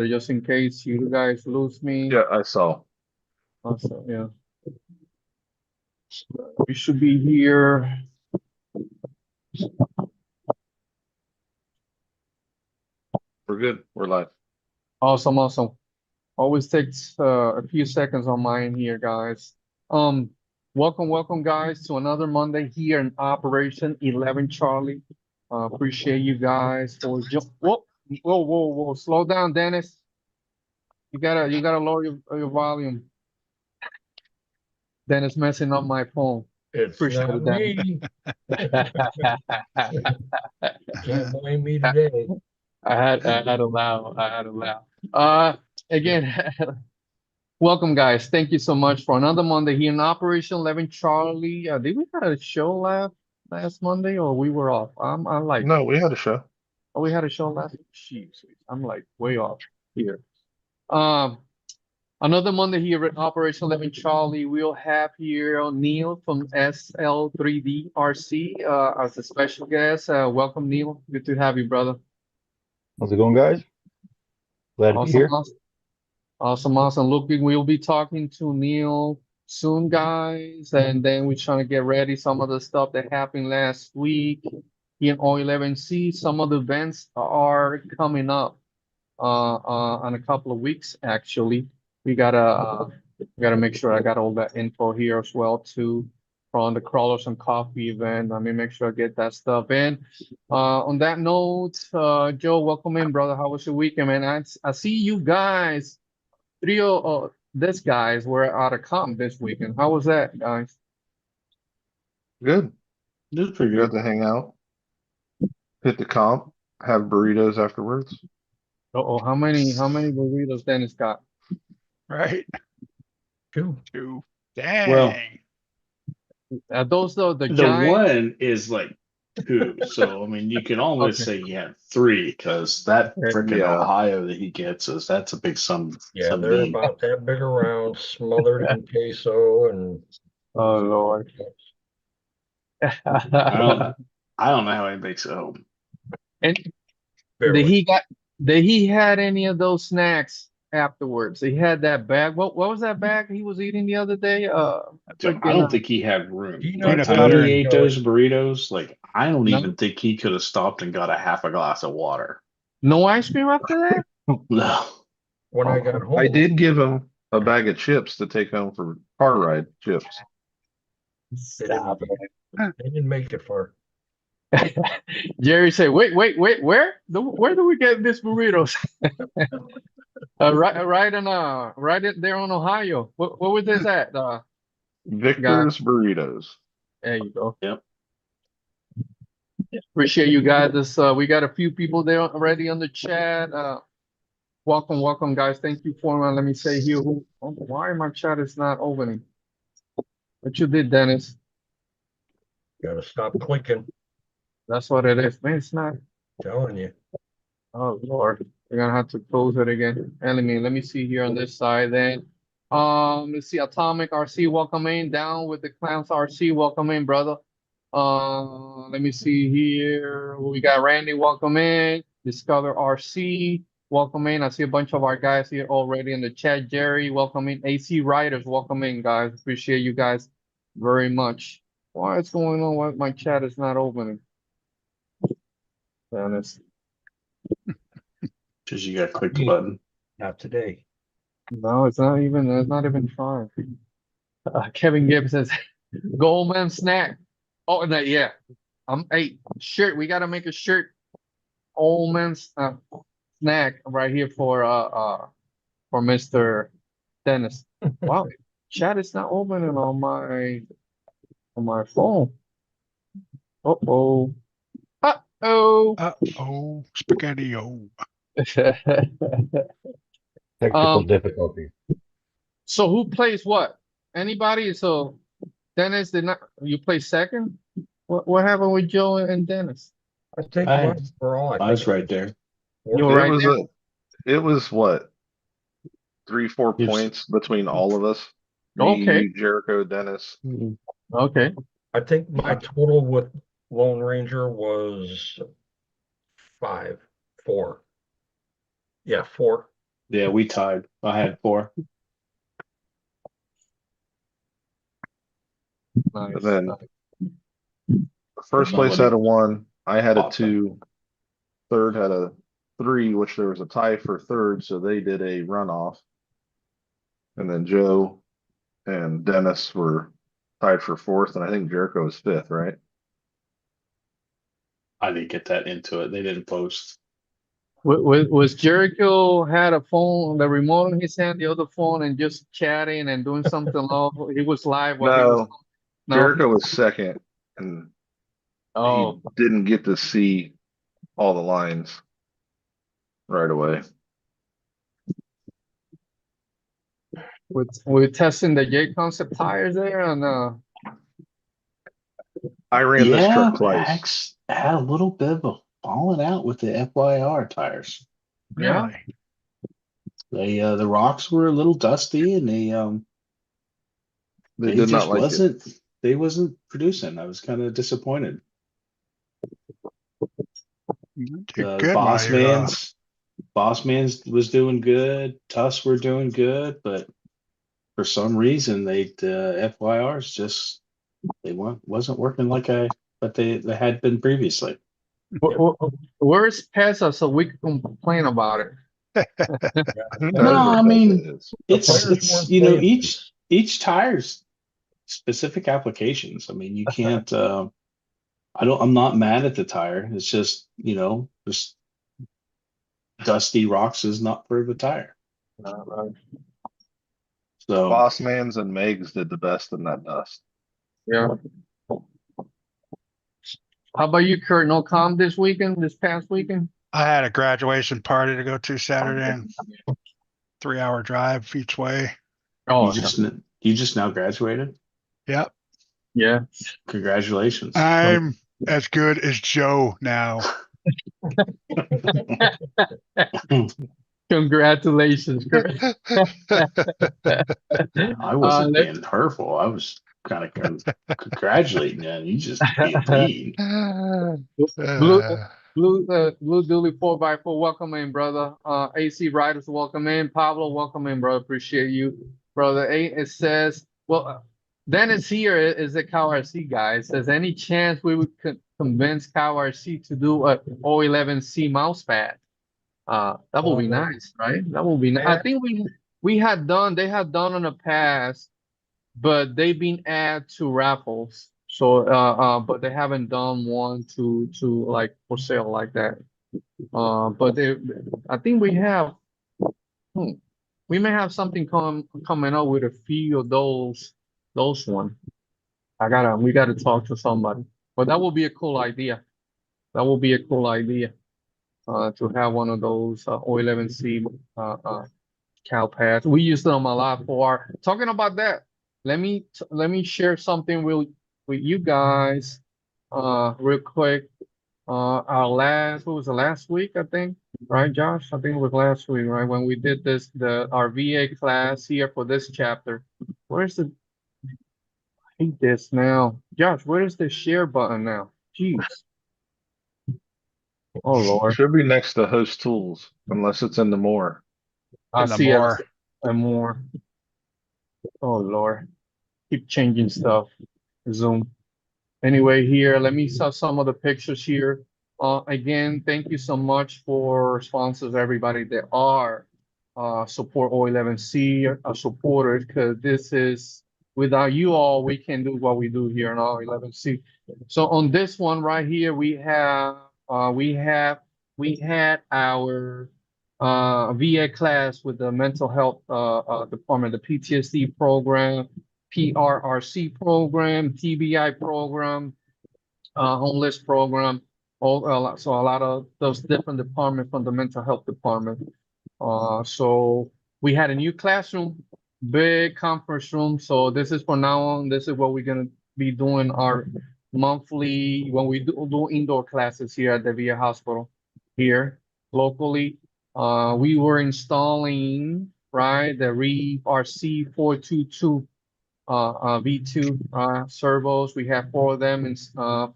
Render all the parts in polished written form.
So just in case you guys lose me. Yeah, I saw. Also, yeah. We should be here. We're good. We're live. Awesome, awesome. Always takes a few seconds on mine here, guys. Um, welcome, guys, to another Monday here in Operation 11 Charlie. Appreciate you guys for whoa. Slow down, Dennis. You gotta lower your volume. Dennis messing up my phone. It's Appreciate not it, Dennis. me. Can't blame me today. I had to laugh. I had to laugh. Again, welcome, guys. Thank you so much for another Monday here in Operation 11 Charlie. Did we have a show last Monday or we were off? I'm like, No, we had a show. oh, we had a show last. Jeez, I'm like way off here. Um, Another Monday here at Operation 11 Charlie. We'll have here Neal from SL3D RC as a special guest. Welcome, Neal. Good to have you, brother. How's it going, guys? Glad to be Awesome, here. awesome. Awesome. Looking, we'll be talking to Neal soon, guys, and then we're trying to get ready some of the stuff that happened last week in O11C. Some of the events are coming up on a couple of weeks, actually. We gotta make sure I got all that info here as well too from the Crawlers and Coffee event. Let me make sure I get that stuff in. On that note, Joe, welcome in, brother. How was your weekend, man? I see you guys. This guys were out of comp this weekend. How was that, guys? Good. This is pretty Got good. to hang out, hit the comp, have burritos afterwards. Uh-oh, how many burritos Dennis got? Right? Two. Two. Well, Dang. Are those the the giant? one is like two. So, I mean, you can almost Okay. say he had three because that freaking Yeah. Ohio that he gets that's a big Yeah, some they're meat. about that big around, smothered in queso and Oh Lord. I don't I don't know how he makes it home. And did barely. he got did he had any of those snacks afterwards? He had that bag. What was that bag he was eating the other day? So I don't think he had room. Peanut By the Peanut time butter he and ate jelly. those burritos, like I don't no even think he could have stopped and got a half a glass of water. no ice cream after that? No. When I got I home, did give him a bag of chips to take home for car ride chips. Stop they didn't make it far. it. Jerry said, wait, where? Where do we get these burritos? Right there on Ohio. What was this at? Guy. Victor's Burritos. There you go. Yep. Appreciate you guys. We got a few people there already on the chat. Welcome, guys. Thank you for let me say here. Why my chat is not opening? What you did, Dennis? Gotta stop clicking. That's what it is. Man, it's not. Telling you. Oh Lord, we're gonna have to close it again. And let me see here on this side then. Let's see. Atomic RC, welcome in. Down with the Clowns RC, welcome in, brother. Let me see here. We got Randy, welcome in. Discover RC, welcome in. I see a bunch of our guys here already in the chat. Jerry, welcome in. AC Riders, welcome in, guys. Appreciate you guys very much. Why is going on? Why my chat is not opening? Honest. Just you gotta click the button. Not today. No, it's not even. It's not even trying. Kevin Gibbs says, "Goldman snack." Oh, no, yeah. Hey, shirt. We gotta make a shirt. Goldman's snack right here for Mr. Dennis. Wow, chat is not opening on my phone. Uh-oh. Uh-oh. Uh-oh. Spaghetti-o. Technical difficulties. So who plays what? Anybody? So Dennis did not. You play second. What happened with Joe and Dennis? I think I- overall, I was right there. You were right there. It was what? 3-4 Yes. points between all of us. Me, Okay. you, Jericho, Dennis. Okay. I think my total with Lone Ranger was 4. Yeah, 4. Yeah, we tied. I had 4. Nice. And then nice. first place nobody had a 1. I had a popped them. 2. Third had a 3, which there was a tie for third, so they did a runoff. And then Joe and Dennis were tied for 4th, and I think Jericho was 5th, right? I didn't get that into it. They didn't post. Was Jericho had a phone, the remote in his hand, the other phone, and just chatting and doing something live? He was live while he was. No, No. Jericho was 2nd, and Oh, he didn't get to see all the lines right away. we're testing the J concept tires there, and I ran this Yeah, truck twice. Max had a little bit of a falling out with the FYR tires. yeah. Really? They the rocks were a little dusty, and They they did just not like it. wasn't producing. I was kind of disappointed. You did The good while you're Boss Man's was doing good. Tuss were doing good, but for some reason the FYRs just wasn't working but they had been previously. Where's Pesa so we can complain about it? Who No, knows I what mean that is? it's each tire's specific applications. I mean you can't I'm not mad at the tire. It's just just dusty rocks is not for the tire. Right. So Boss Mans and Megs did the best in that dust. Yeah. How about you, Kurt? No calm this past weekend? I had a graduation party to go to Saturday and 3-hour drive each way. Oh, you just now graduated? Yep. yeah. Congratulations. I'm as good as Joe now. Congratulations, Kurt. I wasn't being hurtful. I was kind of congratulating you, and you just being mean. Blue Dooley 4x4, welcome in, brother. AC Riders, welcome in. Pablo, welcome in, brother. Appreciate you, brother. It says, well, Dennis here is the Cow RC guy. It says, any chance we would convince Cow RC to do a O11C mouse pad? That would be nice, right? That would be nice. I think they had done in the past, but they've been added to raffles. So but they haven't done one to like for sale like that. But I think we may have something coming up with a few of those one. We gotta talk to somebody. But that would be a cool idea. That would be a cool idea. To have one of those O11C cow pads. We use them a lot for talking about that. Let me share something with you guys real quick. Our last, what was the last week, I think, right, Josh? I think it was last week, right? When we did our VA class here for this chapter. Where's I hate this now. Josh, where is the share button now? Jeez. Oh Lord. Should be next to host tools, unless it's in the more. I In the see it more. and more. Oh Lord. Keep changing stuff. Zoom. Anyway, here, let me show some of the pictures here. Again, thank you so much for sponsors, everybody that are support O11C supporters, because this is, without you all, we can do what we do here in O11C. So on this one right here, we had our VA class with the mental health department, the PTSD program, PRRC program, TBI program, homeless program, so a lot of those different departments from the mental health department. So we had a new classroom, big conference room. So this is from now on, this is what we're gonna be doing our monthly, when we do indoor classes here at the VA hospital here locally. We were installing, right, the REEF RC 422 V2 servos. We have 4 of them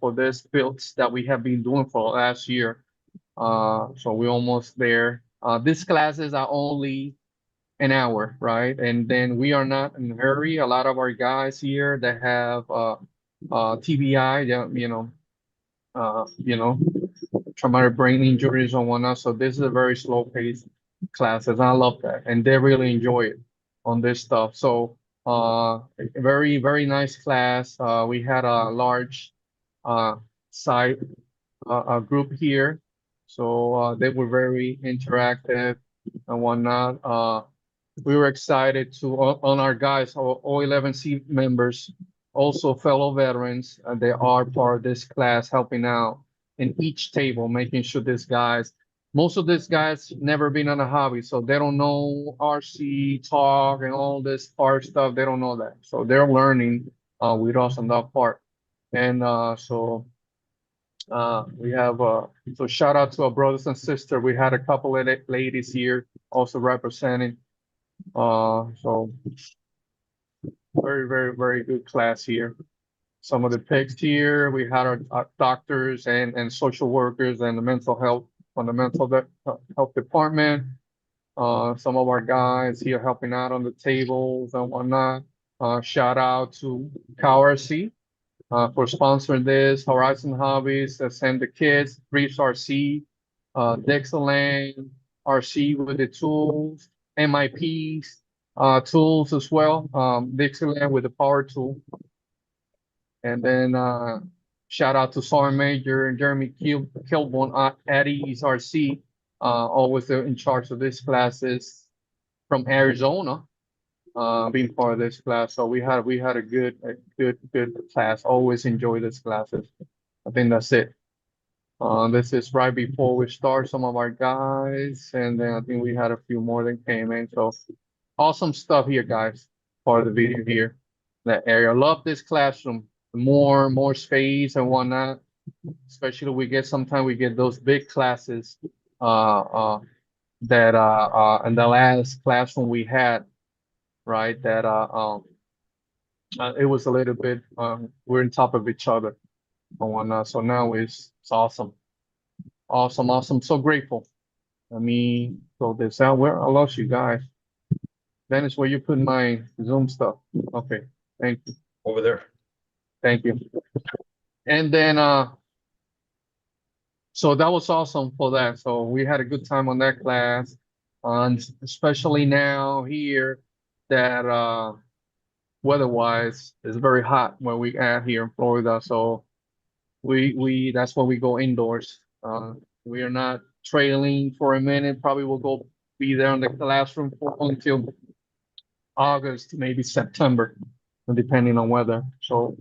for this builds that we have been doing for last year. So we're almost there. These classes are only an hour, right? And then we are not in a hurry. A lot of our guys here that have TBI, traumatic brain injuries and whatnot. So this is a very slow paced classes. I love that, and they really enjoy it on this stuff. So very very nice class. We had a large site group here, so they were very interactive and whatnot. We were excited to on our guys, our O11C members, also fellow veterans, they are part of this class, helping out in each table, making sure these guys, most of these guys never been on a hobby, so they don't know RC talk and all this art stuff. They don't know that, so they're learning with us on that part. And we have so shout out to our brothers and sisters. We had a couple of ladies here also representing. So very, very, very good class here. Some of the picks here, we had our doctors and social workers and the mental health from the mental health department. Some of our guys here helping out on the tables and whatnot. Shout out to CowRC for sponsoring this, Horizon Hobbies, Send the Kids, Reefs RC, Dixieland RC with the tools, MIPs, tools as well, Dixieland with the power tool. And then shout out to Sergeant Major and Jeremy Kilborn at Ease RC, always in charge of these classes from Arizona, being part of this class. So we had a good class. Always enjoy these classes. I think that's it. This is right before we start some of our guys, and then I think we had a few more that came in. So awesome stuff here, guys. Part of the video here, that area. Love this classroom. More space and whatnot. Especially sometimes we get those big classes. That in the last classroom we had, right? That it was a little bit we're on top of each other and whatnot. So now it's awesome. Awesome. So grateful. Let me throw this out. Where I lost you guys. Dennis, where you put my Zoom stuff? Okay, thank you. Over there. Thank you. And then so that was awesome for that. So we had a good time on that class. And especially now here that weather-wise is very hot where we at here in Florida. So we that's when we go indoors. We are not trailing for a minute. Probably will be there in the classroom until August, maybe September, depending on weather. So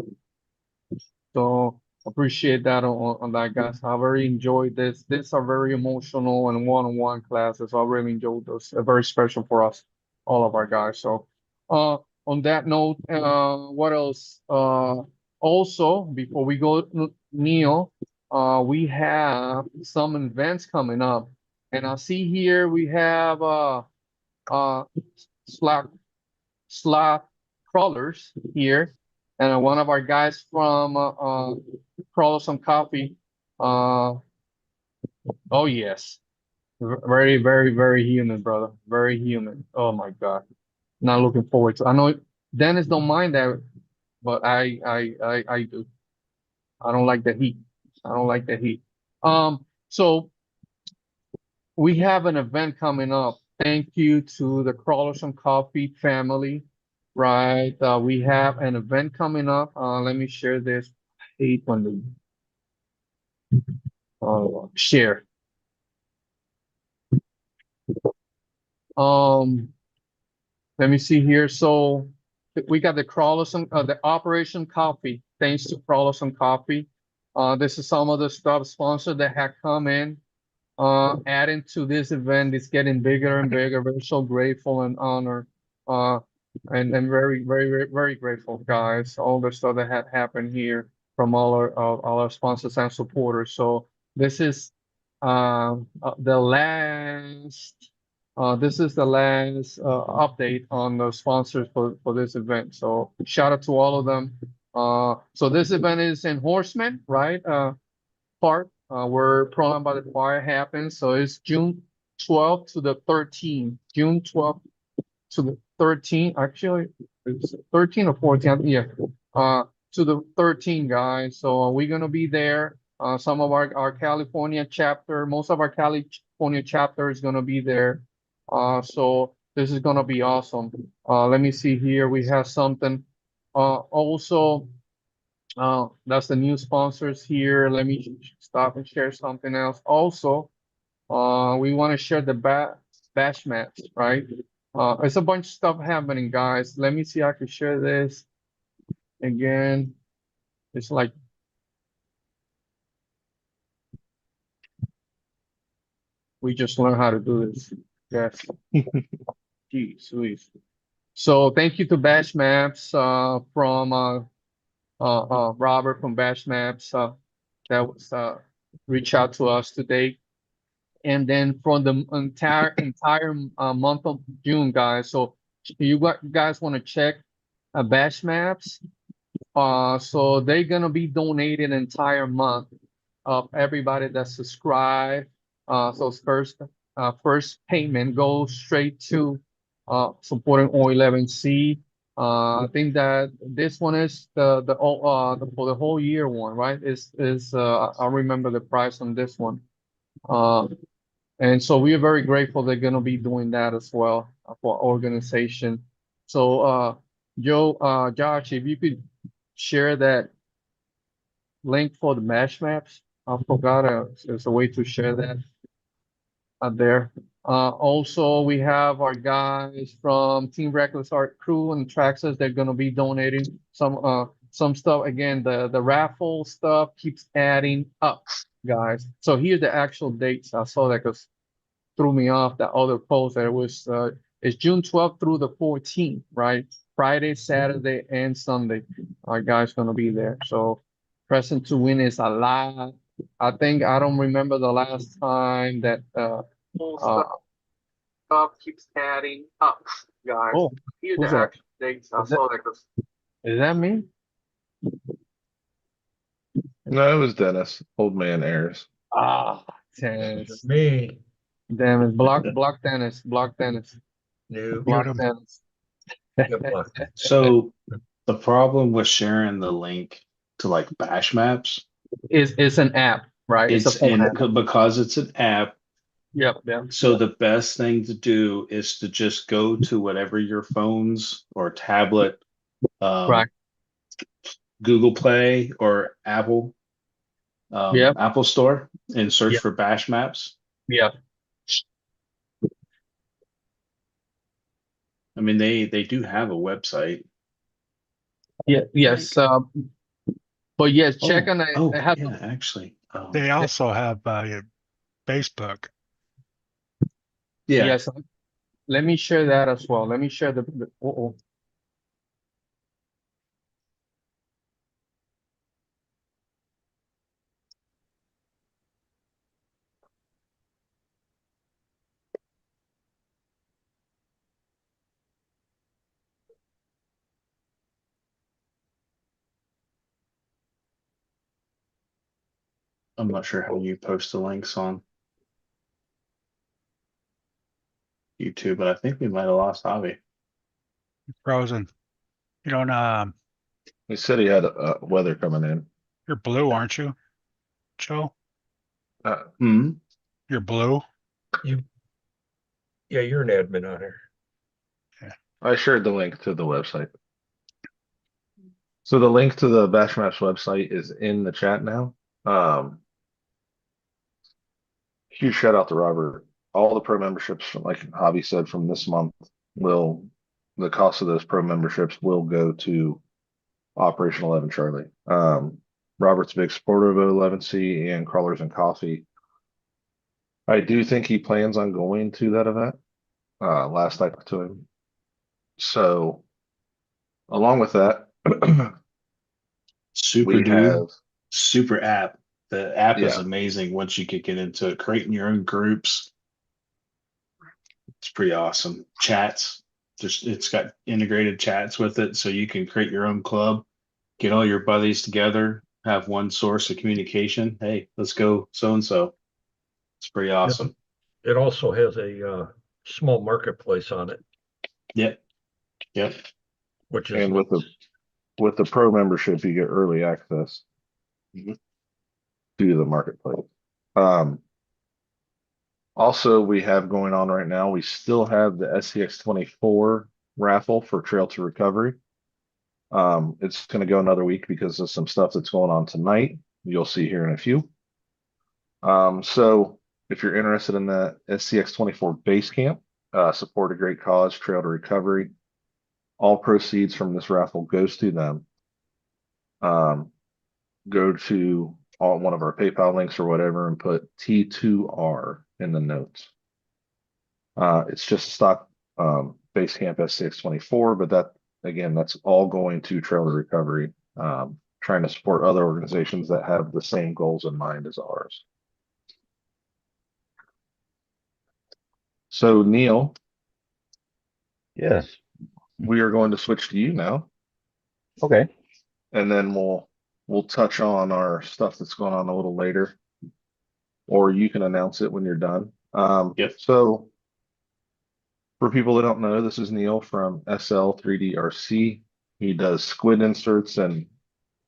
appreciate that on that, guys. I very enjoyed this. These are very emotional and one-on-one classes. I really enjoyed those. They're very special for us, all of our guys. So on that note, what else? Also, before we go, Neal, we have some events coming up, and I see here we have slot crawlers here, and one of our guys from Crawlers on Coffee. Oh yes, very, very, very human, brother. Very human. Oh my God, not looking forward to. I know Dennis don't mind that, but I do. I don't like the heat. So we have an event coming up. Thank you to the Crawlers on Coffee family, right? We have an event coming up. Let me share this. I hate when they share. Let me see here. So we got the Crawlers on the Operation Coffee. Thanks to Crawlers on Coffee. This is some of the stuff sponsor that had come in. Adding to this event, it's getting bigger and bigger. We're so grateful and honored. And very, very, very, very grateful, guys. All the stuff that had happened here from all our sponsors and supporters. So this is the last. This is the last update on the sponsors for this event. So shout out to all of them. So this event is in Horseman, right? Park, where Program by the Choir happens. So it's June 12th to the 13th, June 12th to the 13th, actually, it's 13 or 14, yeah, to the 13, guys. So we're gonna be there. Some of our California chapter, most of our California chapter is gonna be there. So this is gonna be awesome. Let me see here. We have something. Also, that's the new sponsors here. Let me stop and share something else. Also, we want to share the bash maps, right? It's a bunch of stuff happening, guys. Let me see. I can share this again. It's like we just learned how to do this. Yes. Jeez, Louise. So thank you to Bash Maps from Robert from Bash Maps that was reach out to us today. And then from the entire month of June, guys. So you guys want to check Bash Maps. So they're gonna be donating an entire month of everybody that subscribe. So first payment goes straight to supporting O11C. I think that this one is for the whole year one, right? I remember the price on this one. And so we are very grateful they're gonna be doing that as well for organization. So Josh, if you could share that link for the mesh maps. I forgot there's a way to share that out there. Also, we have our guys from Team Reckless Art Crew and Traxxas. They're gonna be donating some stuff. Again, the raffle stuff keeps adding up, guys. So here's the actual dates. I saw that because threw me off that other post that it was it's June 12th through the 14th, right? Friday, Saturday, and Sunday. Our guys gonna be there. So present to win is a lot. I think I don't remember the last time that stuff keeps adding up, guys. Oh, here's who's the that? actual dates. I saw that. Is that me? No, it was Dennis. Old man airs. Ah, tennis. Me, Damn it. Block tennis. Block tennis. no, Block him. tennis. get blocked. So the problem with sharing the link to like bash maps, It's an app, right? It's a it's phone in app. because it's an app. Yep, yep. So the best thing to do is to just go to whatever your phones or tablet, Right. Google Play or Apple, Yep, Apple Store, and search yep, for bash maps. yep. I mean, they do have a website. Yeah, yes. But yes, check on it. Oh, It has yeah, actually. They also have Facebook. Yeah, yes. Let me share that as well. Let me share uh-oh. I'm not sure how you post the links on YouTube, but I think we might have lost Javi. Frozen. You don't He said he had weather coming in. you're blue, aren't you, Joe? Hmm. You're blue. You, yeah, you're an admin on here. I shared the link to the website. So the link to the Bash Maps website is in the chat now. Huge shout out to Robert. All the pro memberships, like Javi said, from this month the cost of those pro memberships will go to Operation 11 Charlie. Robert's a big supporter of O11C and Crawlers and Coffee. I do think he plans on going to that event. Last I talked to him. So along with that, Super we dude. have Super app. The app is yeah. amazing once you could get into it, creating your own groups. It's pretty awesome. Chats. It's got integrated chats with it, so you can create your own club, get all your buddies together, have one source of communication. Hey, let's go so and so. It's pretty awesome. It also has a small marketplace on it, Yep. Yep. which is And with the pro membership, you get early access Mhm. to the marketplace. Also, we have going on right now, we still have the SCX24 raffle for Trail to Recovery. It's going to go another week because of some stuff that's going on tonight. You'll see here in a few. So if you're interested in the SCX24 base camp, support a great cause, Trail to Recovery. All proceeds from this raffle goes to them. Go to one of our PayPal links or whatever and put T2R in the notes. It's just a stock base camp SCX24, but that again, that's all going to Trail to Recovery, trying to support other organizations that have the same goals in mind as ours. So Neal, Yes. we are going to switch to you now, Okay. and then we'll touch on our stuff that's going on a little later, or you can announce it when you're done. Yep. So for people that don't know, this is Neal from SL3D RC. He does squid inserts and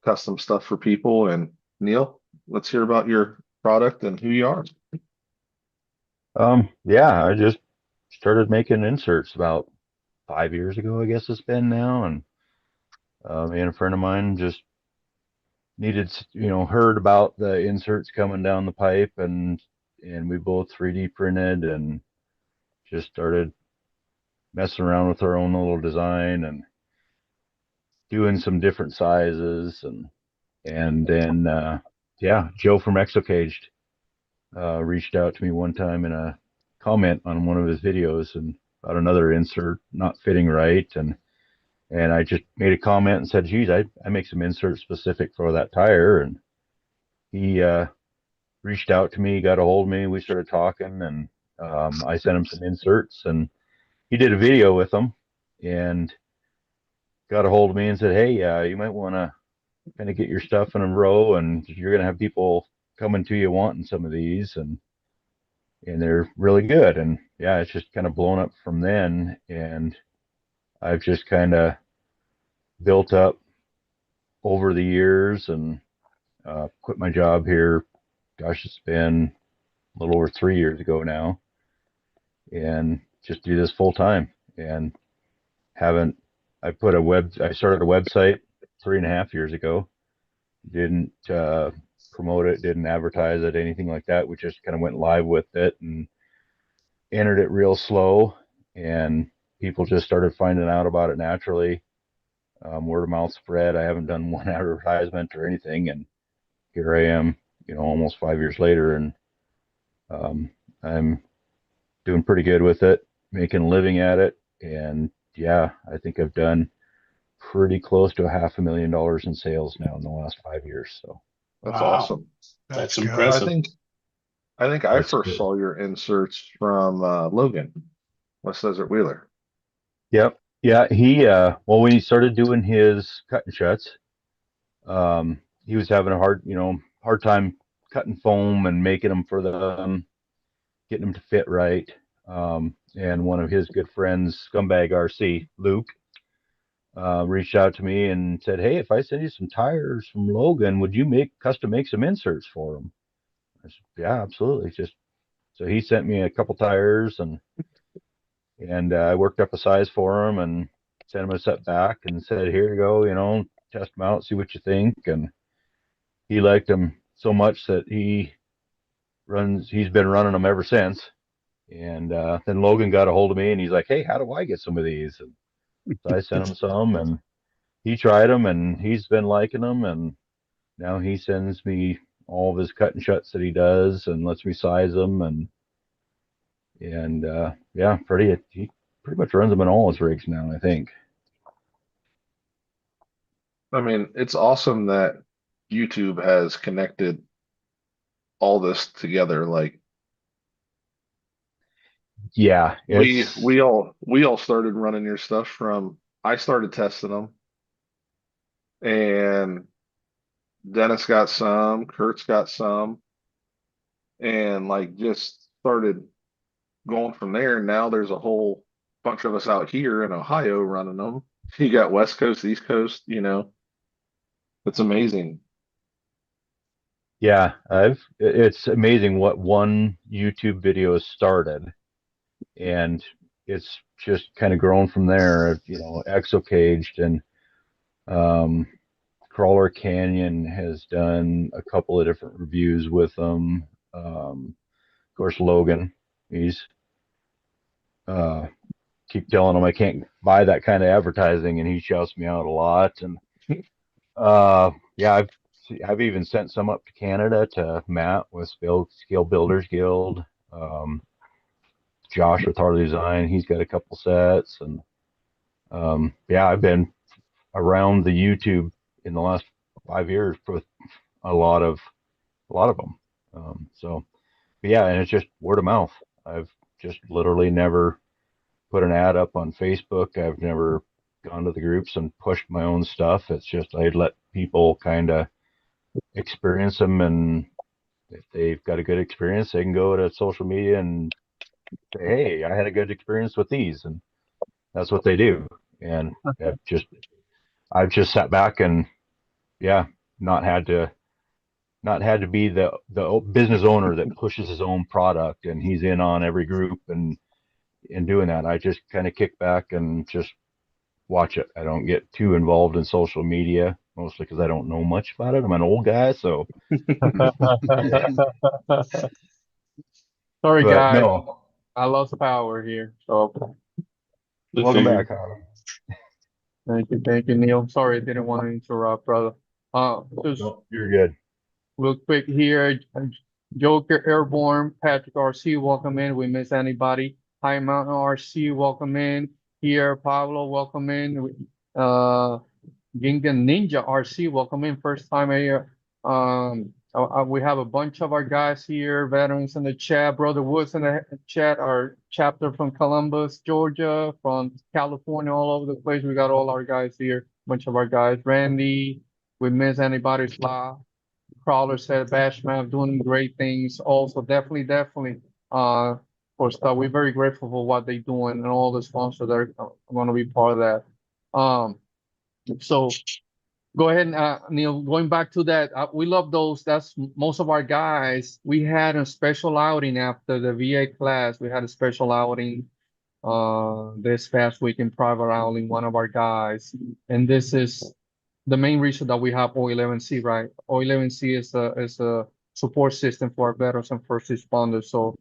custom stuff for people. And Neal, let's hear about your product and who you are. Yeah, I just started making inserts about 5 years ago, I guess it's been now, and me and a friend of mine just needed, heard about the inserts coming down the pipe, and we both 3D printed and just started messing around with our own little design and doing some different sizes, and then yeah, Joe from Exocaged reached out to me one time in a comment on one of his videos and about another insert not fitting right, and I just made a comment and said, geez, I make some inserts specific for that tire, and he reached out to me, got a hold of me, we started talking, and I sent him some inserts, and he did a video with them and got a hold of me and said, hey, you might want to kind of get your stuff in a row, and you're going to have people coming to you wanting some of these, and they're really good. And yeah, it's just kind of blown up from then, and I've just kind of built up over the years, and quit my job here. Gosh, it's been a little over 3 years ago now, and just do this full time. And haven't I started a website 3.5 years ago. Didn't promote it, didn't advertise it, anything like that. We just kind of went live with it and entered it real slow, and people just started finding out about it naturally. Word of mouth spread. I haven't done one advertisement or anything, and here I am, almost 5 years later, and I'm doing pretty good with it, making a living at it, and yeah, I think I've done pretty close to $500,000 in sales now in the last 5 years. So That's Wow. awesome. That's good. I impressive. think I That's first good. saw your inserts from Logan, West Desert Wheeler. Yep. Yeah, he well, when he started doing his cut and shuts, he was having a hard time cutting foam and making them for getting them to fit right. And one of his good friends, Scumbag RC, Luke, reached out to me and said, hey, if I send you some tires from Logan, would you custom make some inserts for them? I said, yeah, absolutely. So he sent me a couple tires, and I worked up a size for him and sent him a set back and said, here you go, test them out, see what you think. And he liked them so much that he's been running them ever since. And then Logan got a hold of me and he's like, hey, how do I get some of these? And so I sent him some, and he tried them and he's been liking them. And now he sends me all of his cut and shuts that he does and lets me size them. And yeah, he pretty much runs them in all his rigs now, I think. I mean, it's awesome that YouTube has connected all this together. Like Yeah, we all started running your stuff from I started testing them, and Dennis got some, Kurt's got some, and like just started going from there, now there's a whole bunch of us out here in Ohio running them. You got West Coast, East Coast, it's amazing. Yeah, it's amazing what one YouTube video has started, and it's just kind of grown from there. Exocaged and um, Crawler Canyon has done a couple of different reviews with them. Of course, Logan, he's keep telling him I can't buy that kind of advertising, and he shouts me out a lot. And yeah, I've even sent some up to Canada to Matt with Scale Builders Guild. Josh with Harley Design, he's got a couple sets, and yeah, I've been around the YouTube in the last 5 years with a lot of them. But yeah, and it's just word of mouth. I've just literally never put an ad up on Facebook. I've never gone to the groups and pushed my own stuff. It's just I'd let people kind of experience them, and if they've got a good experience, they can go to social media and say, "Hey, I had a good experience with these," and that's what they do. And I've just sat back and yeah, not had to be the business owner that pushes his own product and he's in on every group and doing that. I just kind of kick back and just watch it. I don't get too involved in social media, mostly because I don't know much about it. I'm an old guy, so. Sorry, But guys. no, I lost power here. So welcome back, Harlan. thank you, Neil. Sorry, I didn't want to interrupt, brother. Just No, you're good. real quick here, Joker Airborne, Patrick RC, welcome in. We miss anybody. High Mountain RC, welcome in. Here, Pablo, welcome in. Gingan Ninja RC, welcome in. First time here. We have a bunch of our guys here, veterans in the chat. Brother Woods in the chat, our chapter from Columbus, Georgia, from California, all over the place. We got all our guys here, bunch of our guys. Randy, we miss anybody. Crawler said Bashmap doing great things. Also, definitely. For stuff, we're very grateful for what they're doing and all the sponsors that are going to be part of that. So go ahead, Neil. Going back to that, we love those. That's most of our guys. We had a special outing after the VA class. We had a special outing this past week in private outing. One of our guys, and this is the main reason that we have O11C, right? O11C is a support system for our veterans and first responders. So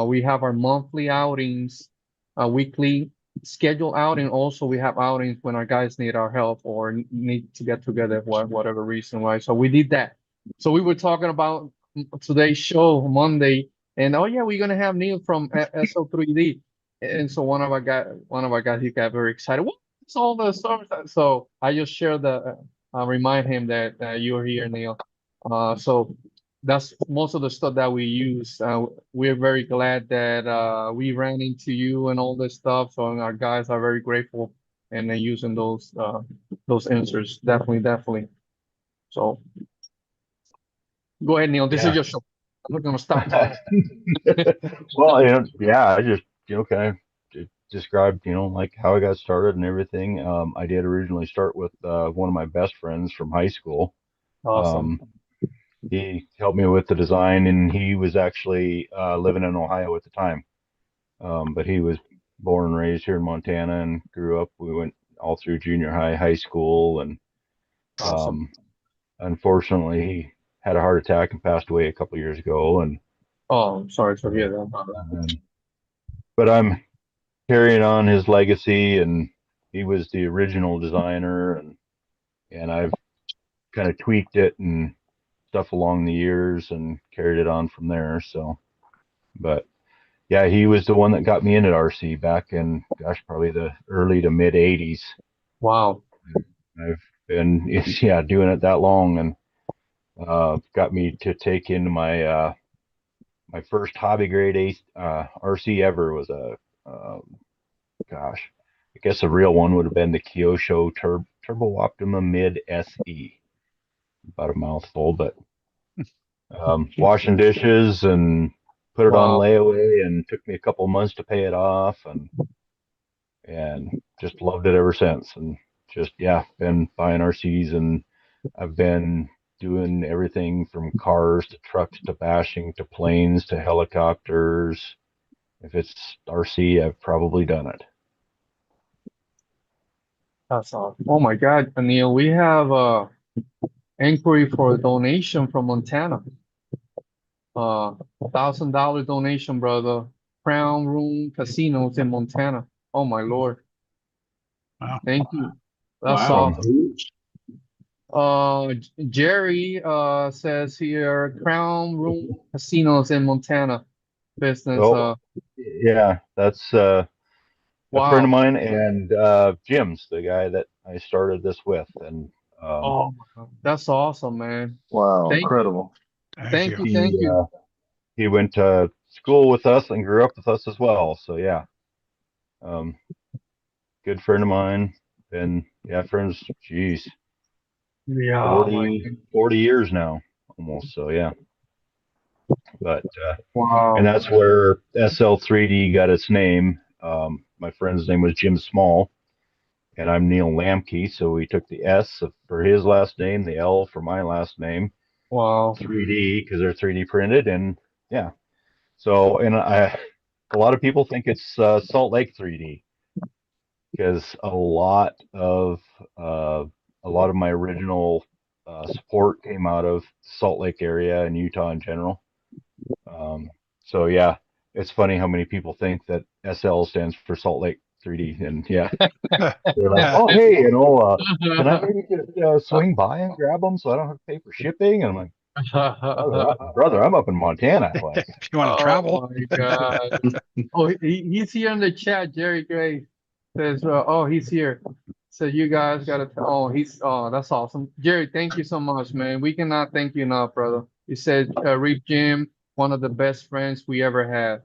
we have our monthly outings, weekly scheduled outing. Also, we have outings when our guys need our help or need to get together for whatever reason, right? So we did that. So we were talking about today's show Monday, and oh yeah, we're gonna have Neil from SL3D. And so one of our guys, he got very excited. What's all the stuff? So I just shared remind him that you're here, Neil. So that's most of the stuff that we use. We're very glad that we ran into you and all this stuff. So our guys are very grateful and they're using those answers. Definitely. So go ahead, Neil. This is your show. I'm not gonna stop talking. Well, yeah, I just kind of described like how I got started and everything. I did originally start with one of my best friends from high school. Awesome. He helped me with the design, and he was actually living in Ohio at the time. But he was born and raised here in Montana and grew up. We went all through junior high, high school, and Awesome. unfortunately, he had a heart attack and passed away a couple years ago. And Oh, I'm sorry to hear that. But I'm carrying on his legacy, and he was the original designer, and I've kind of tweaked it and stuff along the years and carried it on from there. So, but yeah, he was the one that got me into RC back in, gosh, probably the early to mid 80s. Wow. I've been, doing it that long, and got me to take in my first hobby grade RC ever was gosh, I guess a real one would have been the Kyosho Turbo Optima Mid SE. About a mouthful, but washing dishes and put it on Wow. layaway, and took me a couple months to pay it off, and just loved it ever since. And just, yeah, been buying RCs, and I've been doing everything from cars to trucks to bashing to planes to helicopters. If it's RC, I've probably done it. That's awesome. Oh my God, Neil, we have a inquiry for a donation from Montana. $1,000 donation, brother. Crown Room Casinos in Montana. Oh my Lord. Wow. Thank you. That's Wow. awesome. Jerry says here, Crown Room Casinos in Montana business. Oh, yeah, that's a friend of Wow. mine, and Jim's the guy that I started this with, and Oh, that's awesome, man. Wow, Thank you. incredible. Thank you. he Thank you. he went to school with us and grew up with us as well. So yeah, good friend of mine, and yeah, friends. Geez, Yeah. Oh my 40 years now, almost. So yeah, but Wow. and that's where SL3D got its name. My friend's name was Jim Small, and I'm Neal Lamke, so we took the S for his last name, the L for my last name, Wow. 3D because they're 3D printed, and yeah. So, and a lot of people think it's Salt Lake 3D because a lot of my original support came out of Salt Lake area and Utah in general. So yeah, it's funny how many people think that SL stands for Salt Lake 3D, and yeah, they're like, Yeah. oh hey, can I maybe just swing by and grab them so I don't have to pay for shipping? And I'm like, brother, I'm up in Montana. Like, If you want to Oh travel. my God. Oh, he's here in the chat. Jerry Gray says, oh, he's here. So you guys gotta, that's awesome. Jerry, thank you so much, man. We cannot thank you enough, brother. You said, Reef Jim, one of the best friends we ever had.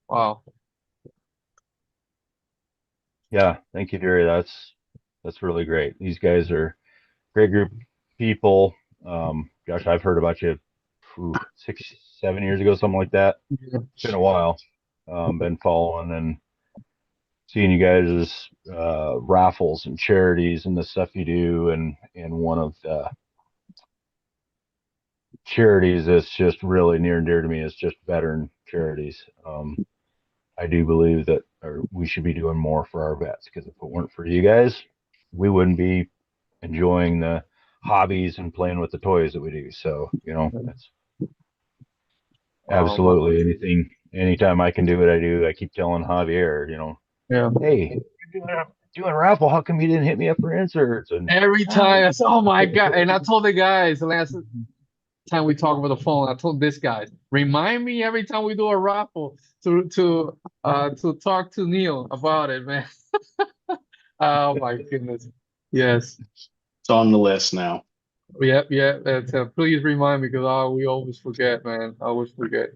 Wow. yeah, thank you, Jerry. That's really great. These guys are a great group of people. Gosh, I've heard about you 6, 7 years ago, something like that. It's been a while. Been following and seeing you guys' raffles and charities and the stuff you do, and one of the charities that's just really near and dear to me is just veteran charities. I do believe that we should be doing more for our vets, because if it weren't for you guys, we wouldn't be enjoying the hobbies and playing with the toys that we do. So, that's absolutely anytime I can do what I do. I keep telling Javier, Yeah. hey, you're doing a raffle, how come you didn't hit me up for inserts? And Every time I said, oh my God. And I told the guys the last time we talked over the phone, I told this guy, remind me every time we do a raffle to talk to Neil about it, man. Oh my goodness. Yes. It's on the list now. Yep. Please remind me, because we always forget, man. I always forget.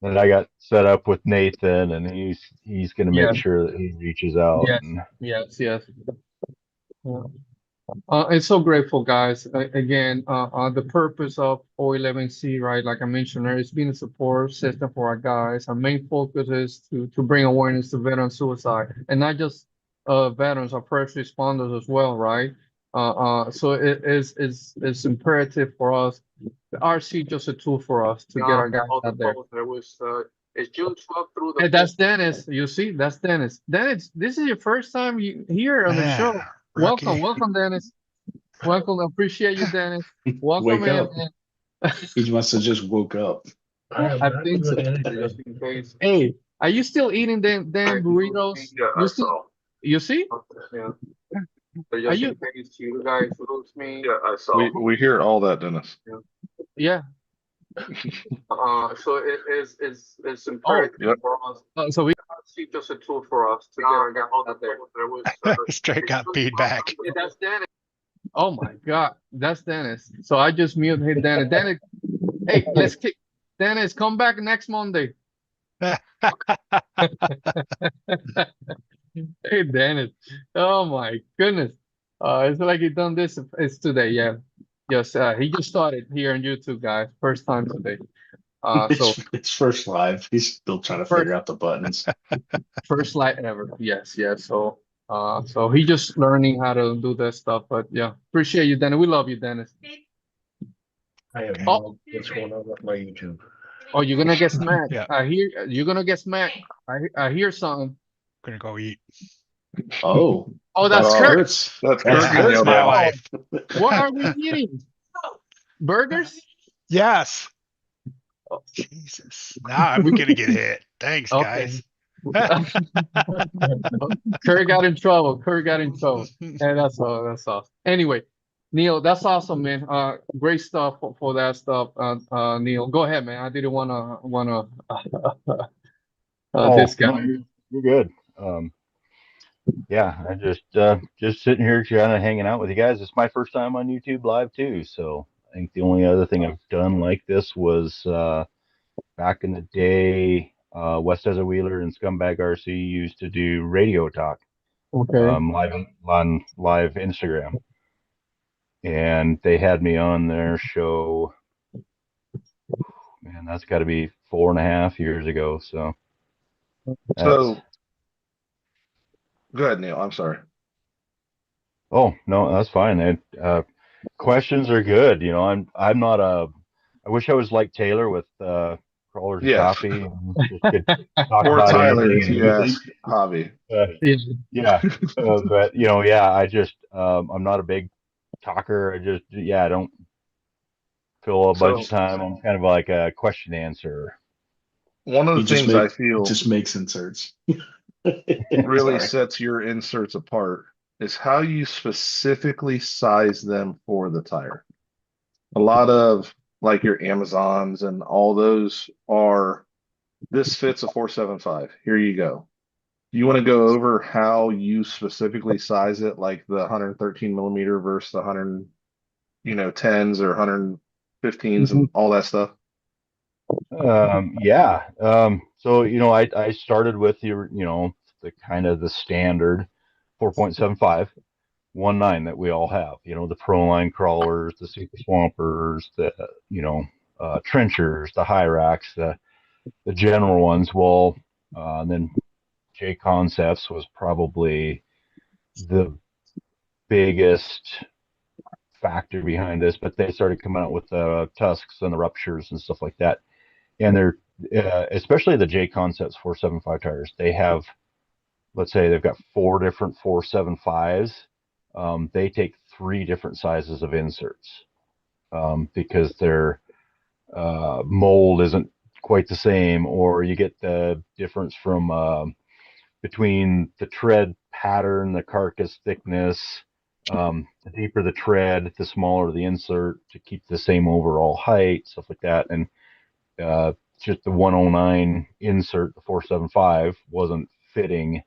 and I got set up with Nathan, and he's going to make Yeah. sure that he reaches out. Yes. And Yes. Yeah. I'm so grateful, guys. Again, the purpose of O11C, right? Like I mentioned, it's been a support system for our guys. Our main focus is to bring awareness to veteran suicide, and not just veterans, our first responders as well, right? So it's imperative for us. The RC just a tool for us to get our guys out there. It's June 12th through the. Hey, that's Dennis. You see, that's Dennis. Dennis, this is your first time here on the Yeah, show. rookie. Welcome, Dennis. Welcome. Appreciate you, Dennis. Welcome Wake in. up. He must have just woke up. I think so. Just in case. Hey, are you still eating them burritos? You see? Yeah. Are you? You guys lose me. Yeah, I saw. We hear all that, Dennis. Yeah. So it's imperative for us. So we see just a tool for us to get our guys out there. Straight got feedback. Yeah, that's Dennis. Oh my God, that's Dennis. So I just muted Dennis. Dennis, hey, let's kick. Dennis, come back next Monday. Hey, Dennis. Oh my goodness. It's like you done this. It's today, yeah. Yes, he just started here on YouTube, guys. First time today. So It's first live. He's still trying to first figure out the buttons. first light ever. Yes, yes. So he just learning how to do that stuff. But yeah, appreciate you, Dennis. We love you, Dennis. I have Oh, no idea what's going on with my YouTube. oh, you're gonna get smacked. Yeah. I hear you're gonna get smacked. I hear something. Gonna go eat. Oh, Oh, that's Oh, Kurt. Kurt's. That's That's Kurt being That's yelled my at. wife. What are we eating? Burgers? Yes. Oh, Jesus. Now we're gonna get hit. Thanks, okay. guys. Kurt got in trouble. Kurt got in trouble. And that's all. That's all. Anyway, Neil, that's awesome, man. Great stuff for that stuff. Neil, go ahead, man. I didn't wanna Oh, this no, guy. you're good. Yeah, I just sitting here kind of hanging out with you guys. It's my first time on YouTube live too, so I think the only other thing I've done like this was back in the day. West Desert Wheeler and Scumbag RC used to do radio talk Okay. live on live Instagram, and they had me on their show. Man, that's got to be 4.5 years ago. So So that's go ahead, Neil. I'm sorry. oh no, that's fine. Questions are good. You know, I'm not a. I wish I was like Taylor with crawlers and Yes. coffee and just could talk Or about Tyler, anything if and you everything. ask Hobby. Yeah. Yeah, but you know, yeah, I just I'm not a big talker. I don't fill a bunch So of time. I'm kind of like a question answer. one of He the just things I make feel just makes inserts. really Sorry. sets your inserts apart is how you specifically size them for the tire. A lot of like your Amazons and all those are this fits a 475. Here you go. You want to go over how you specifically size it, like the 113 millimeter versus the 100, 10s or 115s and all that stuff. Yeah. So you know, I started with the kind of the standard 4.75 19 that we all have. You know, the Proline crawlers, the Super Swampers, the trenchers, the Hyrax, the general ones. Well, then J Concepts was probably the biggest factor behind this, but they started coming out with the tusks and the ruptures and stuff like that. And they're especially the J Concepts 475 tires. They have, let's say, they've got 4 different 475s. They take 3 different sizes of inserts because their mold isn't quite the same, or you get the difference from between the tread pattern, the carcass thickness. The deeper the tread, the smaller the insert to keep the same overall height, stuff like that. And just the 109 insert, the 475, wasn't fitting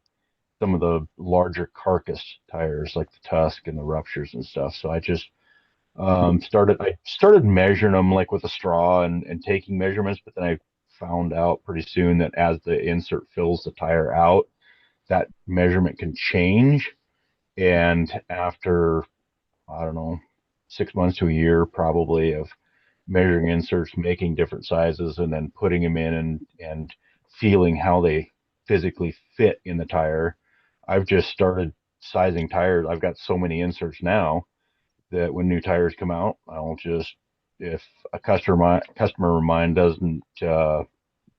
some of the larger carcass tires like the Tusk and the ruptures and stuff. So I just started measuring them like with a straw and taking measurements, but then I found out pretty soon that as the insert fills the tire out, that measurement can change. And after, I don't know, 6 months to a year probably of measuring inserts, making different sizes, and then putting them in and feeling how they physically fit in the tire, I've just started sizing tires. I've got so many inserts now that when new tires come out, I'll just, if a customer of mine doesn't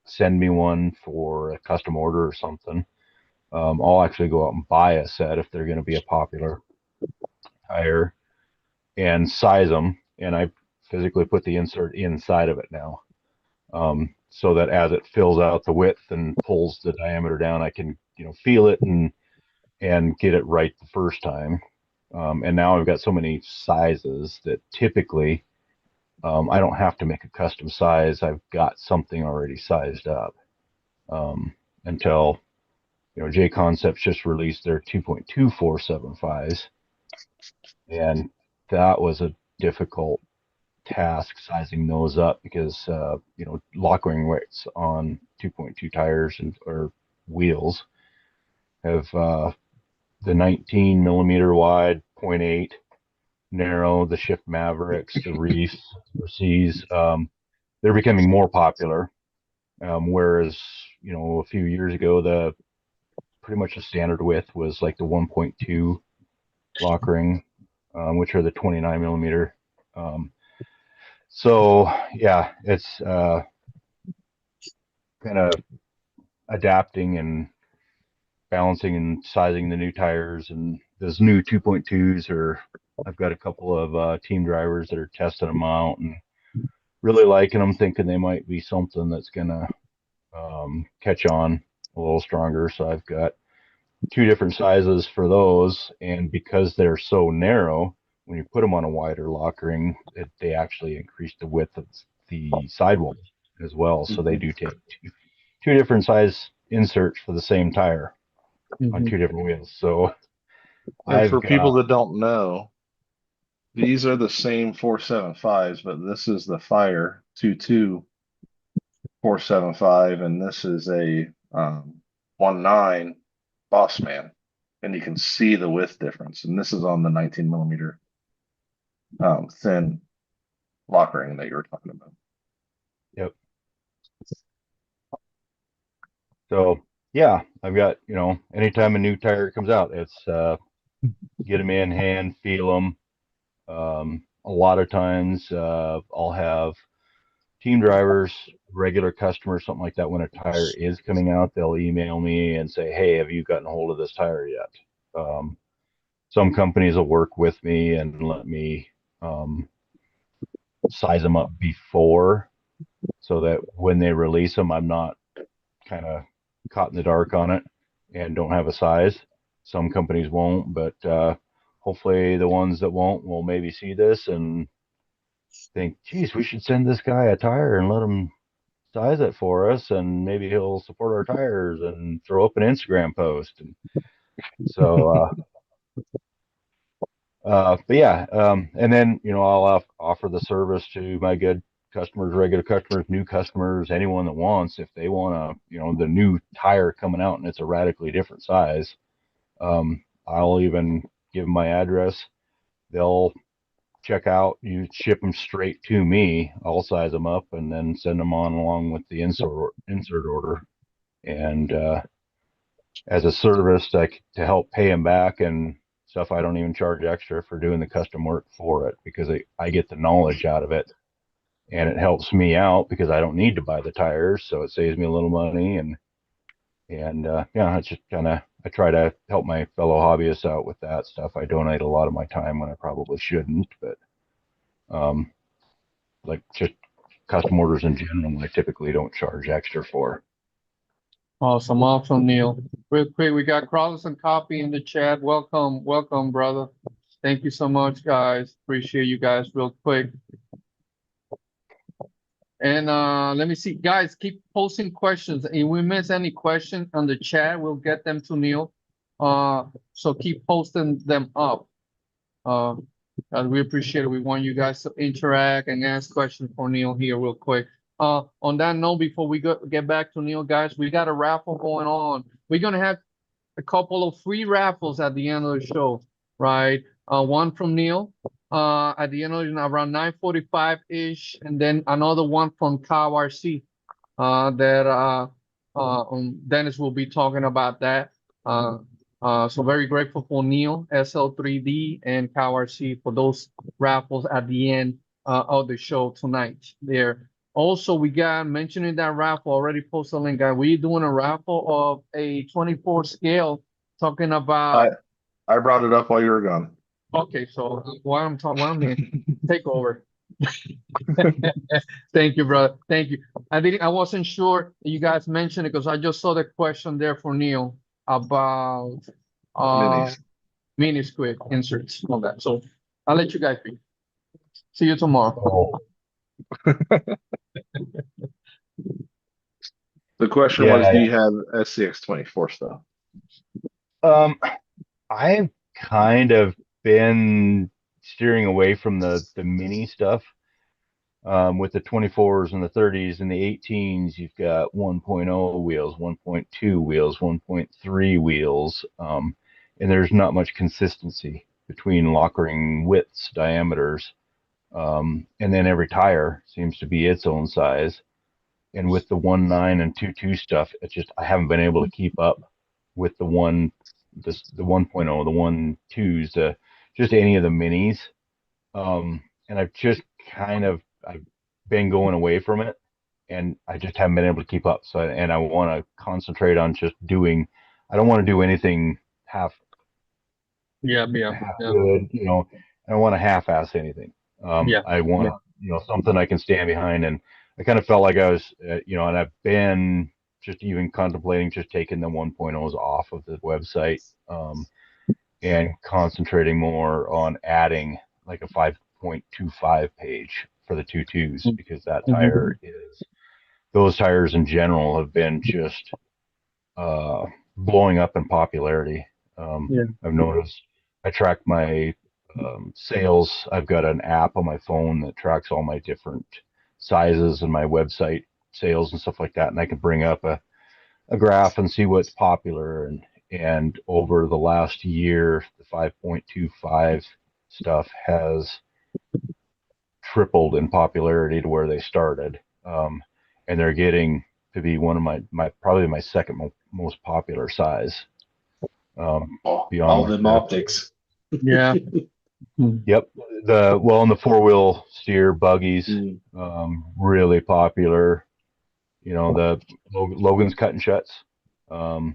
send me one for a custom order or something, I'll actually go out and buy a set if they're going to be a popular tire and size them. And I physically put the insert inside of it now, so that as it fills out the width and pulls the diameter down, I can feel it and get it right the first time. And now I've got so many sizes that typically I don't have to make a custom size. I've got something already sized up until J Concepts just released their 2.2475s, and that was a difficult task sizing those up because lock ring weights on 2.2 tires or wheels have the 19 millimeter wide 0.8 narrow, the Shift Mavericks, the Reefs, the Cs, they're becoming more popular. Whereas, a few years ago, pretty much the standard width was like the 1.2 lock ring, which are the 29 millimeter. So yeah, it's kind of adapting and balancing and sizing the new tires, and those new 2.2s are, I've got a couple of team drivers that are testing them out and really liking them, thinking they might be something that's gonna catch on a little stronger. So I've got 2 different sizes for those, and because they're so narrow, when you put them on a wider lock ring, they actually increase the width of the sidewall as well. So they do take two different size inserts for the same tire on 2 different wheels. So And for people that don't know, these are the same 475s, but this is the Fire 22 475, and this is a 19 Bossman, and you can see the width difference. And this is on the 19 millimeter thin lock ring that you were talking about. Yep. So yeah, I've got, anytime a new tire comes out, it's get them in hand, feel them. A lot of times I'll have team drivers, regular customers, something like that. When a tire is coming out, they'll email me and say, hey, have you gotten a hold of this tire yet? Some companies will work with me and let me size them up before, so that when they release them, I'm not kind of caught in the dark on it and don't have a size. Some companies won't, but hopefully the ones that won't will maybe see this and think, geez, we should send this guy a tire and let him size it for us, and maybe he'll support our tires and throw up an Instagram post. And so but yeah, and then I'll offer the service to my good customers, regular customers, new customers, anyone that wants. If they want the new tire coming out and it's a radically different size, I'll even give them my address. They'll check out, you ship them straight to me. I'll size them up and then send them on along with the insert order. And as a service to help pay them back and stuff, I don't even charge extra for doing the custom work for it, because I get the knowledge out of it, and it helps me out because I don't need to buy the tires, so it saves me a little money. And yeah, it's just kind of, I try to help my fellow hobbyists out with that stuff. I donate a lot of my time when I probably shouldn't, but like just custom orders in general, I typically don't charge extra for. Awesome, Neal. Real quick, we got Carlos and Copy in the chat. Welcome, brother. Thank you so much, guys. Appreciate you guys real quick. And let me see, guys, keep posting questions. If we miss any question on the chat, we'll get them to Neal. So keep posting them up. We appreciate it. We want you guys to interact and ask questions for Neal here real quick. On that note, before we get back to Neal, guys, we got a raffle going on. We're gonna have a couple of free raffles at the end of the show, right? One from Neal at the end of around 9:45-ish, and then another one from Cow RC that Dennis will be talking about that. So very grateful for Neal, SL3D, and Cow RC for those raffles at the end of the show tonight there. Also, we got mentioning that raffle, already posted a link, guys. We're doing a raffle of a 24 scale, talking about. I brought it up while you were gone. Okay, so while I'm here, take over. Thank you, brother. Thank you. I wasn't sure you guys mentioned it because I just saw the question there for Neal about mini squid inserts, all that. So I'll let you guys be. See you tomorrow. The question was, do you have SCX24 stuff? I've kind of been steering away from the mini stuff. With the 24s and the 30s and the 18s, you've got 1.0 wheels, 1.2 wheels, 1.3 wheels, and there's not much consistency between lock ring widths, diameters. And then every tire seems to be its own size. And with the 1.9 and 2.2 stuff, it's just, I haven't been able to keep up with the 1.0, the 1.2s, just any of the minis. And I've just I've been going away from it, and I just haven't been able to keep up. So, and I want to concentrate on just doing, I don't want to do anything half Yeah. good, you know, I don't want to half-ass anything. Yeah. I want, you know, something I can stand behind. And I kind of felt like I was, you know, and I've been just even contemplating just taking the 1.0s off of the website, and concentrating more on adding like a 5.25 page for the 2.2s, because that tire is, those tires in general have been just blowing up in popularity. I've noticed, I track my sales. I've got an app on my phone that tracks all my different sizes and my website sales and stuff like that. And I can bring up a graph and see what's popular. And over the last year, the 5.25 stuff has tripled in popularity to where they started. And they're getting to be one of my probably my second most popular size. Beyond all them optics. Yeah. Yep. And the 4-wheel steer buggies, really popular. You know, the Logan's cut and shuts. You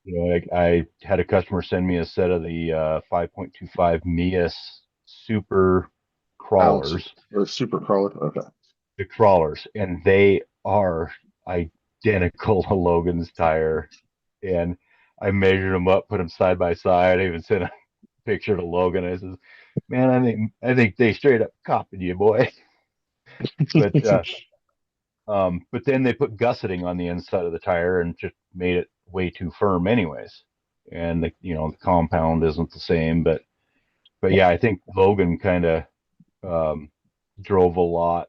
know, I had a customer send me a set of the 5.25 Mias super crawlers. Or super crawler. Okay. The crawlers, and they are identical to Logan's tire. And I measured them up, put them side by side. I even sent a picture to Logan. I says, "Man, I think they straight up copied you, boy." But then they put gusseting on the inside of the tire and just made it way too firm, anyways. And the compound isn't the same, but yeah, I think Logan kind of drove a lot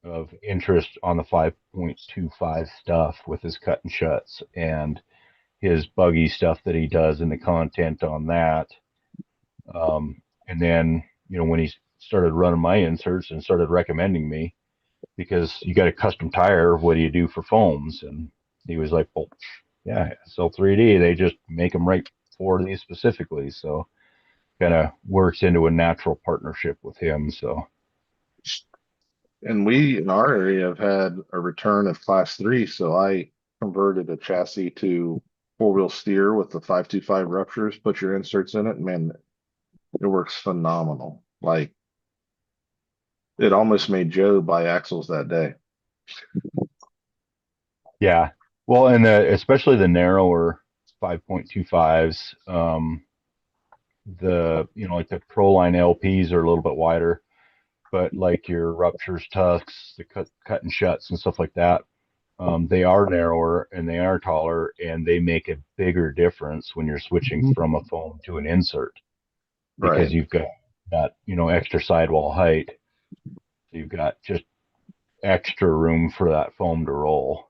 of interest on the 5.25 stuff with his cut and shuts and his buggy stuff that he does, and the content on that. And then, when he started running my inserts and started recommending me, because you got a custom tire, what do you do for foams? And he was like, well, yeah, SL3D, they just make them right for these specifically. So kind of works into a natural partnership with him. So. And we in our area have had a return of class 3. So I converted a chassis to 4-wheel steer with the 525 ruptures, put your inserts in it. Man, it works phenomenal. Like, it almost made Joe buy axles that day. Yeah. Well, and especially the narrower 5.25s, like the Proline LPs are a little bit wider, but like your ruptures, tusks, the cut and shuts and stuff like that, they are narrower and they are taller, and they make a bigger difference when you're switching from a foam to an insert, because you've got that, extra sidewall height. So you've got just extra room for that foam to roll.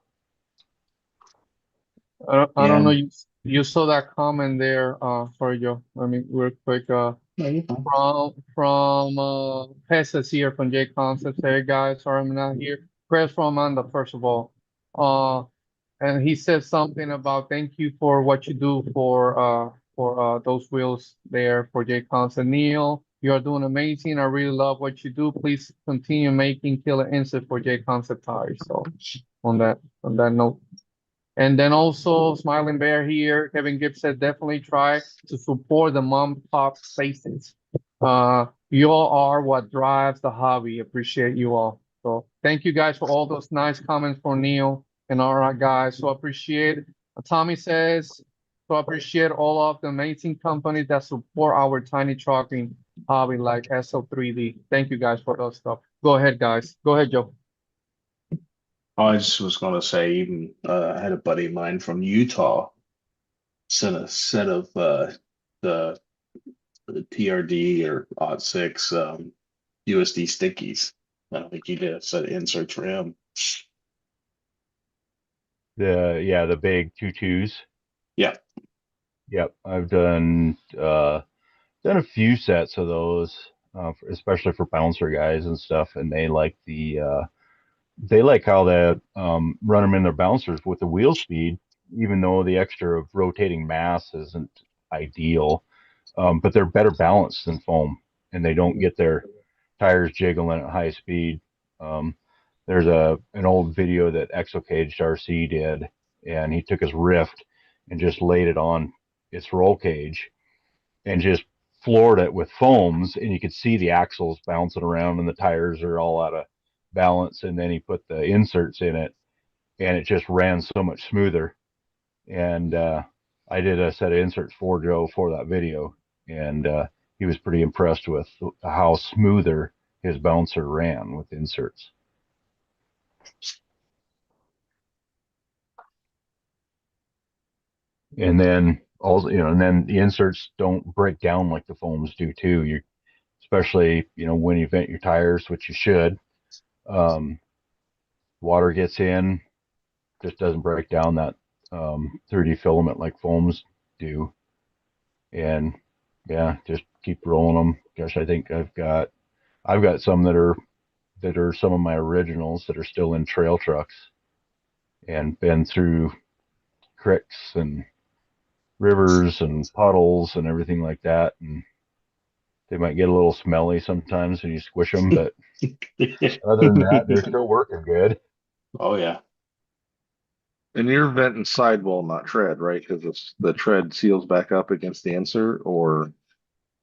I don't know. You saw that comment there, sorry, Joe. I mean, real quick, from Pesas here from J Concepts. Hey guys, sorry I'm not here. Chris from Amanda, first of all. And he said something about thank you for what you do for those wheels there for J Concept. Neal, you are doing amazing. I really love what you do. Please continue making killer insert for J Concept tires. So on that note. And then also Smiling Bear here, Kevin Gibbs said definitely try to support the mom pop spaces. You all are what drives the hobby. Appreciate you all. So thank you guys for all those nice comments for Neal and all right guys. So appreciate it. Tommy says, so appreciate all of the amazing companies that support our tiny trucking hobby like SL3D. Thank you guys for those stuff. Go ahead, guys. Go ahead, Joe. I just was going to say, even I had a buddy of mine from Utah sent a set of the TRD or OD6 USD stickies. I think he did a set of inserts for him. The big 2.2s. Yeah. Yep. I've done done a few sets of those, especially for bouncer guys and stuff, and they like how they run them in their bouncers with the wheel speed, even though the extra of rotating mass isn't ideal. But they're better balanced than foam, and they don't get their tires jiggling at high speed. There's an old video that Exocaged RC did, and he took his Rift and just laid it on its roll cage and just floored it with foams, and you could see the axles bouncing around and the tires are all out of balance. And then he put the inserts in it, and it just ran so much smoother. And I did a set of inserts for Joe for that video, and he was pretty impressed with how smoother his bouncer ran with inserts. And then also, and then the inserts don't break down like the foams do too. Especially, when you vent your tires, which you should, water gets in, just doesn't break down that 3D filament like foams do. And yeah, just keep rolling them. Gosh, I think I've got some that are some of my originals that are still in trail trucks and been through creeks and rivers and puddles and everything like that. And they might get a little smelly sometimes when you squish them, but other than that, they're still working good. Oh yeah. And you're venting sidewall, not tread, right? Because the tread seals back up against the insert, or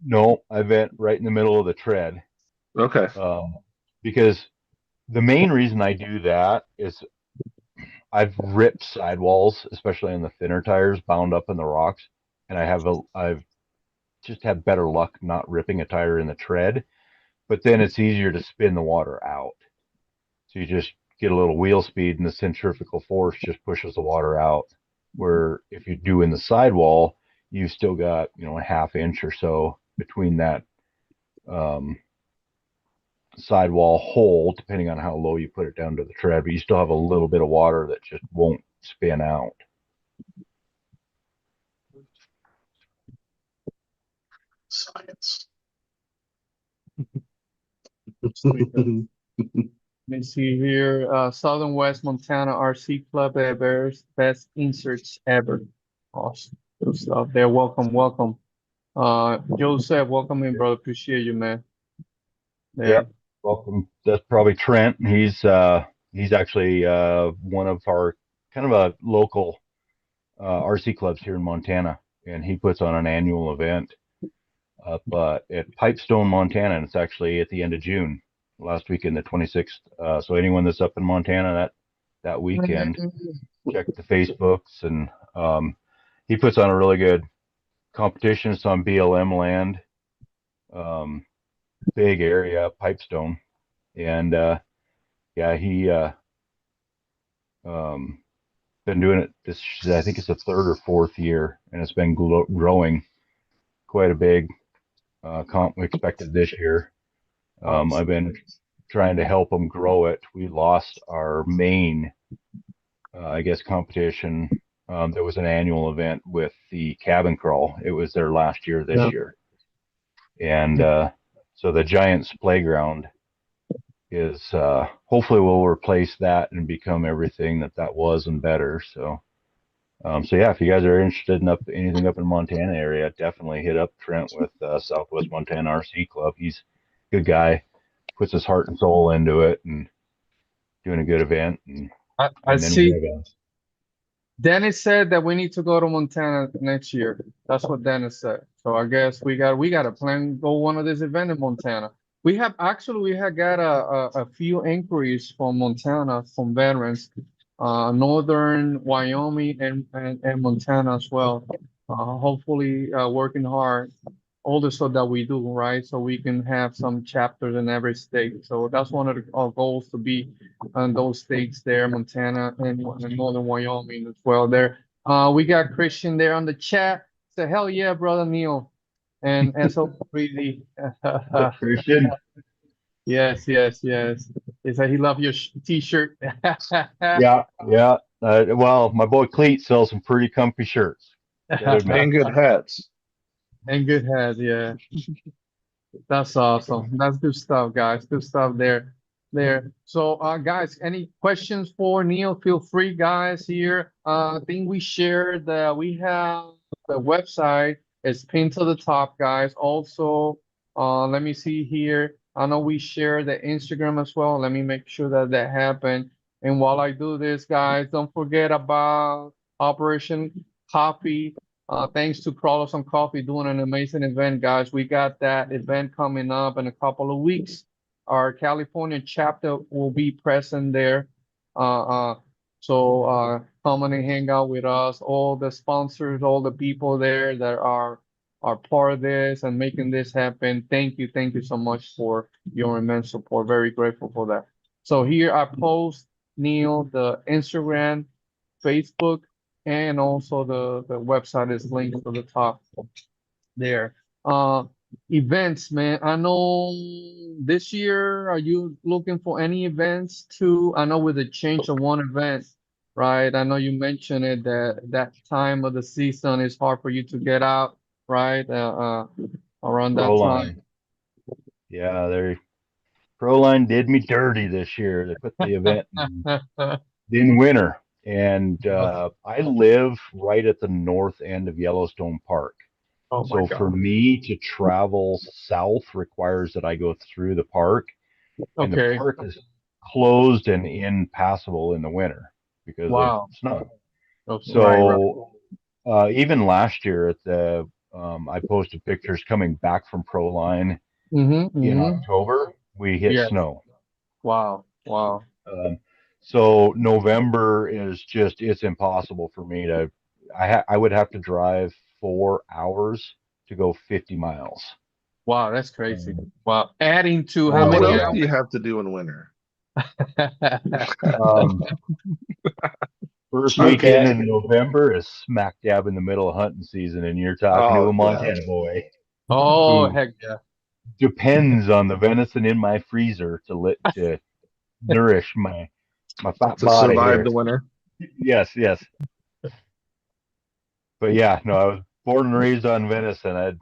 No, I vent right in the middle of the tread. okay. Because the main reason I do that is I've ripped sidewalls, especially on the thinner tires, bound up in the rocks, and I've just had better luck not ripping a tire in the tread. But then it's easier to spin the water out. So you just get a little wheel speed, and the centrifugal force just pushes the water out. Where if you do in the sidewall, you've still got a half inch or so between that sidewall hole, depending on how low you put it down to the tread, but you still have a little bit of water that just won't spin out. Science. Let me see here. Southern West Montana RC Club best inserts ever. Awesome. Good stuff there. Welcome. Joseph, welcome in, brother. Appreciate you, man. There. Yep. Welcome. That's probably Trent. He's actually one of our kind of a local RC clubs here in Montana, and he puts on an annual event up at Pipestone, Montana, and it's actually at the end of June, last weekend, the 26th. So anyone that's up in Montana that weekend, check the Facebooks, and he puts on a really good competition. It's on BLM land, big area, Pipestone, and yeah, he been doing it this, I think it's the third or fourth year, and it's been growing quite a big comp we expected this year. I've been trying to help them grow it. We lost our main I guess competition. There was an annual event with the cabin crawl. It was their last year this year, and so the Giants playground is hopefully will replace that and become everything that was and better. So yeah, if you guys are interested in anything up in Montana area, definitely hit up Trent with Southwest Montana RC Club. He's a good guy, puts his heart and soul into it, and doing a good event. And I then see. we have Dennis said that we need to go to Montana next year. That's what Dennis said. So I guess we got a plan to go one of this event in Montana. We have got a few inquiries from Montana from veterans, northern Wyoming and Montana as well. Hopefully working hard, all the stuff that we do, right? So we can have some chapters in every state. So that's one of our goals, to be in those states there, Montana and northern Wyoming as well there. We got Christian there on the chat. So hell yeah, brother Neal and SL3D. Christian. Yes. He said he loved your t-shirt. Yeah. Well, my boy Cleet sells some pretty comfy shirts. And good hats. And good head, yeah. That's awesome. That's good stuff, guys. Good stuff there. So, guys, any questions for Neil? Feel free, guys. Here, I think we shared that we have the website. It's pinned to the top, guys. Also, let me see here. I know we share the Instagram as well. Let me make sure that that happened. And while I do this, guys, don't forget about Operation Coffee. Thanks to Crawlers on Coffee doing an amazing event, guys. We got that event coming up in a couple of weeks. Our California chapter will be present there. Uh, uh, so come on and hang out with us. All the sponsors, all the people there that are part of this and making this happen. Thank you so much for your immense support. Very grateful for that. So here I post Neil the Instagram, Facebook, and also the website is linked to the top there. Uh, Events, man. I know this year, are you looking for any events too? I know with the change of one event, right? I know you mentioned it that that time of the season is hard for you to get out, right? Around that time. Proline. Yeah, Proline did me dirty this year. They put the event in winter, and I live right at the north end of Yellowstone Park. Oh my So for God. me to travel south requires that I go through the park, and the Okay. park is closed and impassable in the winter because of Wow. snow. Okay. Right, right. So even last year at I posted pictures coming back from Proline Mm-hmm. in Mm-hmm. October. We hit Yeah. snow. Wow. Wow. Um, so November is just it's impossible for me to. I would have to drive 4 hours to go 50 miles. Wow, that's crazy. Um, Wow. Adding to how Well, what many else so do hours? you have to do in winter? um, first weekend Okay. in November is smack dab in the middle of hunting season, and you're talking to Oh a yeah. Montana boy Oh, who heck yeah. depends on the venison in my freezer to nourish my fat To body survive here. the winter. Yes, yes. But yeah, no, I was born and raised on venison. I'd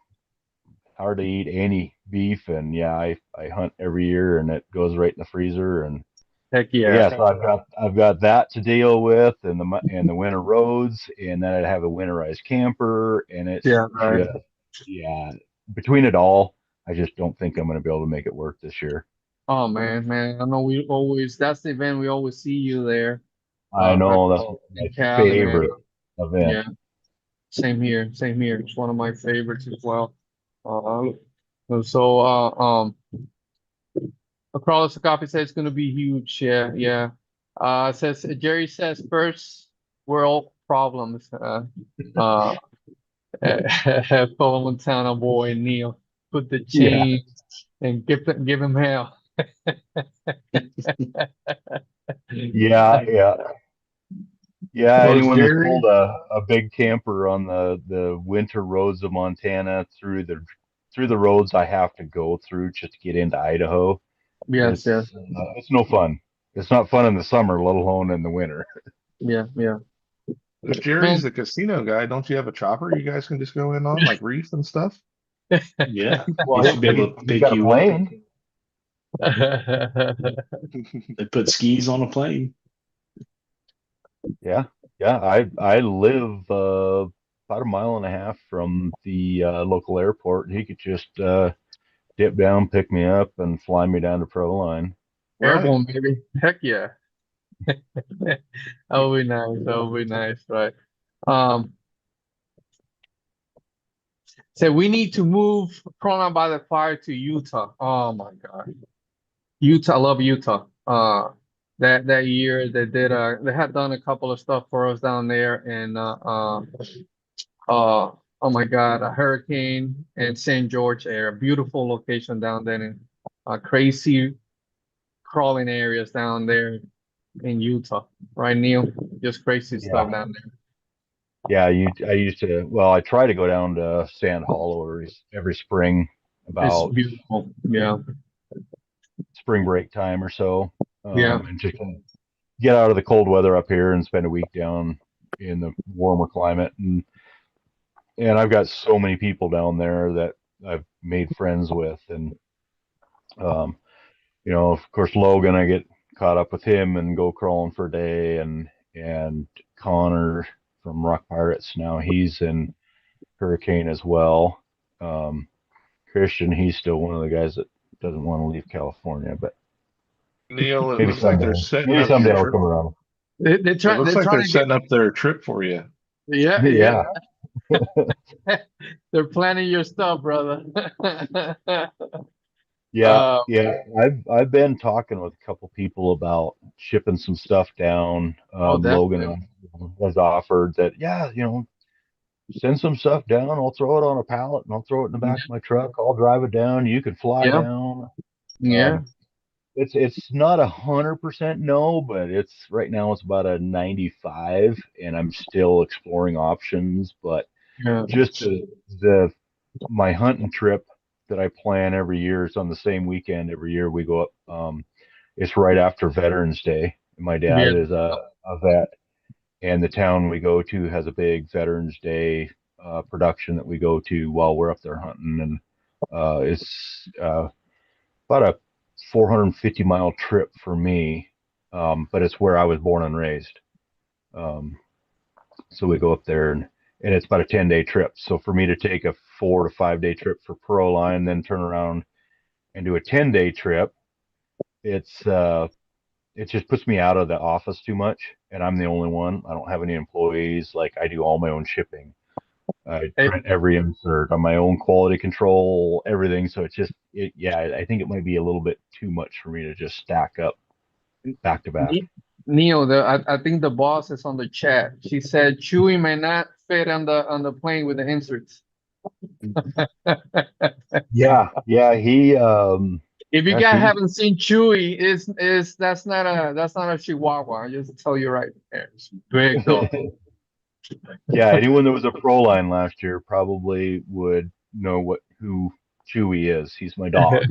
hardly eat any beef, and yeah, I hunt every year, and it goes right in the freezer. And Heck but yeah. yeah, so I've got that to deal with, and the winter roads, and then I'd have a winterized camper, and it's Yeah, right. just yeah. Between it all, I just don't think I'm going to be able to make it work this year. Oh man. I know we always that's the event we always see you there. I Right know that's in my Cali, man. favorite event. Yeah, same here. Same here. It's one of my favorites as well. Uh, so Across the Coffee says it's gonna be huge. Yeah, yeah. Says Jerry says first world problems. Uh Fellow Montana boy Neil put the Yeah, chain and give him hell. yeah, yeah. Yeah, Well, is anyone that's Jerry? pulled a big camper on the winter roads of Montana through the roads I have to go through just to get into Idaho, Yes, yes, it's no fun. It's not fun in the summer, let alone in the winter. yeah, yeah. If Jerry's Man, the casino guy, don't you have a chopper you guys can just go in on, like reef and stuff? Yeah. He Well, should be able to he's pick got a you up. plane. They put skis on a plane. Yeah, yeah. I live about a mile and a half from the local airport. He could just dip down, pick me up, and fly me down to Proline. Right. Airborne, baby. Heck yeah. That would be nice. That would be nice, right? Um, so we need to move Corona by the Fire to Utah. Oh my God. Utah, I love Utah. That year they had done a couple of stuff for us down there and oh my God, a hurricane and St. George area, beautiful location down there and crazy crawling areas down there in Utah, right, Neil? Just crazy stuff Yeah. down there. Yeah, I used to, well, I try to go down to Sand Hollow every spring, It's about beautiful. Yeah, spring break time or so, yeah. and just get out of the cold weather up here and spend a week down in the warmer climate. And and I've got so many people down there that I've made friends with, and you know, of course, Logan, I get caught up with him and go crawling for a day, and Connor from Rock Pirates, now he's in Hurricane as well. Christian, he's still one of the guys that doesn't want to leave California, but Neil, it maybe looks like someday, they're setting maybe up someday your I'll trip. come around. They're It trying. looks They're like they're trying to get. setting up their trip for you. Yeah, Yeah. They're planning your stuff, brother. Yeah, yeah. I've been talking with a couple people about shipping some stuff down. Definitely. Logan has offered that, yeah, you know, send some stuff down. I'll throw it on a pallet and I'll throw it in the back of my truck. I'll drive it down. You can fly Yeah, down. yeah, It's not 100% no, but it's right now it's about a 95, and I'm still exploring options. But yeah. just the my hunting trip that I plan every year is on the same weekend every year. We go up. It's right after Veterans Day. My dad Yeah. is a vet, and the town we go to has a big Veterans Day production that we go to while we're up there hunting, and it's about a 450-mile trip for me, but it's where I was born and raised. Um, so we go up there, and it's about a 10-day trip. So for me to take a 4 to 5 day trip for Pro Line, then turn around and do a 10-day trip, it just puts me out of the office too much, and I'm the only one. I don't have any employees. Like, I do all my own shipping. I Hey, print every insert on my own, quality control, everything. So yeah, I think it might be a little bit too much for me to just stack up back to back. Neil, I think the boss is on the chat. She said Chewy may not fit on the plane with the inserts. Yeah, yeah. If you guys Actually, haven't seen Chewy, is that's not a Chihuahua. I just tell you right there. It's a big dog. yeah. Anyone that was a Pro Line last year probably would know who Chewy is. He's my dog.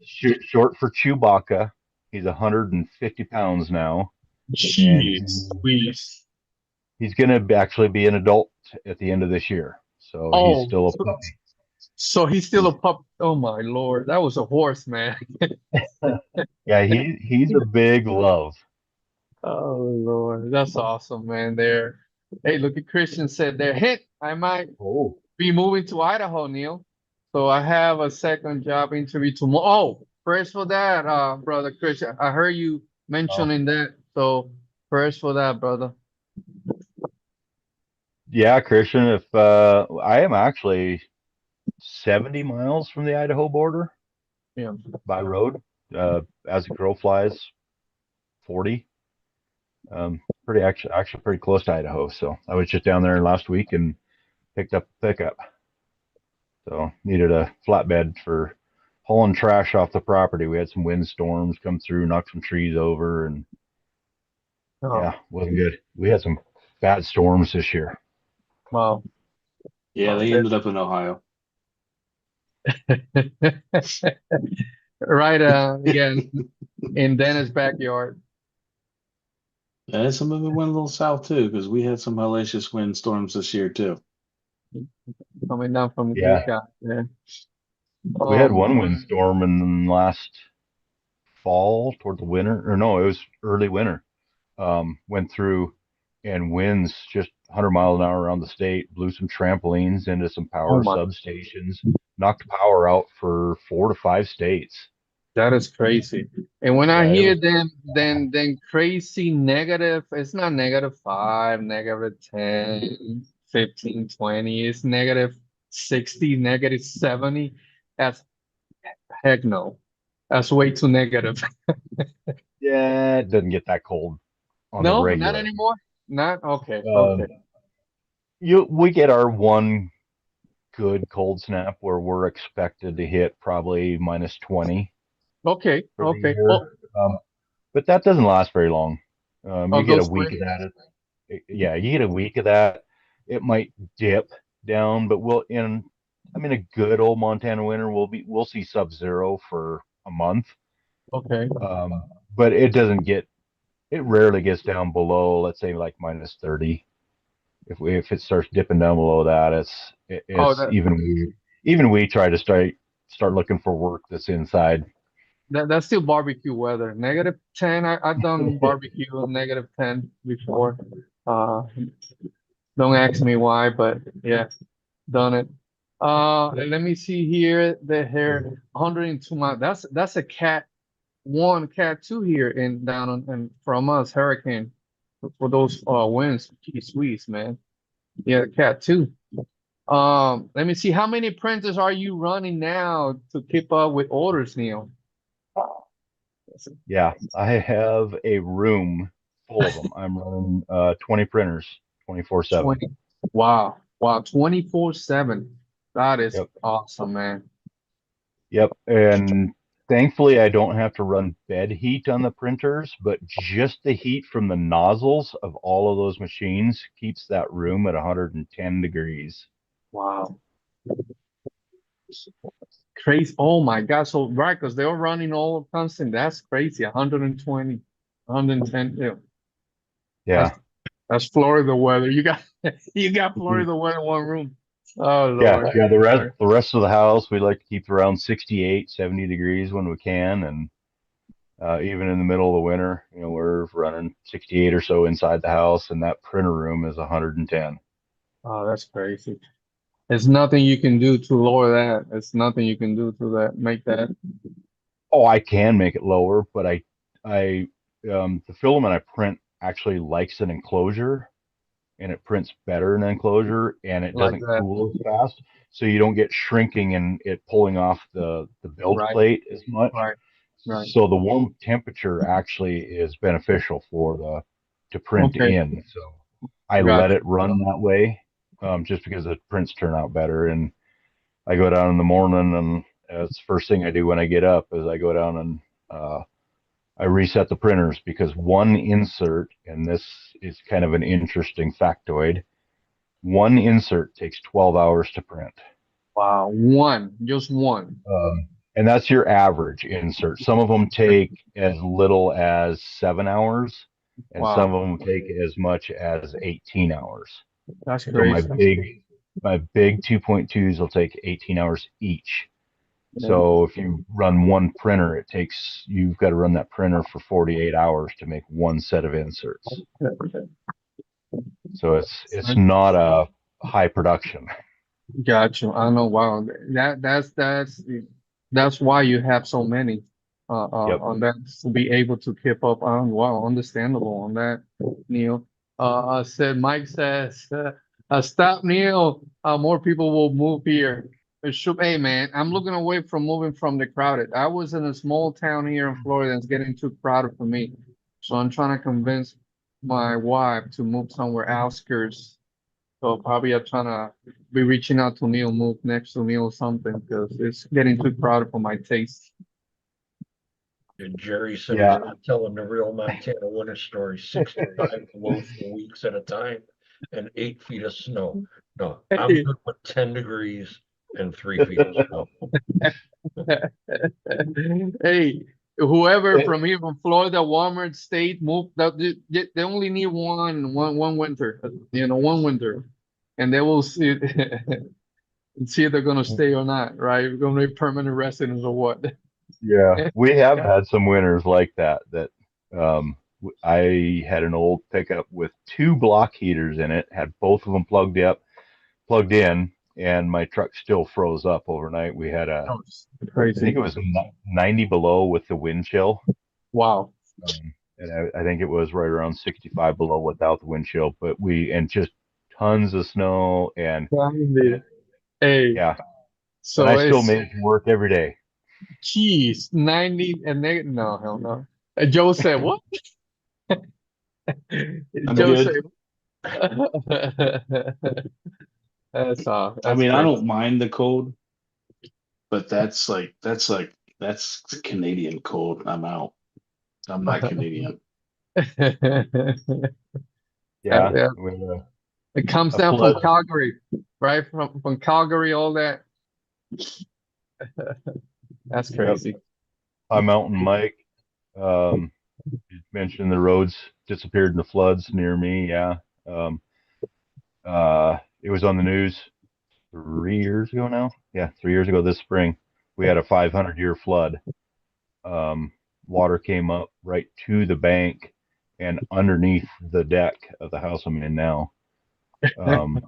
Short for Chewbacca. He's 150 pounds now, and Jeez, please. he's going to actually be an adult at the end of this year. So he's Oh, still a puppy. so he's still a pup. Oh my Lord, that was a horse, man. Yeah, he's a big love. Oh Lord, that's awesome, man. There. Hey, look at Christian said there. Hint, I might Oh, be moving to Idaho, Neil. So I have a second job interview tomorrow. Oh, prayers for that, brother Christian. I heard you wow. mentioning that. So prayers for that, brother. Yeah, Christian. If I am actually 70 miles from the Idaho border Yeah. by road, as the crow flies, 40. Pretty actually pretty close to Idaho. So I was just down there last week and picked up a pickup. So needed a flatbed for hauling trash off the property. We had some windstorms come through, knocked some trees over, and Oh, yeah, wasn't good. We had some bad storms this year. wow. Yeah, Oh, they ended up in Ohio. right. Again, in Dennis' backyard. And some of it went a little south too, because we had some hellacious windstorms this year too. Coming down from the Yeah, Cape Cod. Yeah. we had Um, one windstorm in last fall toward the winter, or no, it was early winter. Went through, and winds just 100 miles an hour around the state, blew some trampolines into some oh power my, substations, knocked power out for 4 to 5 states. that is crazy. And when I Yeah, it hear was. them, then crazy negative, it's not -5, -10, 15, 20. It's -60, -70. That's heck no. That's way too negative. Yeah, it doesn't get that cold on the No, not regular. anymore. Not okay. Okay. Um, we get our one good cold snap where we're expected to hit probably -20 Okay. for the Okay. Oh, year. But that doesn't last very long. You of get a those week of three. that. Yeah, you get a week of that. It might dip down, but a good old Montana winter, we'll see sub-zero for a month. Okay. But it rarely gets down below, let's say, like -30. If it starts dipping down below that, Oh, it's even we try to start looking for work that's inside. that's still barbecue weather. -10. I've done barbecue on -10 before. Don't ask me why, but yeah, done it. Let me see here. The hair 102 miles. That's a cat 1, cat 2 here in down on and from us, hurricane for those winds. Gee, sweet, man. Yeah, cat 2. Let me see. How many printers are you running now to keep up with orders, Neil? Yeah, I have a room full of them. I'm running 20 printers 24/7. 20. Wow. Wow. 24/7. That is Yep. awesome, man. Yep. And thankfully, I don't have to run bed heat on the printers, but just the heat from the nozzles of all of those machines keeps that room at 110 degrees. Wow. Crazy. Oh my God. So, right, because they were running all constant. That's crazy. 120, 110. Yeah. Yeah. That's Florida weather. You got Florida weather in one room. Oh Yeah. Lord. Yeah. The rest of the house, we like to keep around 68, 70 degrees when we can. And even in the middle of the winter, we're running 68 or so inside the house, and that printer room is 110. Oh, that's crazy. There's nothing you can do to lower that. There's nothing you can do to that, make that. Oh, I can make it lower, but the filament I print actually likes an enclosure, and it prints better in an enclosure, and it Like doesn't that. cool as fast, so you don't get shrinking and it pulling off the build Right. plate as much. Right. Right. So the warm temperature actually is beneficial to print Okay. in. So I let Gotcha. it run that way, just because the prints turn out better. And I go down in the morning, and that's the first thing I do when I get up is I go down and I reset the printers, because one insert, and this is kind of an interesting factoid, one insert takes 12 hours to print. Wow. Just one. And that's your average insert. Some of them take as little as 7 hours, and some Wow. of them take as much as 18 hours. That's So my crazy. big 2.2s will take 18 hours each. So if you run one printer, you've got to run that printer for 48 hours to make one set of inserts. So it's not a high production. Gotcha. I know. Wow. That's why you have so many Yep. on that, to be able to keep up on. Wow, understandable on that, Neil. Mike says, stop, Neil. More people will move here. Hey man, I'm looking away from moving from the crowded. I was in a small town here in Florida, and it's getting too crowded for me. So I'm trying to convince my wife to move somewhere outskirts. So probably I'm trying to be reaching out to Neil, move next to Neil or something, because it's getting too crowded for my taste. And Jerry said Yeah. he's not telling the real Montana winter story, 65 below for weeks at a time and 8 feet of snow. No, I'm good with 10 degrees and 3 feet of snow. Hey, whoever from here from Florida, Walmart State moved, they only need one winter, one winter, and they will see and see if they're gonna stay or not, right? We're gonna be permanent residents or what? Yeah, we have had some winters like that. I had an old pickup with 2 block heaters in it, had both of them plugged in, and my truck still froze up overnight. We had I Crazy. think it was 90 below with the wind chill. Wow. And I think it was right around 65 below without the wind chill, and just tons of snow and Hey, yeah. so And I still it's made it to work every day. geez, 90 and no, hell no. Joe said what? Joe good. said that's I mean, I crazy. don't mind the cold, but that's Canadian cold. I'm out. I'm not Canadian. Yeah. Yeah. With It comes a down from flood. Calgary, right? From Calgary, all that. That's crazy. Hi, Mountain Mike. You mentioned the roads disappeared in the floods near me. Yeah. It was on the news 3 years ago now. Yeah, 3 years ago this spring. We had a 500-year flood. Water came up right to the bank and underneath the deck of the house I'm in now. But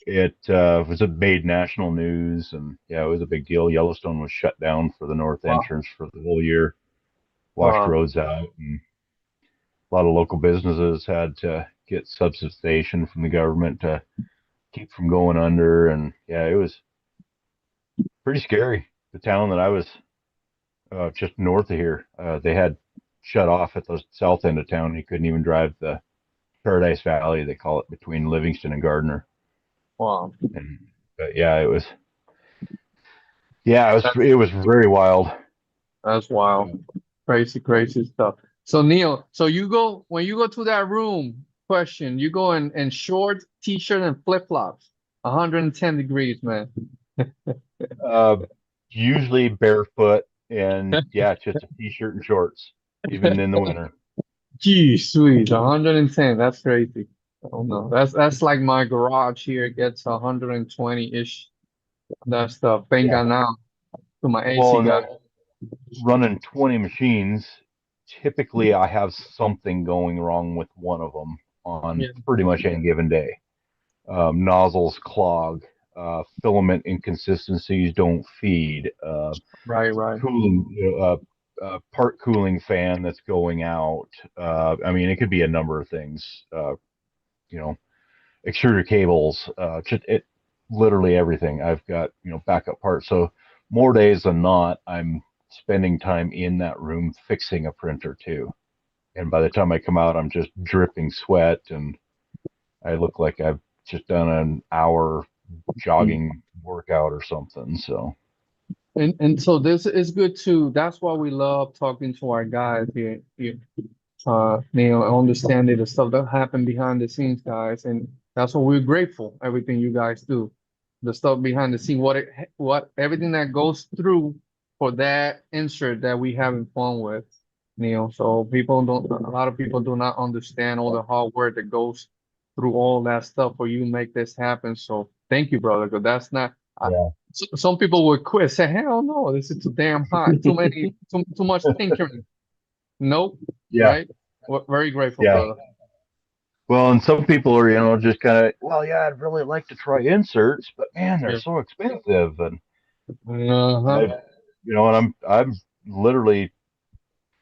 it was a made national news, and yeah, it was a big deal. Yellowstone was shut down for the north entrance for the whole year, washed roads out, and a lot of local businesses had to get subsidization from the government to keep from going under. And yeah, it was pretty scary. The town that I was just north of here, they had shut off at the south end of town. You couldn't even drive the Paradise Valley, they call it, between Livingston and Gardner. Wow. And yeah, it was very wild. That's wild. Crazy stuff. So Neal, so when you go to that room, question, you go in short t-shirt and flip-flops, 110 degrees, man. Usually barefoot and yeah, just a t-shirt and shorts, even in the winter. Gee, sweet, 110. That's crazy. Oh no, that's like my garage here gets 120-ish. That stuff. Thank God now to my AC Well, guy. running 20 machines, typically I have something going wrong with one of them on pretty much any given day. Nozzles clog, filament inconsistencies don't feed, Right. cooling, part cooling fan that's going out. I mean, it could be a number of things. Extruder cables, literally everything. I've got backup parts. So more days than not, I'm spending time in that room fixing a printer too. And by the time I come out, I'm just dripping sweat, and I look like I've just done an hour jogging workout or something. So. And so this is good too. That's why we love talking to our guys here. Neal, understanding the stuff that happened behind the scenes, guys, and that's what we're grateful. Everything you guys do, the stuff behind the scene, what everything that goes through for that insert that we having fun with, Neal. So a lot of people do not understand all the hard work that goes through all that stuff for you to make this happen. So thank you, brother, because that's not. Yeah. Some people would quit, say, "Hell no, this is too damn hot, too much tinkering." Nope. Yeah. Right. We're very grateful, Yeah. brother. Well, and some people are, just kind of, well, yeah, I'd really like to try inserts, but man, they're so expensive. And and I'm literally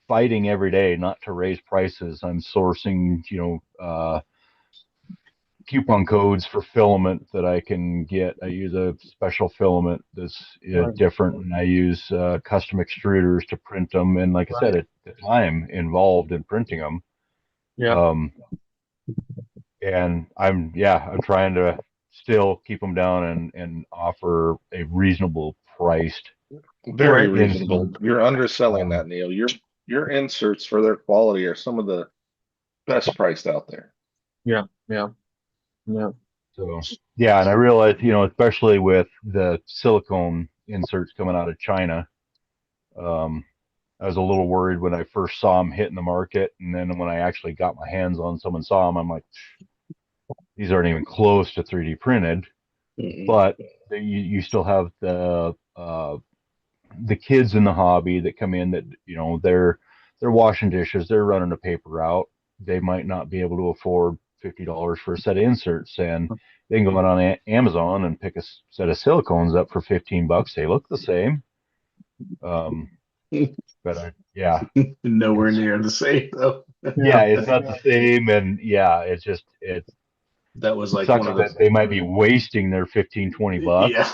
fighting every day not to raise prices. I'm sourcing, coupon codes for filament that I can get. I use a special filament that's different, and I use custom extruders to print them. And like I said, the time involved in printing them. Yeah. And I'm trying to still keep them down and offer a reasonable priced. Very reasonable. You're underselling that, Neal. Your inserts for their quality are some of the best priced out there. Yeah. So yeah, and I realize, especially with the silicone inserts coming out of China, I was a little worried when I first saw them hitting the market, and then when I actually got my hands on some and saw them, I'm like, these aren't even close to 3D printed. But you still have the kids in the hobby that come in that they're washing dishes, they're running a paper route, they might not be able to afford $50 for a set of inserts, and they can go on Amazon and pick a set of silicones up for $15. They look the same, but nowhere near the same though. Yeah, it's not the same, and that was like sucks that they might be wasting their $15-20. Yeah,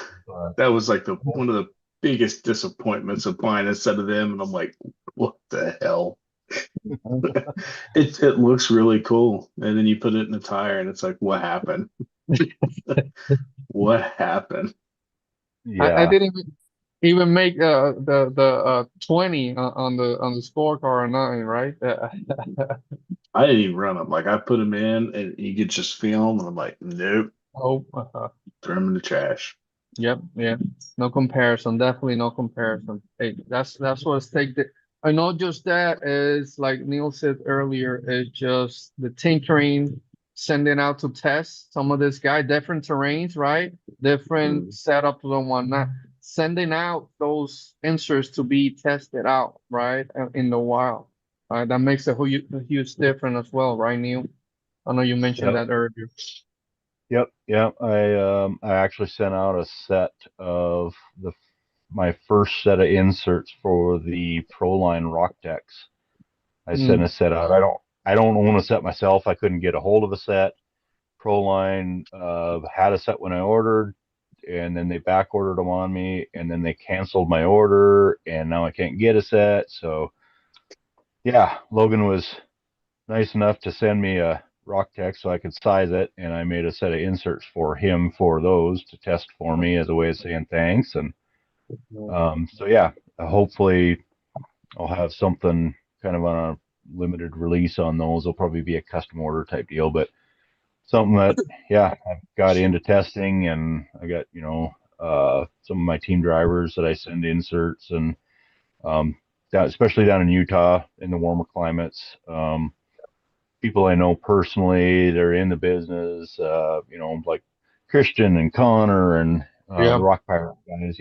that was like one of the biggest disappointments of buying a set of them, and I'm like, what the hell? It looks really cool, and then you put it in the tire, and it's like, what happened? What happened? I didn't even make the 20 on the scorecard or nothing, right? I didn't even run them. Like I put them in, and you could just feel them, and I'm like, nope. Oh, throw them in the trash. Yep, yeah, no comparison. Definitely no comparison. Hey, that's what's take the. I know just that is like Neal said earlier. It's just the tinkering, sending out to test some of this guy, different terrains, right? Different setups and whatnot. Sending out those inserts to be tested out, right? In the wild. Right? That makes a huge difference as well, right, Neil? I know you mentioned Yep. that earlier. Yep. I actually sent out a set of my first set of inserts for the Proline rock decks. I sent a set out. I don't own a set myself. I couldn't get a hold of a set. Proline had a set when I ordered, and then they back ordered them on me, and then they canceled my order, and now I can't get a set. So yeah, Logan was nice enough to send me a rock tech so I could size it, and I made a set of inserts for him for those to test for me as a way of saying thanks. And so yeah, hopefully I'll have something kind of on a limited release on those. It'll probably be a custom order type deal, but something that, yeah, I've got into testing, and I got, some of my team drivers that I send inserts, and especially down in Utah in the warmer climates. People I know personally, they're in the business, like Christian and Connor and the Rock Pirate guys.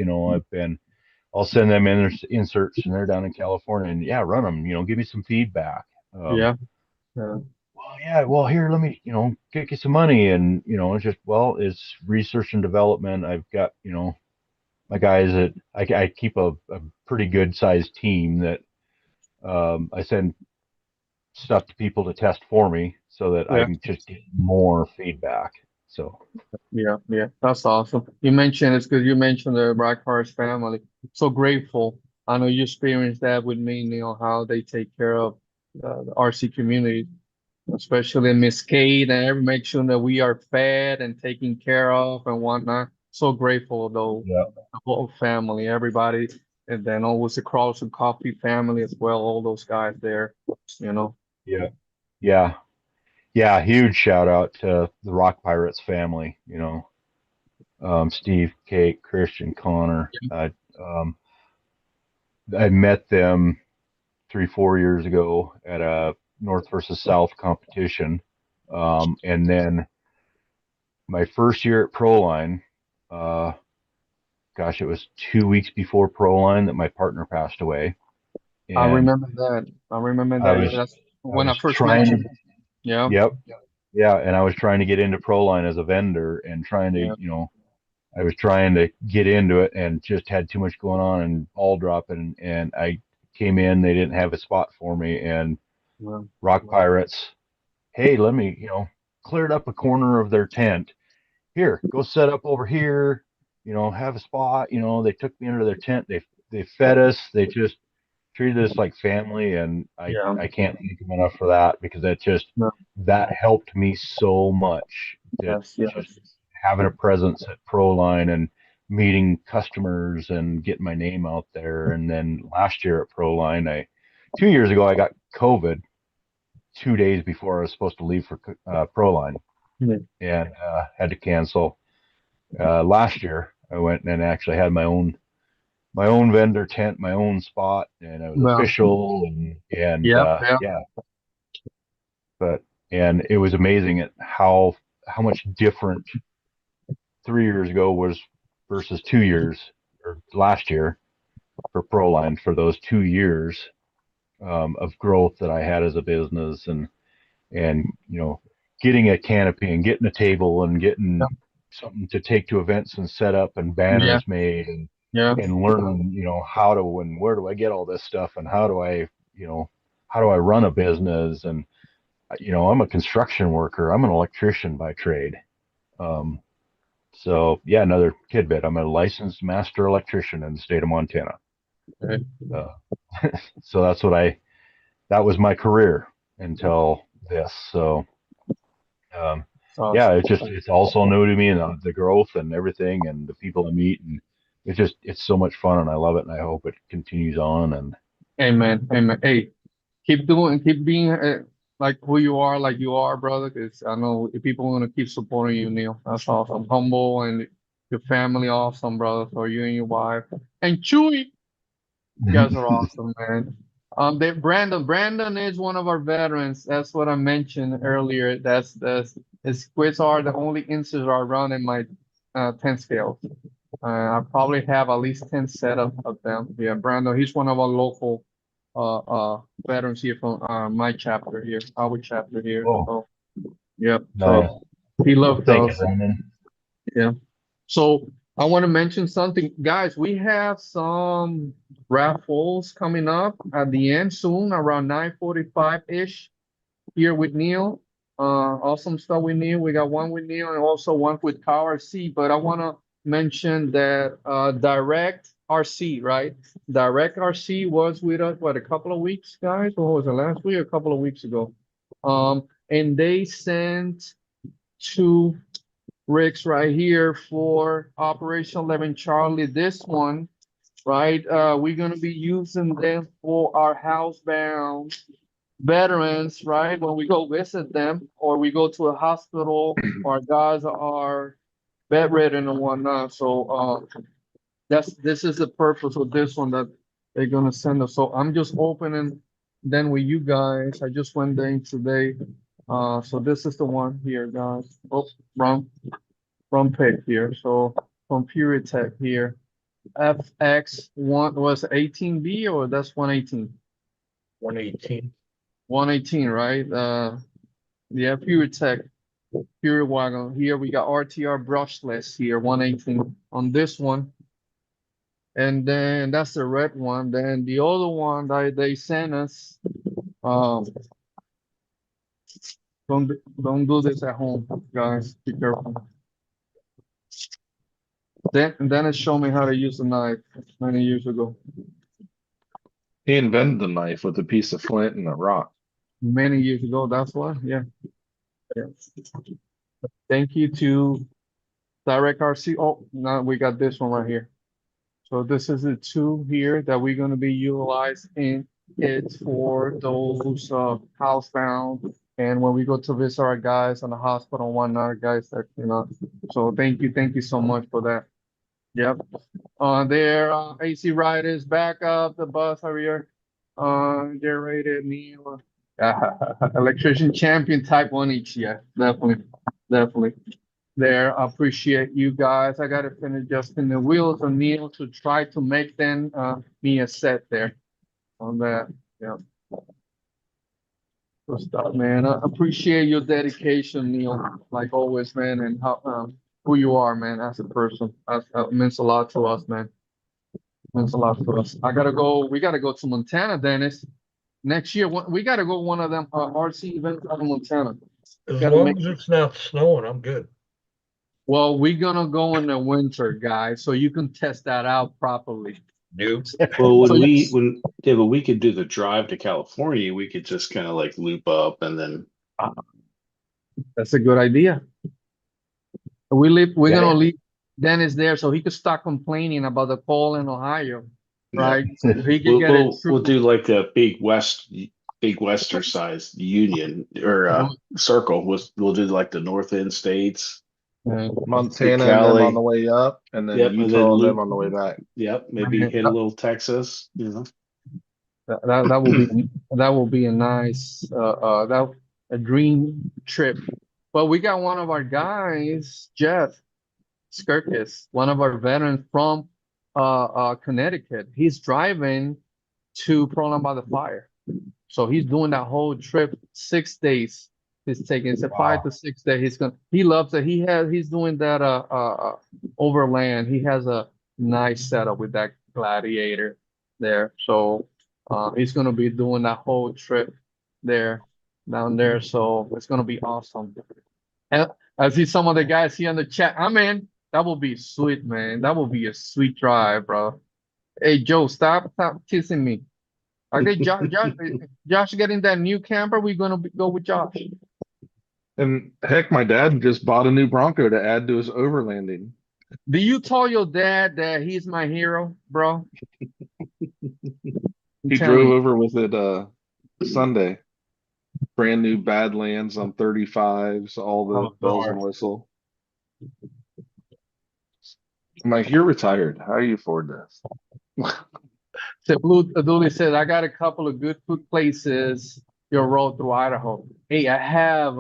I'll send them inserts, and they're down in California, and yeah, run them. Give me some feedback. Yeah. Well, here, let me, get you some money. And, it's just, well, it's research and development. I've got, my guys that I keep a pretty good sized team that I send stuff to people to test for me so that I can just get more feedback. So, yeah, that's awesome. You mentioned it's because you mentioned the Black Forest family. So grateful. I know you experienced that with me, Neil, how they take care of the RC community, especially in Miss Kate, and make sure that we are fed and taken care of and whatnot. So grateful though, yeah, the whole family, everybody, and then always the Cross and Coffee family as well. All those guys there, you know. yeah. Huge shout out to the Rock Pirates family. Steve, Kate, Christian, Connor. I met them 3-4 years ago at a North versus South competition. And then my first year at Proline, it was 2 weeks before Proline that my partner passed away. And I remember that. That's when I first met you. Yeah. Yep. Yeah. And I was trying to get into Proline as a vendor and trying to, I was trying to get into it and just had too much going on and ball dropping. And I came in, they didn't have a spot for me. And Rock Pirates, hey, let me, cleared up a corner of their tent. Here, go set up over here, have a spot. They took me into their tent. They fed us. They just treated us like family. And I can't thank them enough for that, because that helped me so much. Just having a presence at Proline and meeting customers and getting my name out there. And then last year at Proline, 2 years ago, I got COVID 2 days before I was supposed to leave for Proline, and had to cancel. Last year, I went and actually had my own vendor tent, my own spot, and it was official. And it was amazing at how much different 3 years ago was versus 2 years or last year for Proline, for those 2 years of growth that I had as a business, and getting a canopy and getting a table and getting something to take to events and set up and banners made, and learn how to, and where do I get all this stuff, and how do I run a business. And I'm a construction worker, I'm an electrician by trade. So yeah, another tidbit, I'm a licensed master electrician in the state of Montana. So that was my career until this. So it's also new to me, and the growth and everything, and the people I meet, and it's so much fun, and I love it, and I hope it continues on. And Amen. Hey, keep being like who you are, like you are, brother. Because I know people want to keep supporting you, Neil. That's awesome. Humble, and your family awesome, brother. For you and your wife and Chewy, you guys are awesome, man. Brandon is one of our veterans. That's what I mentioned earlier. His squids are the only instances I run in my 10 scales. I probably have at least 10 set of them. Yeah, Brandon, he's one of our local veterans here from my chapter here, our chapter here. Oh. So, yep. Nice. So he loved Thank you, those. Brandon. Yeah. So I want to mention something, guys. We have some raffles coming up at the end soon, around 9:45 ish, here with Neal. Awesome stuff with Neal. We got one with Neal and also one with Power C. But I want to mention that Direct RC, right? Direct RC was with us what, a couple of weeks, guys? Or was it last week or a couple of weeks ago? And they sent two rigs right here for Operation 11 Charlie. This one, right? We're gonna be using them for our housebound veterans, right? When we go visit them or we go to a hospital, our guys are bedridden and whatnot. So this is the purpose of this one that they're gonna send us. So I'm just opening then with you guys. I just went in today. So this is the one here, guys. Oh, wrong pick here. So from Puritech here. FX1 was 18B or that's 118? 118. 118, right? Yeah, Puritech, Pure Wagon. Here we got RTR brushless here, 118 on this one. And then that's the red one. Then the other one that they sent us, don't do this at home, guys. Be careful. Dennis showed me how to use a knife many years ago. He invented the knife with a piece of flint and a rock. Many years ago, that's why, yeah. Thank you to Direct RC. Oh, now we got this one right here. So this is the two here that we're going to be utilizing it for those housebound and when we go to visit our guys on the hospital and whatnot, guys that so thank you so much for that. Yep. There AC riders back up the bus over here. Generated Neal. Electrician champion type 1 each. Yeah, definitely. There, I appreciate you guys. I gotta finish adjusting the wheels on Neal to try to make them me a set there on that. Yeah. Good stuff, man. I appreciate your dedication, Neal, like always, man, and how who you are, man, as a person. That means a lot to us, man. Means a lot to us. We gotta go to Montana, Dennis. Next year, we gotta go one of them RC events out in Montana. As Gotta long make- as it's not snowing, I'm good. Well, we're gonna go in the winter, guys, so you can test that out properly. Dude, Well, So yes. but we could do the drive to California. We could just kind of like loop up and then. That's a good idea. We're Yeah. gonna leave Dennis there so he could start complaining about the cold in Ohio, right? So he could get it We'll through. do like the big western size union or circle. We'll do like the north end states. Montana and Cali. them on the way up, and then Yep, and Utah then and them loop. on the way back. Yep, maybe hit a little Texas. That will be a nice a dream trip. But we got one of our guys, Jeff Skirkis, one of our veterans from Connecticut. He's driving to Pearl Harbor by the Fire. So he's doing that whole trip 6 days. He's taking it's a 5 to 6 days. He loves it. He's doing that overland. He has a nice setup with that Gladiator there. So he's gonna be doing that whole trip down there. So it's gonna be awesome. And I see some of the guys here in the chat. I'm in. That will be sweet, man. That will be a sweet drive, bro. Hey Joe, stop kissing me. Okay, Josh getting that new camper. We're gonna go with Josh. And heck, my dad just bought a new Bronco to add to his overlanding. Do you tell your dad that he's my hero, bro? He drove over with it Sunday. Brand new Badlands on 35s, all the bells and whistle. I'm like, you're retired. How do you afford this? So Blue Dooley said, I got a couple of good food places your road through Idaho. Hey, I have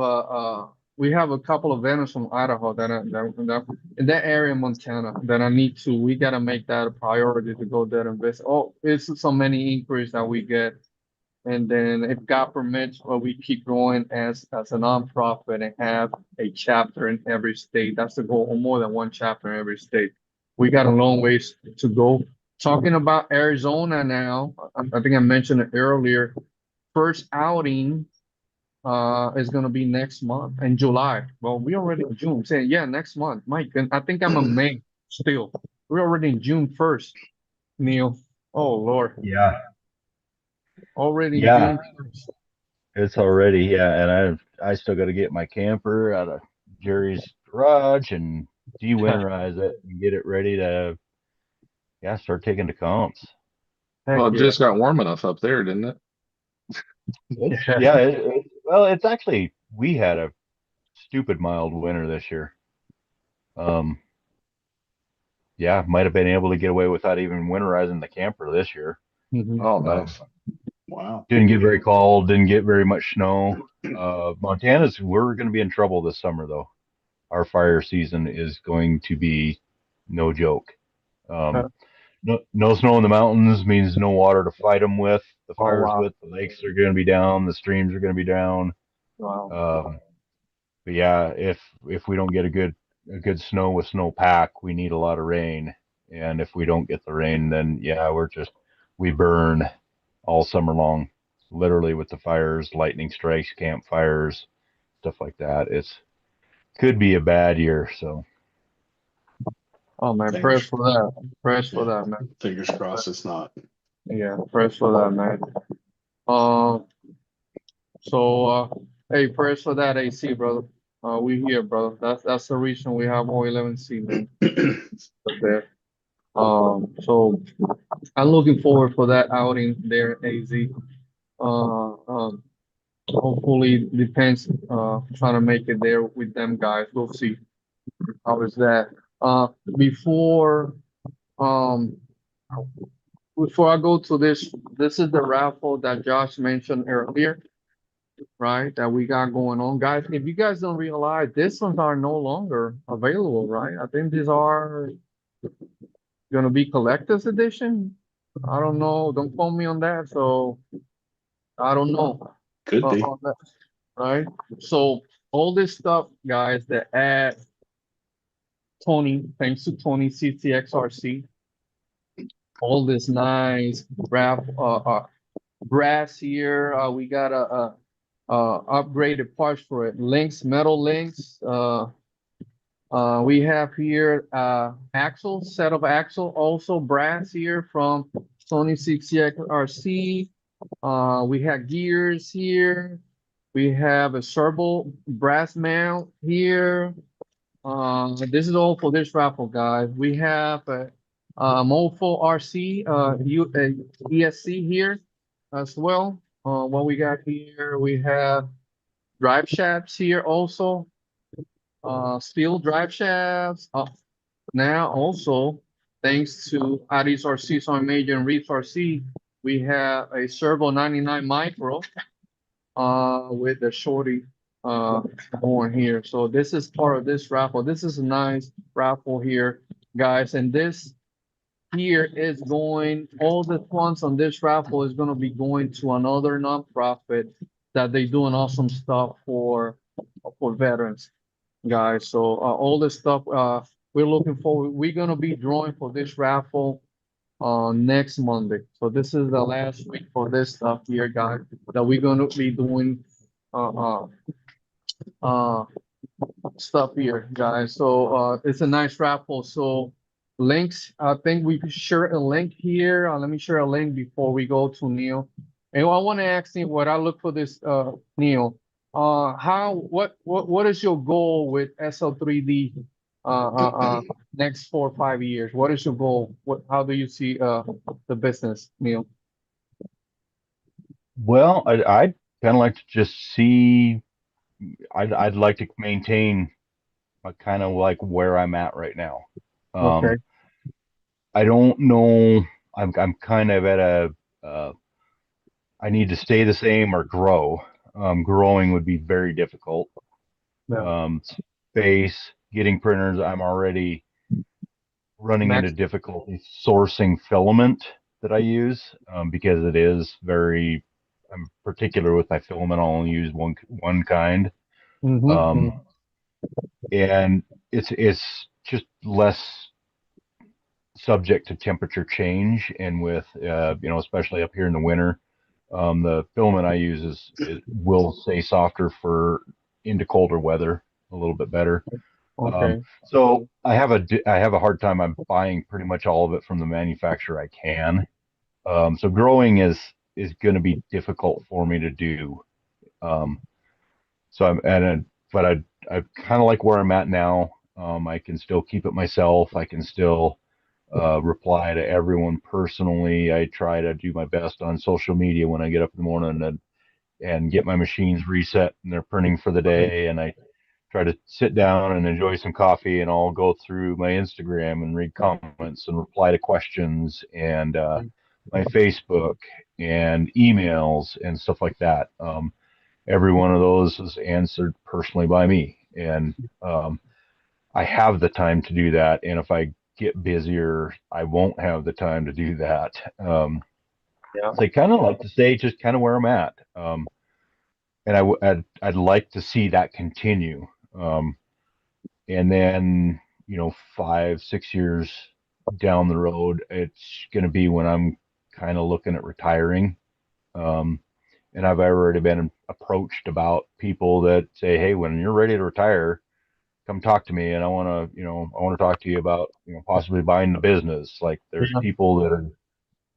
we have a couple of vendors from Idaho that in that area in Montana that I need to. We gotta make that a priority to go there and visit. Oh, it's so many inquiries that we get, and then if God permits, well, we keep growing as a nonprofit and have a chapter in every state. That's the goal, or more than one chapter in every state. We got a long ways to go. Talking about Arizona now, I think I mentioned it earlier. First outing is gonna be next month in July. Well, we already in June. Saying yeah, next month, Mike. And I think I'm in May still. We're already in June 1st, Neil. Oh Lord, Yeah. already in Yeah. June 1st. It's already, yeah. And I still got to get my camper out of Jerry's garage and de-winterize it and get it ready to, yeah, start taking the comps. Heck Well, it yeah. just got warm enough up there, didn't it? Yeah, well, it's actually, we had a stupid mild winter this year. Um, yeah, might have been able to get away without even winterizing the camper this year. Mhm. Oh, Um, nice. Wow. Didn't get very cold, didn't get very much snow. We're going to be in trouble this summer though. Our fire season is going to be no joke. Uh, No snow in the mountains means no water to fight them with. The oh fires wow. with the lakes are going to be down. The streams are going to be down. Wow. But yeah, if we don't get a good snow with snowpack, we need a lot of rain. And if we don't get the rain, then yeah, we burn all summer long, literally with the fires, lightning strikes, campfires, stuff like that. Could be a bad year. So Oh man, Fingers, prayers for that. Prayers for yeah, that, man. fingers crossed it's not. Yeah, prayers for that, man. Uh, hey, prayers for that AC, brother. We here, brother. That's the reason we have O11C, man. Up there. So I'm looking forward for that outing there, AZ. Hopefully depends. Trying to make it there with them guys. We'll see how is that. Before um before I go to this is the raffle that Josh mentioned earlier, right? That we got going on, guys. If you guys don't realize, these ones are no longer available, right? I think these are gonna be collector's edition. I don't know. Don't quote me on that. So I don't know Could be. on that, right? So all this stuff, guys, that add Tony, thanks to Tony CCXRC, all this nice brass here. We got upgraded parts for it. Links, metal links. We have here axle, set of axle, also brass here from Sony 6XRC. We have gears here. We have a servo brass mount here. This is all for this raffle, guys. We have a Mofo RC ESC here as well. What we got here, we have drive shafts here also. Steel drive shafts. Now also, thanks to Addis RC, Son Major and Reeves RC, we have a Servo 99 Micro with the shorty horn here. So this is part of this raffle. This is a nice raffle here, guys. And this here is going, all the funds on this raffle is going to be going to another nonprofit that they doing awesome stuff for veterans, guys. So all this stuff we're looking forward. We're going to be drawing for this raffle next Monday. So this is the last week for this stuff here, guys, that we're going to be doing stuff here, guys. So it's a nice raffle. So links, I think we could share a link here. Let me share a link before we go to Neil. And I want to ask you what I look for this, Neil. What is your goal with SL3D next 4 or 5 years? What is your goal? How do you see the business, Neil? well, I'd kind of like to just see. I'd like to maintain kind of like where I'm at right now. Okay. I don't know. I'm kind of at a I need to stay the same or grow. Growing would be very difficult. Yeah. Space, getting printers, I'm already running into Max. difficulty sourcing filament that I use, because it is very, I'm particular with my filament. I'll only use one kind. Mm-hmm. Um, and it's just less subject to temperature change. And with, especially up here in the winter, the filament I use will stay softer for into colder weather a little bit better. Okay. So I have a hard time. I'm buying pretty much all of it from the manufacturer I can. So growing is going to be difficult for me to do. Um, so but I kind of like where I'm at now. I can still keep it myself. I can still reply to everyone personally. I try to do my best on social media when I get up in the morning and get my machines reset and they're printing for the day. And I try to sit down and enjoy some coffee, and I'll go through my Instagram and read comments and reply to questions, and my Facebook and emails and stuff like that. Every one of those is answered personally by me, and I have the time to do that. And if I get busier, I won't have the time to do that. Yeah. So I kind of like to stay just kind of where I'm at. And I'd like to see that continue. And then, 5, 6 years down the road, it's going to be when I'm kind of looking at retiring. And I've already been approached about people that say, "Hey, when you're ready to retire, come talk to me, and I want to talk to you about, possibly buying the business." Like, there's Yeah. people that are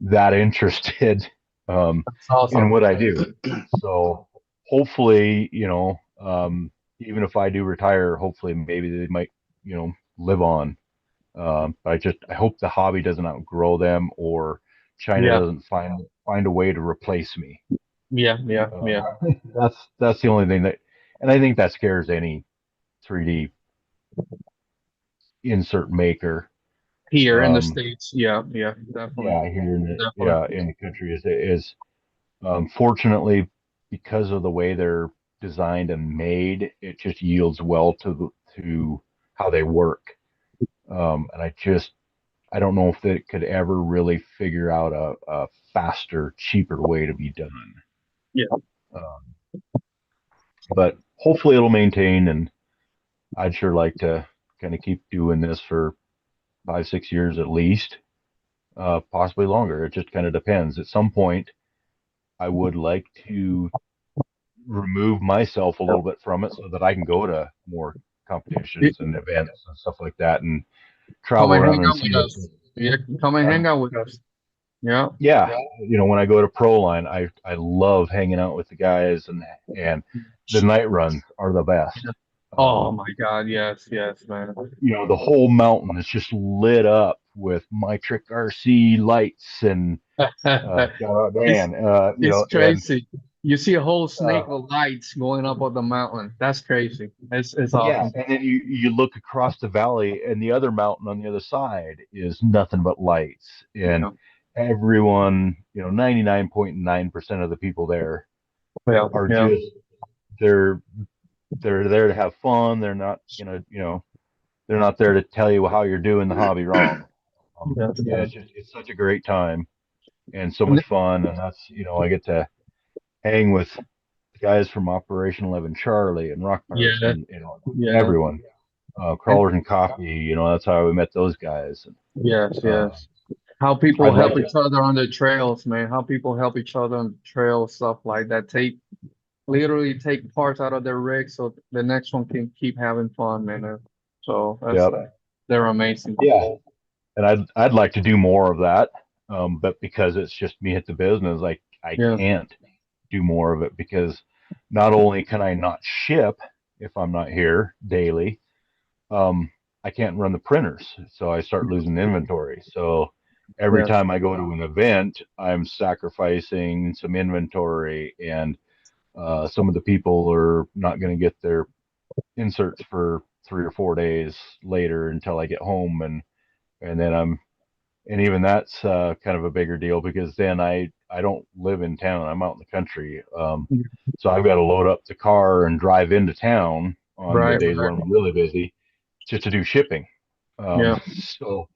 that interested That's awesome. in what I do. So hopefully, even if I do retire, hopefully maybe they might, live on. I hope the hobby doesn't outgrow them, or China Yeah. doesn't find a way to replace me. Yeah. Yeah. Yeah. That's the only thing and I think that scares any 3D insert maker. Here in the Um, States. Yeah. Yeah. Definitely. yeah, here in Definitely. in the country is fortunately, because of the way they're designed and made, it just yields well to how they work. And I don't know if it could ever really figure out a faster, cheaper way to be done. Yeah. Um, but hopefully it'll maintain, and I'd sure like to kind of keep doing this for 5, 6 years at least, possibly longer. It just kind of depends. At some point, I would like to remove myself a little bit from it so that I can go to more competitions and events and stuff like that, and Come travel and hang around and out see with what. us. Yeah. Come and hang out with us. Yeah. Yeah, when I go to Pro Line, I love hanging out with the guys, and the night runs are the best. Oh my God. Yes. Yes, man. The whole mountain is just lit up with Trick RC lights, and It's man, it's and crazy. You see a whole snake uh, of lights going up on the mountain. That's crazy. It's yeah, awesome. and then you look across the valley, and the other mountain on the other side is nothing but lights, and Yeah. everyone, 99.9% of the people there Yeah. are Yeah. just they're they're there to have fun. They're not they're not there to tell you how you're doing the hobby wrong. Yes. And Yeah. it's such a great time and so And much fun, and that's I get to hang with guys from Operation 11 Charlie and Rock Parts, yeah. and Yeah. everyone. And Crawlers and Coffee, that's how we met those guys. yes. Uh, Yes. How people I'd help like to, each other on the trails, man. How people help each other on the trails, stuff like that. Literally take parts out of their rig so the next one can keep having fun, man. So yeah, they're amazing. yeah, and I'd like to do more of that, but because it's just me at the business, I Yeah. can't do more of it, because not only can I not ship if I'm not here daily, um, I can't run the printers, so I start losing inventory. So every Yes. time I go to an event, I'm sacrificing some inventory, and some of the people are not going to get their inserts for 3 or 4 days later until I get home, and then and even that's kind of a bigger deal because then I don't live in town. I'm out in the country. So I've got to load up the car and drive into town on the Right, days right. when I'm really busy just to do shipping. Yeah. So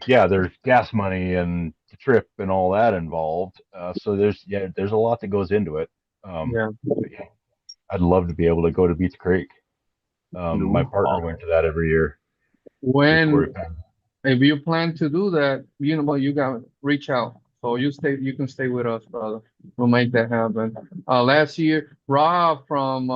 yeah, there's gas money and the trip and all that involved. So there's a lot that goes into it. Yeah. But yeah, I'd love to be able to go to Beach Creek. My partner went to that every year before he When passed. if you plan to do that, you got reach out. So you can stay with us, brother. We'll make that happen. Last year, Rob from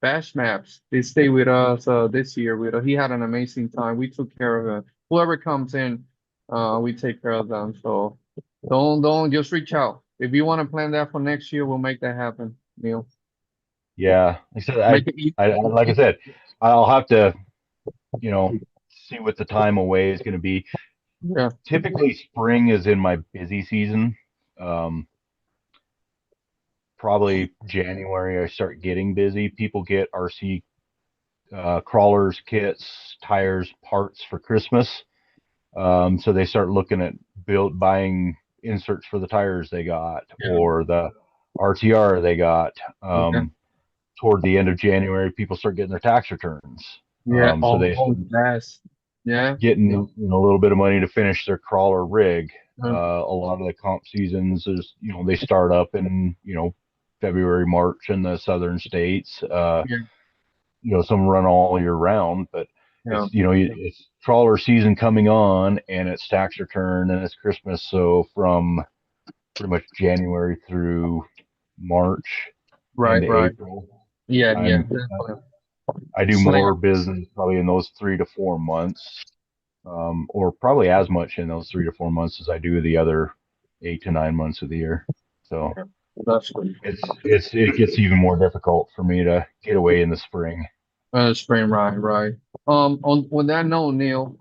Bash Maps, they stayed with us this year. He had an amazing time. We took care of him. Whoever comes in, we take care of them. So don't just reach out. If you want to plan that for next year, we'll make that happen, Neil. Yeah, like I said, Make it easy. like I said, I'll have to, you know, see what the time away is going to be. Yeah. Typically, spring is in my busy season. Um, Probably January, I start getting busy. People get RC crawlers, kits, tires, parts for Christmas. So they start looking at buying inserts for the tires they got Yeah. or the RTR they got. Yeah. Toward the end of January, people start getting their tax returns. Yeah. So they Oh, yes. Yeah. getting a little bit of money to finish their crawler rig. Uh, A lot of the comp seasons is they start up in February, March in the southern states. yeah. Some run all year round, but Yeah. it's trawler season coming on, and it's tax return and it's Christmas. So from pretty much January through March Right. into Right. April, Yeah. Yeah. I'm Definitely. I do Slam. more business probably in those 3 to 4 months, or probably as much in those 3 to 4 months as I do the other 8 to 9 months of the year. So That's good. it gets even more difficult for me to get away in the spring. Spring, right, right. On that note, Neil,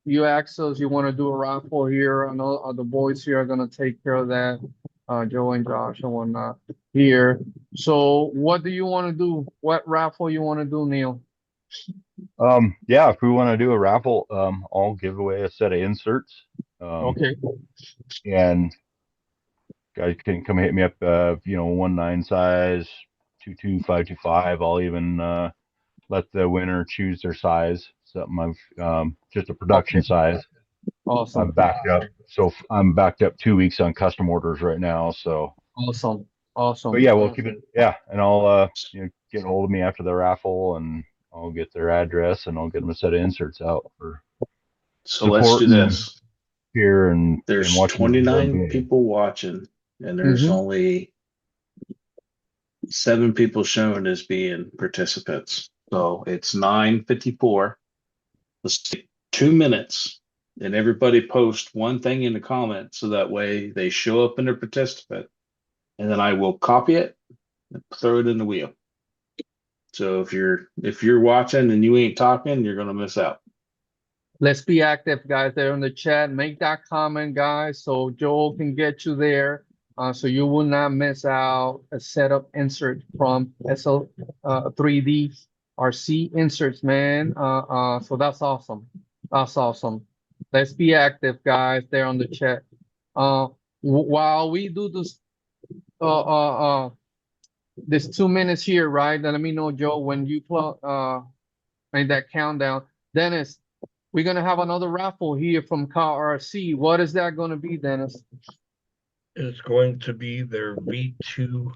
you asked us you want to do a raffle here. I know the boys here are gonna take care of that. Joe and Josh and whatnot here. So what do you want to do? What raffle you want to do, Neil? Yeah, if we want to do a raffle, I'll give away a set of inserts. Okay. And guys can come hit me up, 1/9 size, 22525. I'll even let the winner choose their size. Something just a production Okay. size. Awesome. I'm backed up 2 weeks on custom orders right now. So, Awesome. but Awesome. yeah, we'll keep it. Yeah, and I'll get a hold of me after the raffle, and I'll get their address, and I'll get them a set of inserts out for So let's do supporting this. here and There's watching the 29 game. people watching, and there's Mm-hmm. only 7 people shown as being participants. So it's 9:54. Let's take 2 minutes and everybody post one thing in the comment so that way they show up in their participant. And then I will copy it and throw it in the wheel. So if you're watching and you ain't talking, you're gonna miss out. Let's be active, guys, there in the chat. Make that comment, guys, so Joel can get you there. So you will not miss out a setup insert from SL3D RC inserts, man. So that's awesome. That's awesome. Let's be active, guys, there on the chat. While we do this 2 minutes here, right? Then let me know, Joe, when you make that countdown. Dennis, we're gonna have another raffle here from Car RC. What is that gonna be, Dennis? It's going to be their V2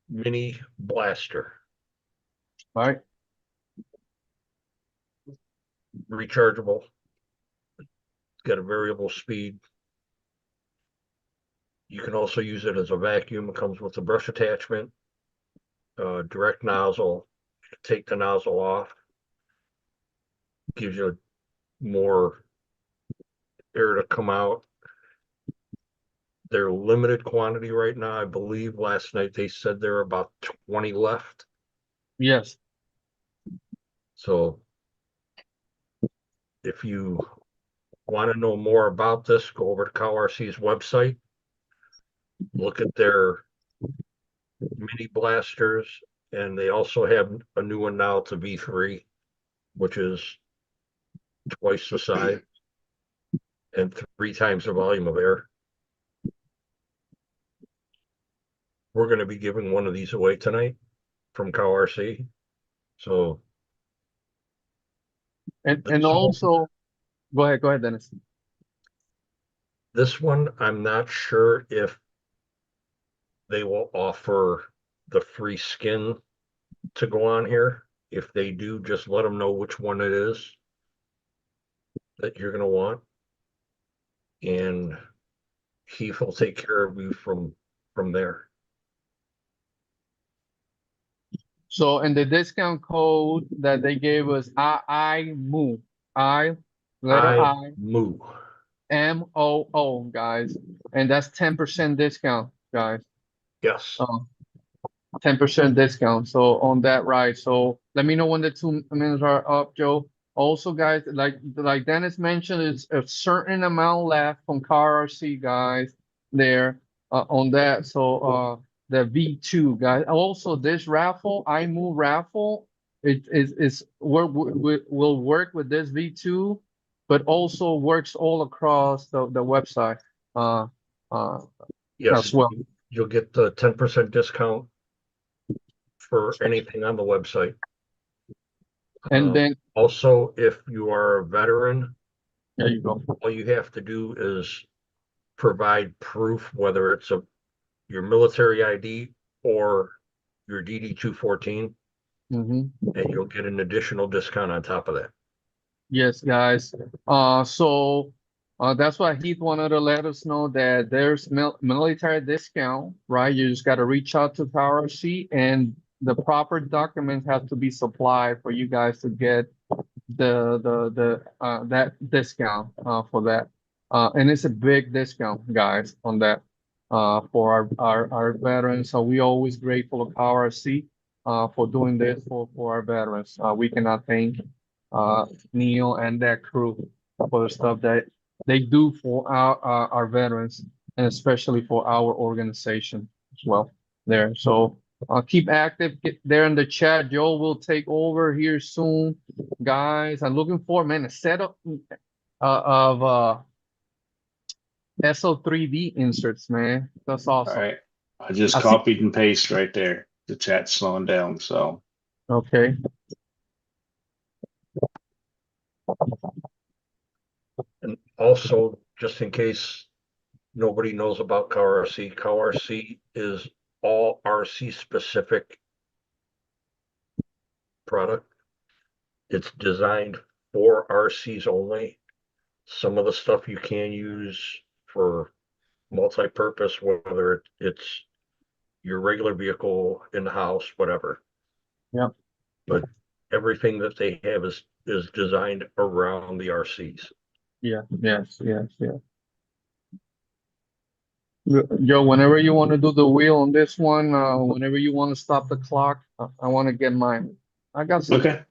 mini blaster, All right. rechargeable. It's got a variable speed. You can also use it as a vacuum. It comes with a brush attachment, direct nozzle. Take the nozzle off, gives you more air to come out. They're limited quantity right now. I believe last night they said there are about 20 left. Yes. So if you want to know more about this, go over to CowRC's website, look at their mini blasters, and they also have a new one now. It's a V3, which is twice the size, and 3 times the volume of air. We're going to be giving one of these away tonight from Cow RC. So, And also, go ahead, Dennis. this one, I'm not sure if they will offer the free skin to go on here. If they do, just let them know which one it is that you're going to want. And Heath will take care of you from there. So, and the discount code that they gave us, letter I, Moo. MOO, guys, and that's 10% discount, guys. Yes. 10% discount. So on that ride. So let me know when the 2 minutes are up, Joe. Also, guys, like Dennis mentioned, it's a certain amount left from Car RC, guys, there on that. So the V2, guys. Also, this raffle, iMove raffle, will work with this V2, but also works all across the website Yes. as well. You'll get the 10% discount for anything on the website. And then also, if you are a veteran, there you go. all you have to do is provide proof, whether it's your military ID or your DD-214, Mm-hmm. and you'll get an additional discount on top of that. Yes, guys. So that's why Heath wanted to let us know that there's military discount, right? You just got to reach out to Power C, and the proper documents have to be supplied for you guys to get that discount for that. And it's a big discount, guys, on that for our veterans. So we always grateful to Power C for doing this for our veterans. We cannot thank Neal and that crew for the stuff that they do for our veterans, and especially for our organization as well there. So keep active, get there in the chat. Joe will take over here soon, guys. I'm looking for, man, a setup of SL3D inserts, man. That's All awesome. right. I just I see- copied and pasted right there. The chat's slowing down, so Okay. And also, just in case nobody knows about Cow RC is all RC specific product. It's designed for RCs only. Some of the stuff you can use for multi-purpose, whether it's your regular vehicle in the house, whatever. Yeah. But everything that they have is designed around the RCs. Yeah. Yes. Joe, whenever you want to do the wheel on this one, whenever you want to stop the clock, I want to get mine. I got some. okay.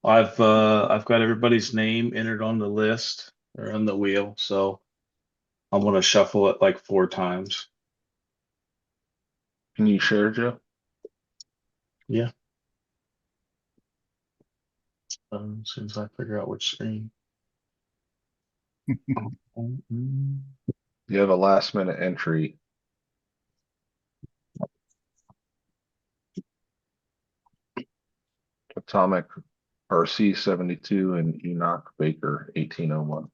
I've got everybody's name entered on the list or on the wheel, so I'm gonna shuffle it like 4 times. Can you share, Joe? Yeah. As soon as I figure out which screen. You have a last minute entry. Atomic RC 72 and Enoch Baker 1801.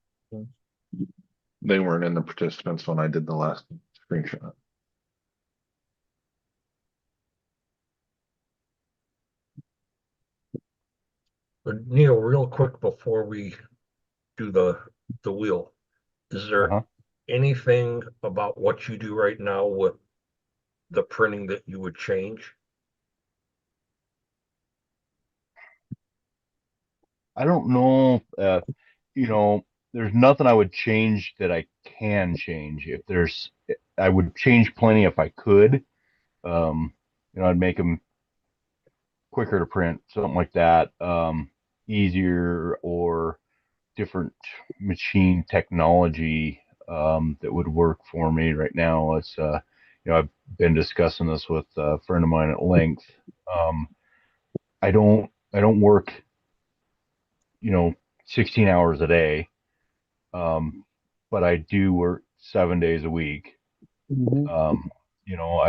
They weren't in the participants when I did the last screenshot. But Neil, real quick before we do the wheel, is there anything about what you do right now with the printing that you would change? I don't know, there's nothing I would change that I can change. I would change plenty if I could. I'd make them quicker to print, something like that, easier, or different machine technology that would work for me right now. It's I've been discussing this with a friend of mine at length. I don't work 16 hours a day. But I do work 7 days a week. Mhm. You know,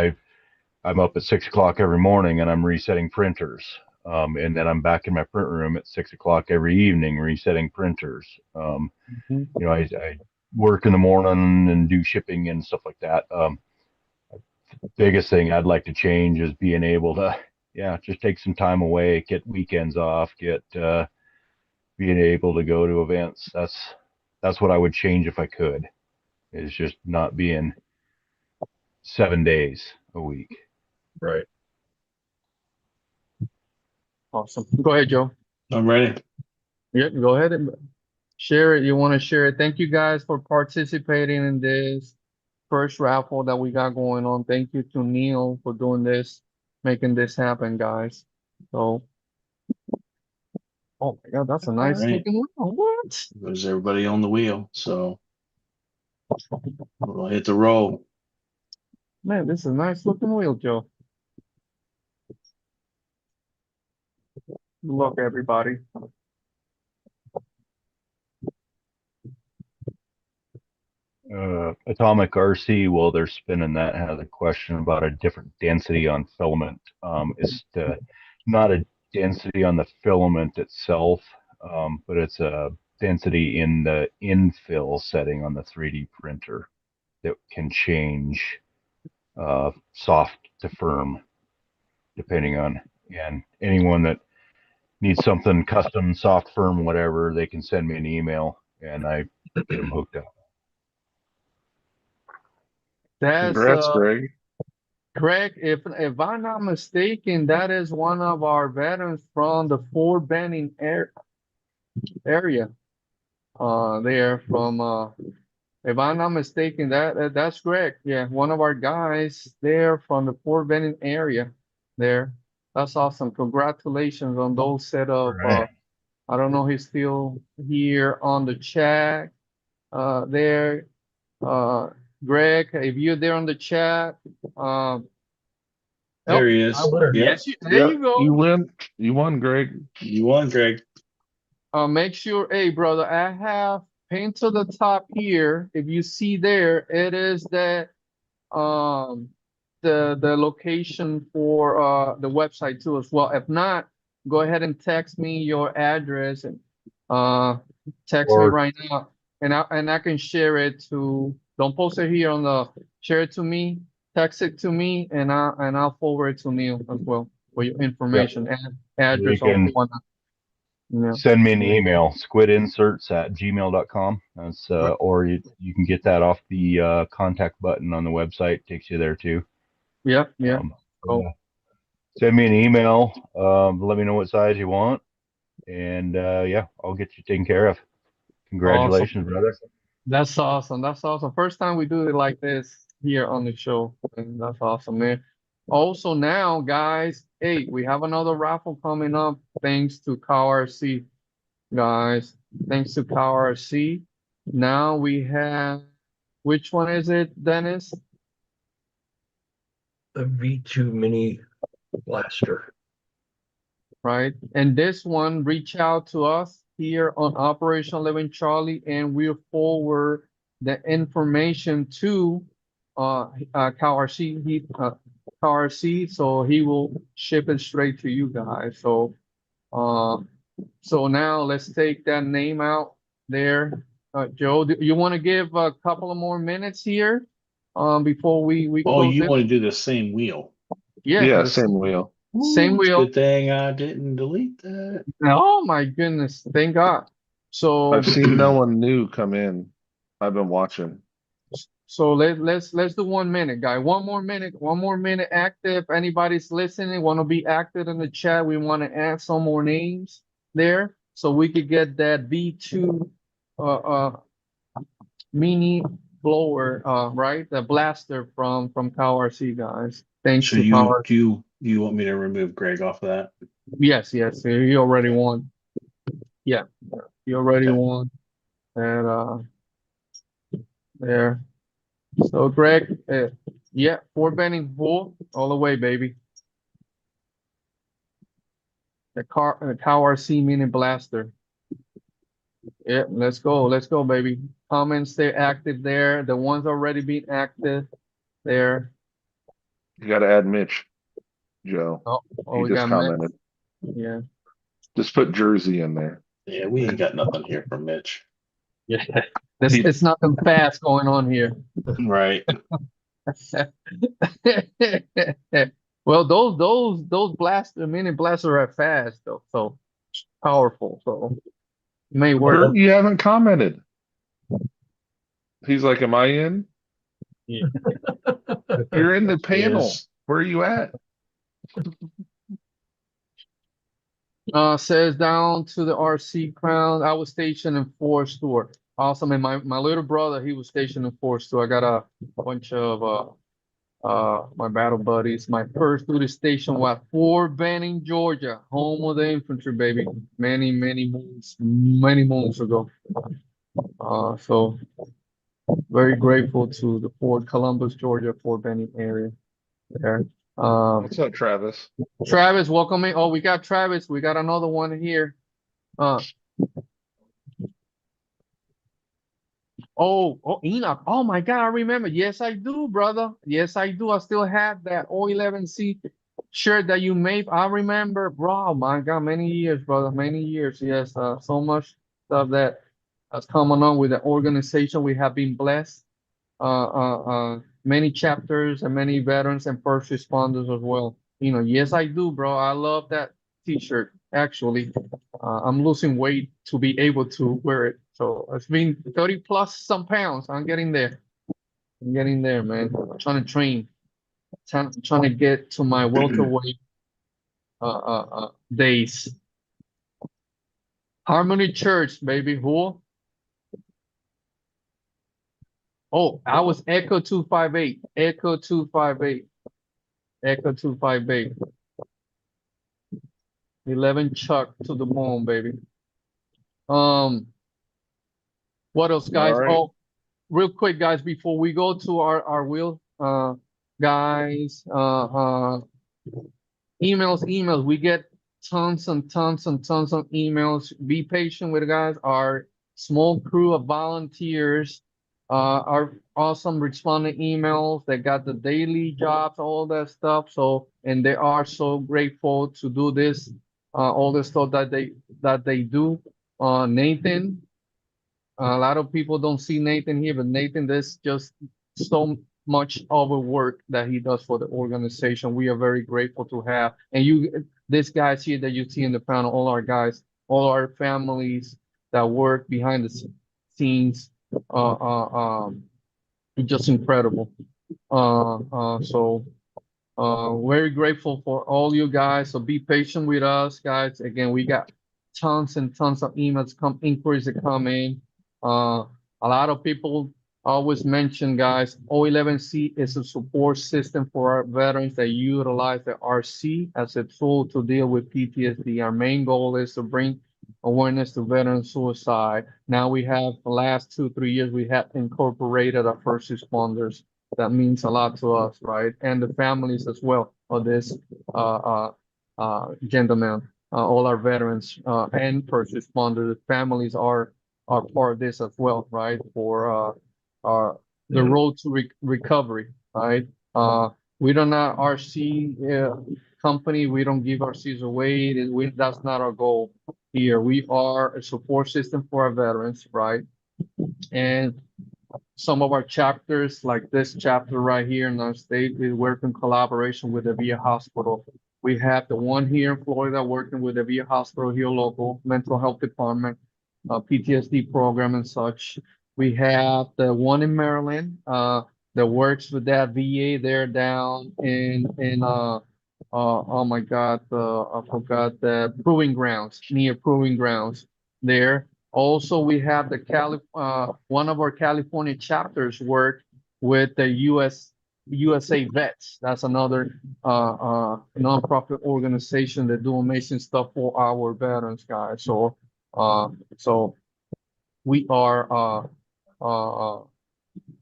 I'm up at 6 o'clock every morning and I'm resetting printers. And then I'm back in my print room at 6 o'clock every evening resetting printers. Mhm. You know, I work in the morning and do shipping and stuff like that. Biggest thing I'd like to change is being able to, yeah, just take some time away, get weekends off, get being able to go to events. That's what I would change if I could. Is just not being 7 days a week. Right. Awesome. Go ahead, Joe. I'm ready. Yeah, go ahead and share it. You want to share it. Thank you guys for participating in this first raffle that we got going on. Thank you to Neal for doing this, making this happen, guys. So, oh my God, that's a All nice right. looking one. What? There's everybody on the wheel. So we'll hit the roll. Man, this is a nice looking wheel, Joe. Good luck, everybody. Atomic RC, while they're spinning that, has a question about a different density on filament. It's not a density on the filament itself, but it's a density in the infill setting on the 3D printer that can change soft to firm depending on, and anyone that needs something custom, soft, firm, whatever, they can send me an email and I get them hooked up. That's Congrats, Greg. Greg, if I'm not mistaken, that is one of our veterans from the Fort Benning area. There from if I'm not mistaken, that's Greg. Yeah, one of our guys there from the Fort Benning area. There, that's awesome. Congratulations on those set of. Right. I don't know, he's still here on the chat. There, Greg, if you're there on the chat, um. There Oh, he is. There. Yep. yes, there you go. You win. You won, Greg. You won, Greg. Make sure, hey brother, I have pinned to the top here. If you see there, it is that the location for the website too as well. If not, go ahead and text me your address and text me Or right now, and I can share it to. Don't post it here on the. Share it to me. Text it to me, and I'll forward it to Neil as well for your information and you address, all can whatnot. Yeah. send me an email, squidinserts@gmail.com. That's or you can get that off the contact button on the website. Takes you there too. Yeah, yeah. Um, Oh, yeah. Send me an email. Let me know what size you want, and yeah, I'll get you taken care of. awesome. Congratulations, brother. That's awesome. That's awesome. First time we do it like this here on the show. And that's awesome, man. Also now, guys, hey, we have another raffle coming up thanks to CowRC, guys. Thanks to CowRC. Now we have, which one is it, Dennis? The V2 Mini Blaster. Right? And this one, reach out to us here on Operation 11 Charlie, and we'll forward the information to CowRC, CowRC, so he will ship it straight to you guys. So so now let's take that name out there. Joe, do you want to give a couple of more minutes here before we Oh, close you it? want to do the same wheel? Yeah, Yeah, the same wheel. same It's a wheel. good thing I didn't delete that. Oh my goodness, thank God. So I've seen no one new come in. I've been watching. so let's do 1 minute, guy. 1 more minute, 1 more minute active. Anybody's listening, want to be active in the chat. We want to add some more names there so we could get that V2 uh mini blower, right? The blaster from CowRC, guys. Thanks So to CowRC. you want me to remove Greg off of that? Yes, yes, you already won. Yeah, you already Okay. won. And there. So Greg, yeah, Fort Benning full all the way, baby. The CowRC mini blaster. Yeah, let's go, baby. Comments stay active there. The ones already being active there. You got to add Mitch, Joe. Oh, He we just got Mitch. commented. Yeah. Just put Jersey in there. Yeah, we ain't got nothing here from Mitch. Yeah. It's nothing fast going on here. Right. Well, those blaster mini blasters are fast though, so powerful. So may work. Kurt, you haven't commented. He's like, "Am I in? Yeah. You're in the panel. Yes. Where are you at?" Says down to the RC crown. I was stationed in Forest Store. Awesome. And my little brother, he was stationed in Forest Store. I got a bunch of my battle buddies. My first duty station was Fort Benning, Georgia, home of the infantry, baby. Many moons ago. So very grateful to the Fort Columbus, Georgia, Fort Benning area there. What's up, Travis? Travis, welcome in. Oh, we got Travis. We got another one here. Oh, Enoch. Oh my God, I remember. Yes, I do, brother. Yes, I do. I still have that O11C shirt that you made. I remember, bro. Oh my God, many years, brother. Many years. Yes, so much stuff that has come along with the organization. We have been blessed. Many chapters and many veterans and first responders as well. Yes, I do, bro. I love that t-shirt. Actually, I'm losing weight to be able to wear it. So it's been 30 plus some pounds. I'm getting there. I'm getting there, man. I'm trying to train. Trying to get to my welterweight days. Harmony Church, baby. Who? Oh, I was Echo 258. Echo 258. Echo 258. 11 Chuck to the moon, baby. What else, guys? All right. Oh, real quick, guys, before we go to our wheel, guys, emails. We get tons and tons and tons of emails. Be patient with it, guys. Our small crew of volunteers are awesome responding emails. They got the daily jobs, all that stuff. So, and they are so grateful to do this, all the stuff that they do. Nathan, a lot of people don't see Nathan here, but Nathan does just so much overwork that he does for the organization. We are very grateful to have. And these guys here that you see in the panel, all our guys, all our families that work behind the scenes, just incredible. So very grateful for all you guys. So be patient with us, guys. Again, we got tons and tons of inquiries that come in. A lot of people always mention, guys, O11C is a support system for our veterans that utilize the RC as a tool to deal with PTSD. Our main goal is to bring awareness to veteran suicide. Now we have the last 2-3 years, we have incorporated our first responders. That means a lot to us, right? And the families as well of this gentleman, all our veterans and first responders, families are part of this as well, right? For the road to recovery, right? We don't not RC company. We don't give RCs away. That's not our goal here. We are a support system for our veterans, right? And some of our chapters, like this chapter right here in our state, we work in collaboration with the VA Hospital. We have the one here in Florida working with the VA Hospital here local, mental health department, PTSD program and such. We have the one in Maryland that works with that VA there down in oh my God, I forgot the Proving Grounds, near Proving Grounds there. Also, we have the one of our California chapters work with the USA Vets. That's another nonprofit organization that do amazing stuff for our veterans, guys. So we are a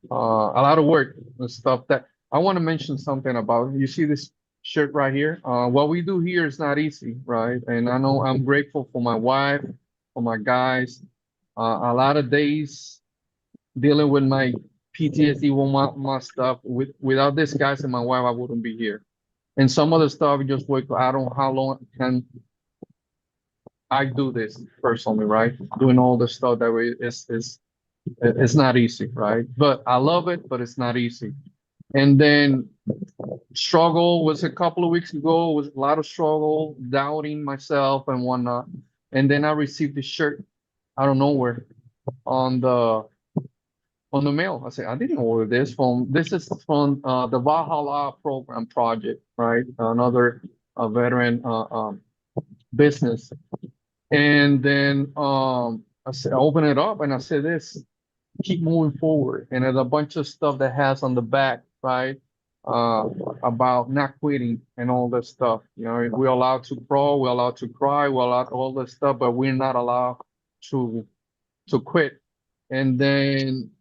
lot of work and stuff that I want to mention something about. You see this shirt right here? What we do here is not easy, right? And I know I'm grateful for my wife, for my guys, A lot of days dealing with my PTSD, with my stuff. Without these guys and my wife, I wouldn't be here. And some other stuff just wait. I don't know how long can I do this personally, right? Doing all the stuff that we it's not easy, right? But I love it, but it's not easy. And then struggle was a couple of weeks ago. It was a lot of struggle, doubting myself and whatnot. And then I received the shirt out of nowhere on the mail. I said, I didn't order this this is from the Valhalla program project, right? Another veteran business. And then I said, I open it up and I said this, keep moving forward. And there's a bunch of stuff that has on the back, right? About not quitting and all that stuff. You know, we're allowed to crawl, we're allowed to cry, we're allowed all that stuff, but we're not allowed to quit. And then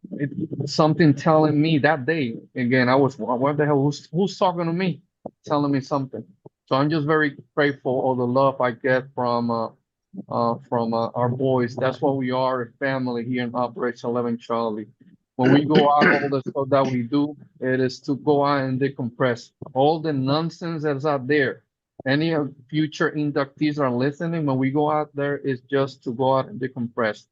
something telling me that day, again, I was, what the hell, who's talking to me, telling me something. So I'm just very grateful all the love I get from our boys. That's what we are, a family here in Operation 11 Charlie. When we go out, all the stuff that we do, it is to go out and decompress. All the nonsense that's out there. Any of future inductees are listening. When we go out there, it's just to go out and decompress.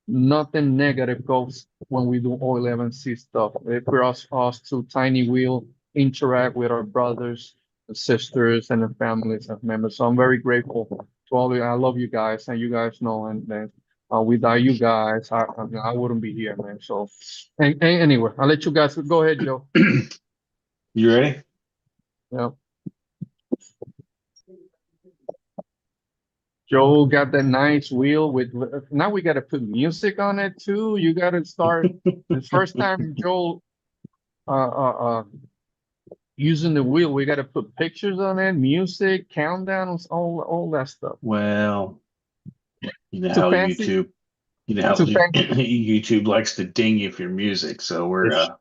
Nothing negative goes when we do O11C stuff. It for us to Tiny Wheel interact with our brothers and sisters and the families of members. So I'm very grateful to all of you. I love you guys, and you guys know, and then without you guys, I wouldn't be here, man. So, and anyway, I'll let you guys go ahead, Joe. You ready? Yeah. Joe got that nice wheel with, now we got to put music on it too. You got to start the first time Joe using the wheel, we got to put pictures on it, music, countdowns, all that stuff. Well, you know Too how fancy? YouTube, you know how Too fancy? YouTube likes to ding you for your music, so we're not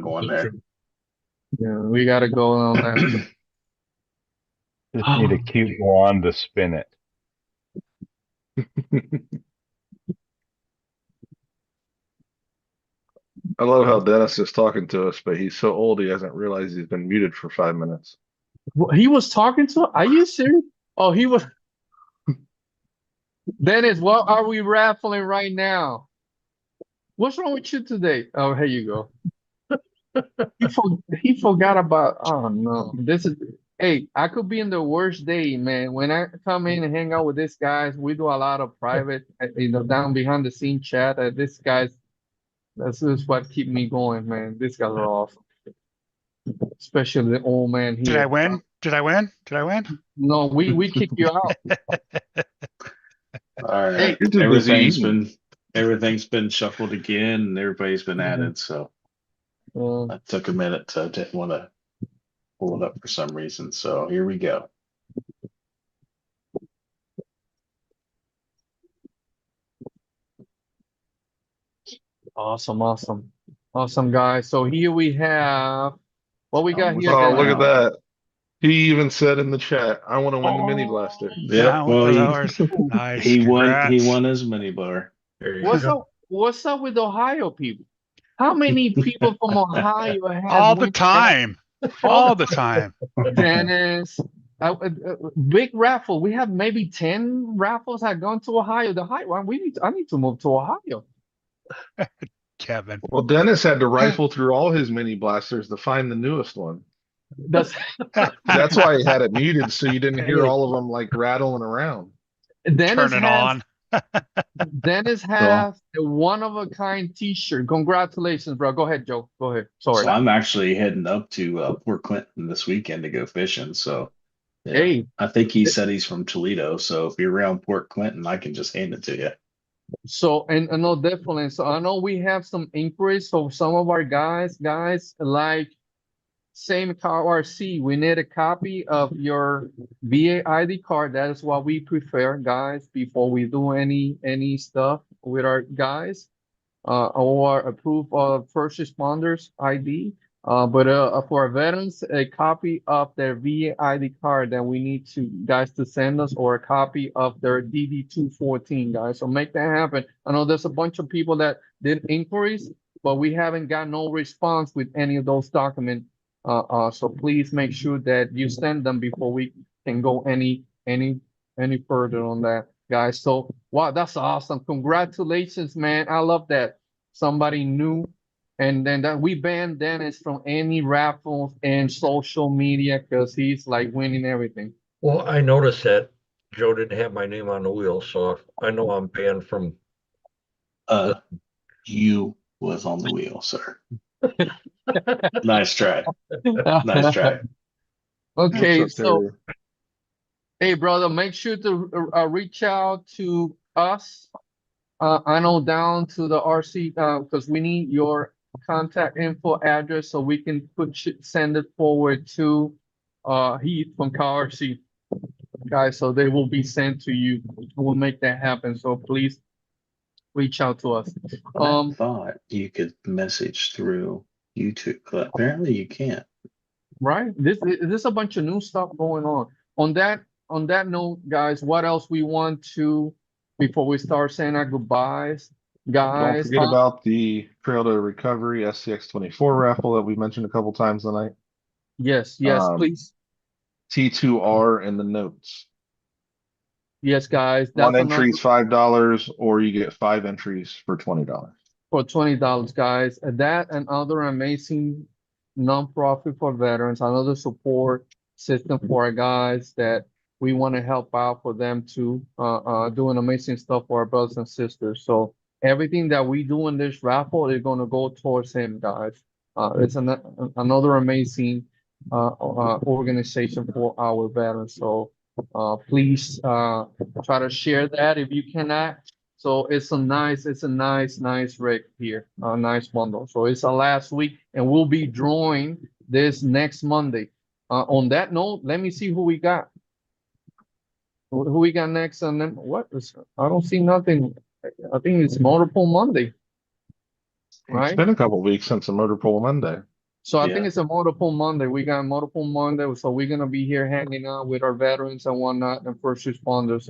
going there. Yeah, we got to go on that. Just need a cute wand to spin it. I love how Dennis is talking to us, but he's so old he hasn't realized he's been muted for 5 minutes. He was talking to, are you serious? Oh, he was. Dennis, what are we raffling right now? What's wrong with you today? Oh, here you go. He forgot about, oh no, this is, hey, I could be in the worst day, man. When I come in and hang out with these guys, we do a lot of private, down behind the scene chat. This guy's, this is what keep me going, man. These guys are awesome. Especially the old man here. Did I win? Did I win? Did I win? No, we kicked you out. All right, You're too busy everything's been shuffled again, and everybody's been added. So I took a minute to didn't want to pull it up for some reason. So here we go. Awesome, guys. So here we have what we got here. Oh, look at that. He even said in the chat, I want to win the mini blaster. Yeah, well, nice. he Congrats. won his mini bar. What's up with Ohio people? How many people from Ohio have all the time? All the time. Dennis, big raffle. We have maybe 10 raffles have gone to Ohio. The high one. I need to move to Ohio. Kevin. Well, Dennis had to rifle through all his mini blasters to find the newest one. That's why he had it muted, so you didn't hear all of them like rattling around. Dennis Turn it on. Dennis has a one-of-a-kind T-shirt. Congratulations, bro. Go ahead, Joe. Go ahead. Sorry. So I'm actually heading up to Port Clinton this weekend to go fishing. So yeah, hey, I think he said he's from Toledo. So if you're around Port Clinton, I can just hand it to you. So, and no, definitely. So I know we have some inquiries. So some of our guys like same car RC, we need a copy of your VA ID card. That is what we prefer, guys, before we do any stuff with our guys, or a proof of first responders ID. But for our veterans, a copy of their VA ID card that we need to guys to send us, or a copy of their DD-214, guys. So make that happen. I know there's a bunch of people that did inquiries, but we haven't got no response with any of those documents. So please make sure that you send them before we can go any further on that, guys. So wow, that's awesome. Congratulations, man. I love that. Somebody new. And then that we banned Dennis from any raffles and social media because he's like winning everything. Well, I noticed that Joe didn't have my name on the wheel, so I know I'm banned from. You was on the wheel, sir. Nice try. Nice try. Okay, What's up, so Terry? hey, brother, make sure to reach out to us. I know down to the RC because we need your contact info address so we can send it forward to Heath from CarRC, guys. So they will be sent to you. We'll make that happen. So please reach out to us. I thought you could message through YouTube, but apparently you can't. Right. This a bunch of new stuff going on. On that note, guys, what else we want to before we start saying our goodbyes, Don't guys? forget about the Trail to Recovery SCX-24 raffle that we mentioned a couple times tonight. Yes, please. T2R in the notes. Yes, guys. One That's entry another is $5, or you get 5 entries for $20. for $20, guys. And that and other amazing nonprofit for veterans, another support system for our guys that we want to help out for them to doing amazing stuff for our brothers and sisters. So everything that we do in this raffle is going to go towards him, guys. It's another amazing organization for our veterans. So please try to share that if you cannot. So it's a nice rig here, a nice bundle. So it's our last week, and we'll be drawing this next Monday. On that note, let me see who we got. Who we got next? And then what is? I don't see nothing. I think it's Motorpool Monday, It's right? been a couple weeks since a Motor Pool Monday. So I Yeah. think it's a Motorpool Monday. We got Motorpool Monday, so we're gonna be here hanging out with our veterans and whatnot and first responders.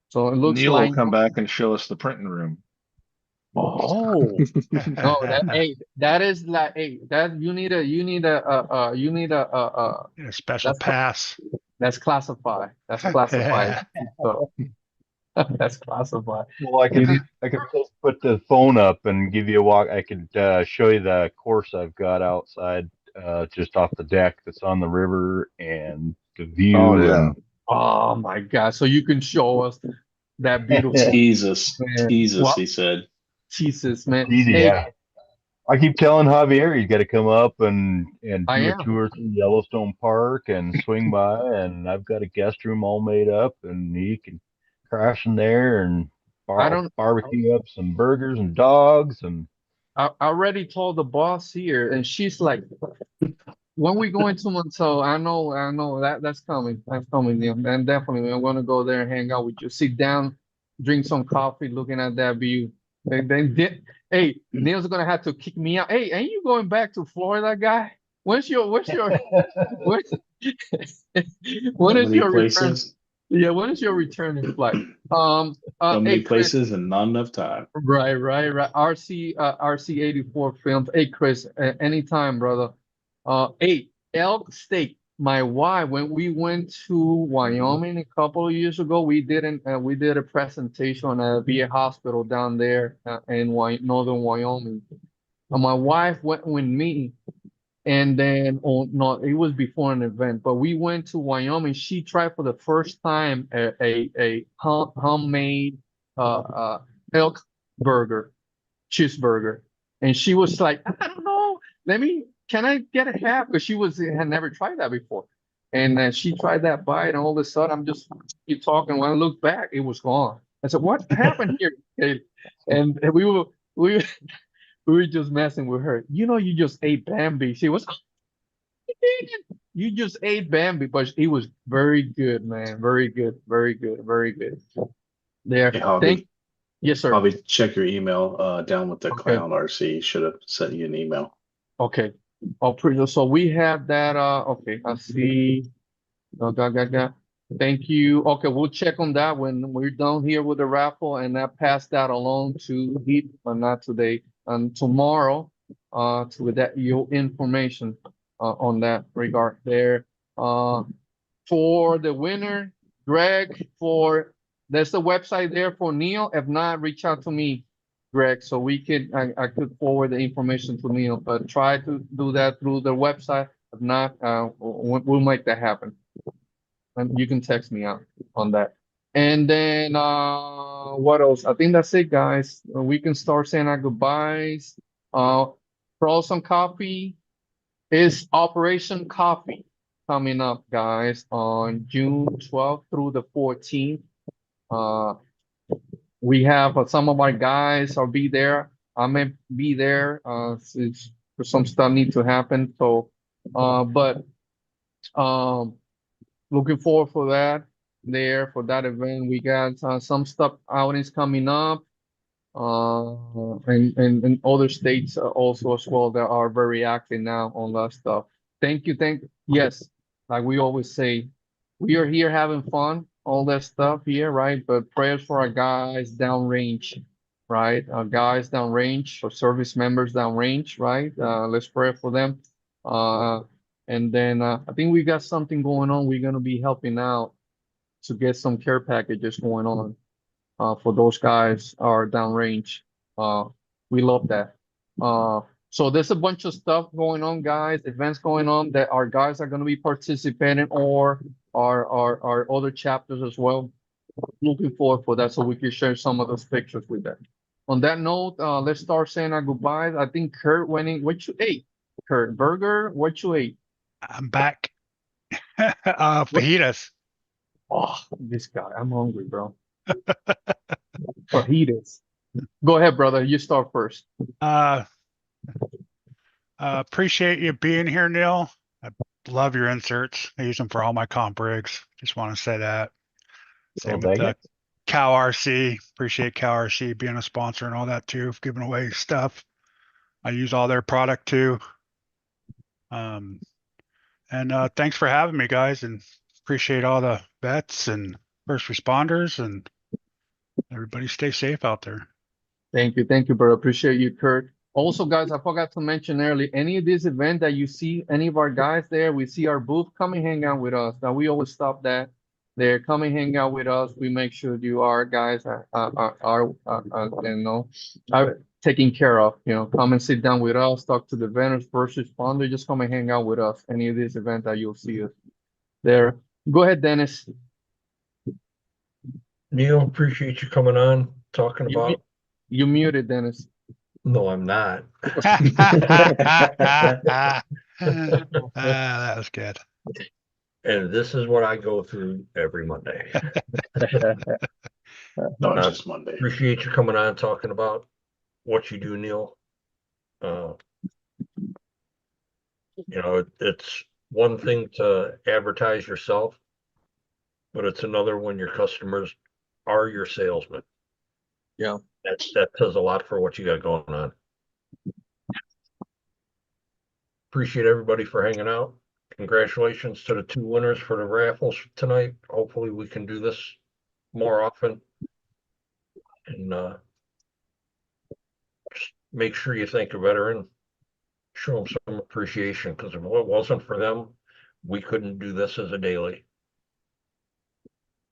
So it looks Neil like will come back and show us the printing room. oh. No, that is like that you need A special that's pass. that's classified. That's classified. So that's classified. Well, I could put the phone up and give you a walk. I could show you the course I've got outside, just off the deck that's on the river and the view. Oh, yeah. And Oh my God. So you can show us that beautiful Jesus, man. Jesus, Well, he said. Jesus, man. easy, Hey, yeah. I keep telling Javier he's got to come up and I do a am. tour through Yellowstone Park and swing by, and I've got a guest room all made up, and he can crash in there and I don't barbecue up some burgers and dogs. And I already told the boss here, and she's like, when we go into Montel, I know that's coming. That's coming, Neil. And definitely I'm gonna go there and hang out with you. Sit down, drink some coffee, looking at that view. Hey, Neil's gonna have to kick me out. Hey, ain't you going back to Florida, guy? When's your when's when when So is many your return? places, Yeah, when is your returning flight? so many Hey Chris, places, and not enough time. right. RC 84 films. Hey Chris, anytime, brother. Hey, elk steak. My wife, when we went to Wyoming a couple of years ago, we did a presentation at a VA hospital down there in northern Wyoming. And my wife went with me, and then oh no, it was before an event, but we went to Wyoming. She tried for the first time a homemade elk burger, cheeseburger, and she was like, I don't know, can I get a half? Because had never tried that before, and then she tried that bite, and all of a sudden I'm just keep talking. When I look back, it was gone. I said, what happened here? And we were just messing with her. You just ate Bambi. She was, you just ate Bambi, but it was very good, man. Very good, very good, very good. There. Hey, Hobby, Yes, sir. Hobby, check your email down with the Okay. Clown RC. Should have sent you an email. Okay. Oh, pretty, so we have that, okay, I see. Got. Thank you. Okay, we'll check on that when we're done here with the raffle, and I pass that along to Heath, but not today, and tomorrow, to that your information, on that regard there. For the winner, Greg, there's a website there for Neal. If not, reach out to me, Greg, so I could forward the information to Neal, but try to do that through the website. If not, we'll make that happen. And you can text me out on that. And then what else? I think that's it, guys. We can start saying our goodbyes. Frozen Coffee is Operation Coffee coming up, guys, on June 12th through the 14th. We have some of our guys will be there. I may be there. Some stuff need to happen. So, but looking forward for that for that event. We got some stuff outings coming up, and other states also as well that are very active now on that stuff. Thank you. Yes, like we always say, we are here having fun, all that stuff here, right? But prayers for our guys downrange, right? Our guys downrange, or service members downrange, right? Let's pray for them. And then I think we got something going on. We're gonna be helping out to get some care packages going on for those guys are downrange. We love that. So there's a bunch of stuff going on, guys, events going on that our guys are gonna be participating, or our other chapters as well. Looking forward for that, so we can share some of those pictures with them. On that note, let's start saying our goodbyes. I think Kurt went in. What you ate? Kurt, burger? What you ate? I'm back. Fajitas. Oh, this guy. I'm hungry, bro. Fajitas. Go ahead, brother. You start first. Appreciate you being here, Neal. I love your inserts. I use them for all my comp rigs. Just want to say that. Same with the Cow RC. Appreciate Cow RC being a sponsor and all that too, giving away stuff. I use all their product too. And thanks for having me, guys, and appreciate all the vets and first responders, and everybody stay safe out there. Thank you, bro. Appreciate you, Kurt. Also, guys, I forgot to mention earlier, any of this event that you see any of our guys there, we see our booth, come and hang out with us. Now, we always stop that. There, come and hang out with us. We make sure you are guys are taken care of. Come and sit down with us, talk to the vendors, first responder. Just come and hang out with us. Any of these events that you'll see us there. Go ahead, Dennis. Neal, appreciate you coming on, talking about. You muted, Dennis. No, I'm not. That was good. And this is what I go through every Monday. Not just Monday. Appreciate you coming on, talking about what you do, Neal. It's one thing to advertise yourself, but it's another when your customers are your salesmen. Yeah. That says a lot for what you got going on. Appreciate everybody for hanging out. Congratulations to the 2 winners for the raffles tonight. Hopefully we can do this more often. And just make sure you thank a veteran. Show them some appreciation, because if it wasn't for them, we couldn't do this as a daily.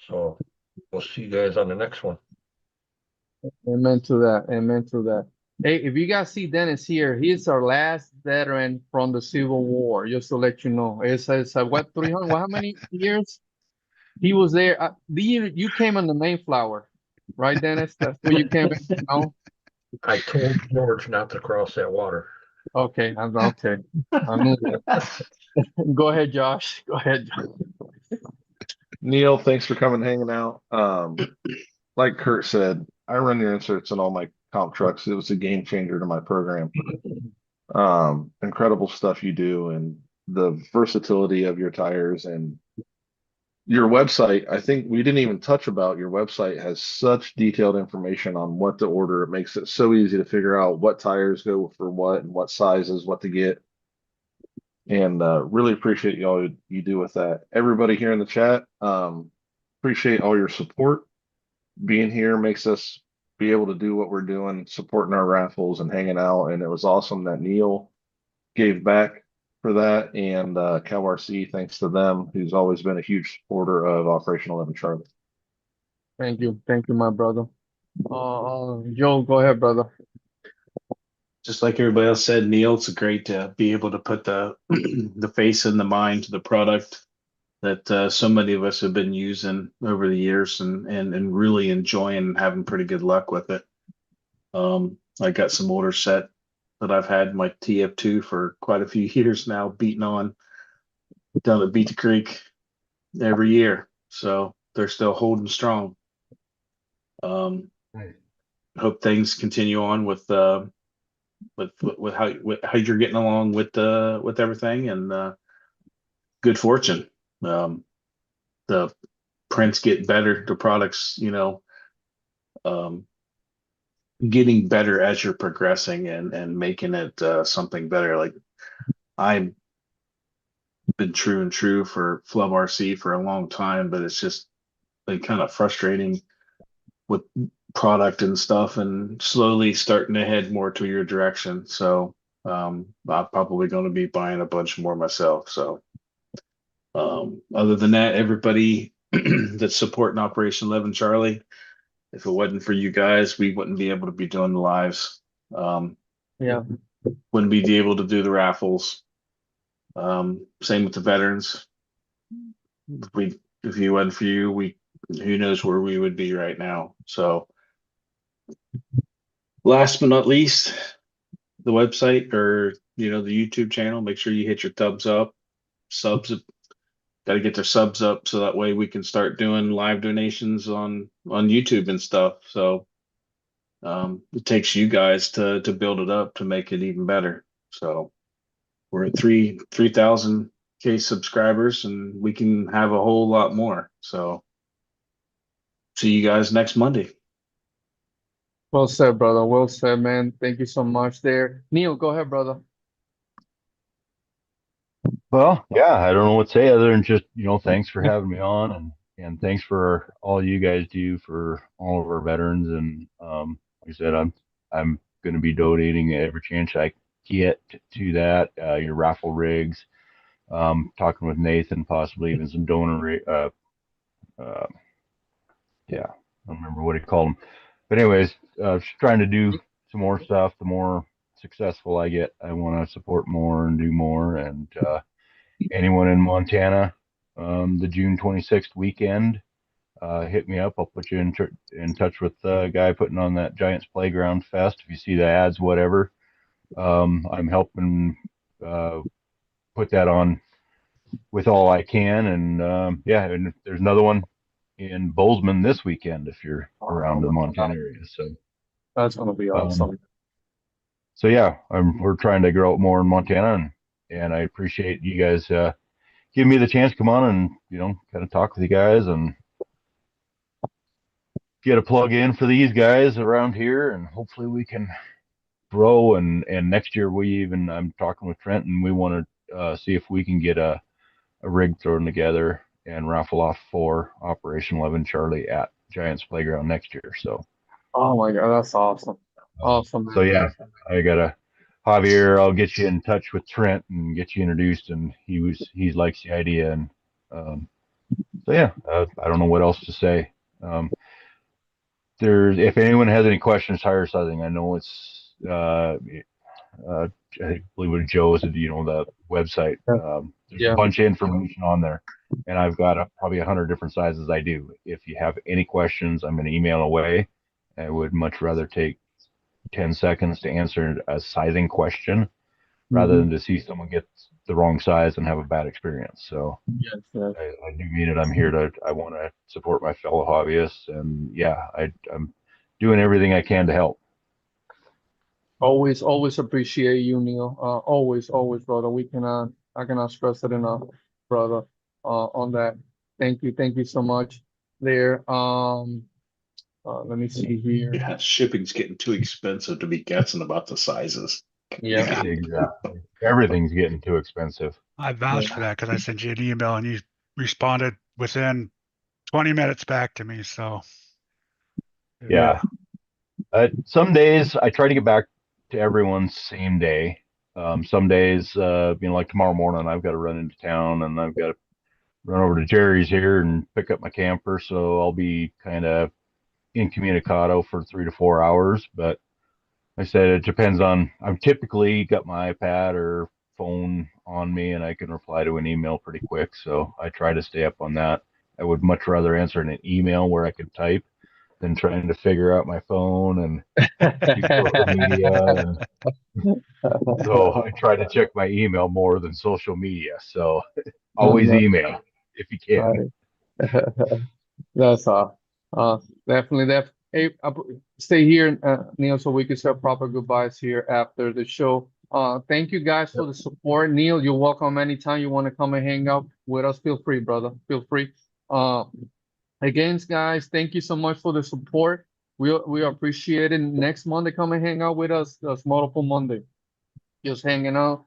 So we'll see you guys on the next one. Amen to that. Hey, if you guys see Dennis here, he's our last veteran from the Civil War, just to let you know. It's what, 300, how many years? He was there. The year you came on the Mayflower, right, Dennis? That's where you came in, no? I told George not to cross that water. Okay, okay. I knew that. Go ahead, Josh. Go ahead. Neal, thanks for coming and hanging out. Like Kurt said, I run your inserts on all my comp trucks. It was a game changer to my program. Incredible stuff you do, and the versatility of your tires and your website. I think we didn't even touch about your website has such detailed information on what to order. It makes it so easy to figure out what tires go for what and what sizes, what to get. and really appreciate all you do with that. Everybody here in the chat, appreciate all your support. Being here makes us be able to do what we're doing, supporting our raffles and hanging out. And it was awesome that Neal gave back for that, and Cal RC, thanks to them, who's always been a huge supporter of Operation 11 Charlie. Thank you, my brother. Joe, go ahead, brother. Just like everybody else said, Neal, it's great to be able to put the the face and the mind to the product that so many of us have been using over the years and really enjoying and having pretty good luck with it. I got some older set that I've had my TF2 for quite a few years now, beating on down at Beat Creek every year. So they're still holding strong. Hope things continue on with how you're getting along with everything, and good fortune. The prints get better, the products, getting better as you're progressing and making it something better. Like I've been true for Flub RC for a long time, but it's just been kind of frustrating with product and stuff, and slowly starting to head more to your direction. So I'm probably going to be buying a bunch more myself. So other than that, everybody that's supporting Operation 11 Charlie, if it wasn't for you guys, we wouldn't be able to be doing the lives. Yeah. Wouldn't be able to do the raffles. Same with the veterans. If you wasn't for you, who knows where we would be right now. So last but not least, the website or the YouTube channel, make sure you hit your thumbs up, subs. Got to get their subs up so that way we can start doing live donations on YouTube and stuff. So it takes you guys to build it up to make it even better. So we're at 3,000K subscribers, and we can have a whole lot more. So see you guys next Monday. Well said, brother. Well said, man. Thank you so much there. Neal, go ahead, brother. Well, yeah, I don't know what to say other than just, thanks for having me on, and thanks for all you guys do for all of our veterans. And like I said, I'm going to be donating every chance I get to that. Your raffle rigs, talking with Nathan, possibly even some donor. Yeah, I don't remember what he called them. But anyways, just trying to do some more stuff. The more successful I get, I want to support more and do more. And anyone in Montana, the June 26th weekend, hit me up. I'll put you in touch with the guy putting on that Giants Playground Fest. If you see the ads, whatever, I'm helping put that on with all I can. And yeah, and there's another one in Bozeman this weekend if you're around the Montana area. So that's gonna be awesome. So yeah, we're trying to grow up more in Montana, and I appreciate you guys giving me the chance to come on and kind of talk with you guys and get a plug in for these guys around here, and hopefully we can grow. And next year I'm talking with Trent, and we want to see if we can get a rig thrown together and raffle off for Operation 11 Charlie at Giants Playground next year. So oh my God, that's awesome. Awesome. So yeah, I got Javier. I'll get you in touch with Trent and get you introduced, and he likes the idea. And so yeah, I don't know what else to say. If anyone has any questions, hire something. I know it's I believe what Joe said, the website. There's a bunch of information on there, and I've got probably 100 different sizes I do. If you have any questions, I'm going to email away. I would much rather take 10 seconds to answer a sizing question rather than to see someone get the wrong size and have a bad experience. So yes. I do mean it. I want to support my fellow hobbyists, and yeah, I'm doing everything I can to help. Always appreciate you, Neal. Always, brother. I cannot stress it enough, brother, on that. Thank you so much there. Let me see here. Yeah, shipping's getting too expensive to be guessing about the sizes. Yeah. Exactly. Everything's getting too expensive. I vouched for that because I sent you an email and you responded within 20 minutes back to me. So Yeah. Some days I try to get back to everyone same day. Some days, like tomorrow morning, I've got to run into town and I've got to run over to Jerry's here and pick up my camper. So I'll be kind of incommunicado for 3 to 4 hours. But I said it depends on. I've typically got my iPad or phone on me, and I can reply to an email pretty quick. So I try to stay up on that. I would much rather answer in an email where I can type than trying to figure out my phone and use social media. And so I try to check my email more than social media. So always email if you can. That's definitely that. Hey, stay here, Neil, so we can say proper goodbyes here after the show. Thank you guys for the support. Neil, you're welcome anytime you want to come and hang out with us. Feel free, brother. Feel free. Again, guys, thank you so much for the support. We appreciate it. Next Monday, come and hang out with us. That's Multiple Monday. Just hanging out,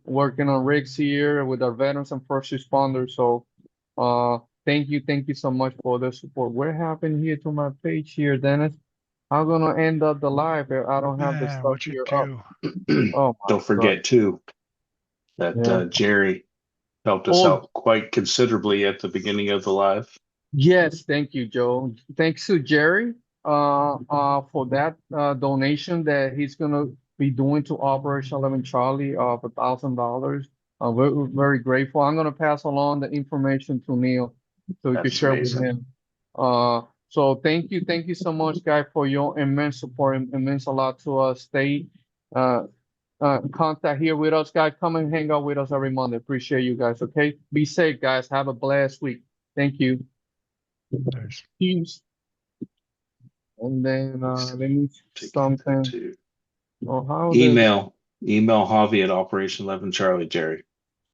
working on rigs here with our veterans and first responders. So, thank you so much for the support. What happened here to my page here, Dennis? I'm gonna end up the live. I don't have the man, stuff what you here up. do? Oh my Don't God. forget too that Yeah. Jerry helped us Oh, out quite considerably at the beginning of the live. yes, thank you, Joe. Thanks to Jerry, for that donation that he's gonna be doing to Operation 11 Charlie of $1,000. We're very grateful. I'm gonna pass along the information to Neil so he can That's share with amazing. him. So thank you so much, guys, for your immense support. It means a lot to us. Stay contact here with us, guys. Come and hang out with us every Monday. Appreciate you guys. Okay, be safe, guys. Have a blessed week. Thank you. There's Teams. And then let me Take something. to Oh, how does email Javi at Operation 11 Charlie, Jerry.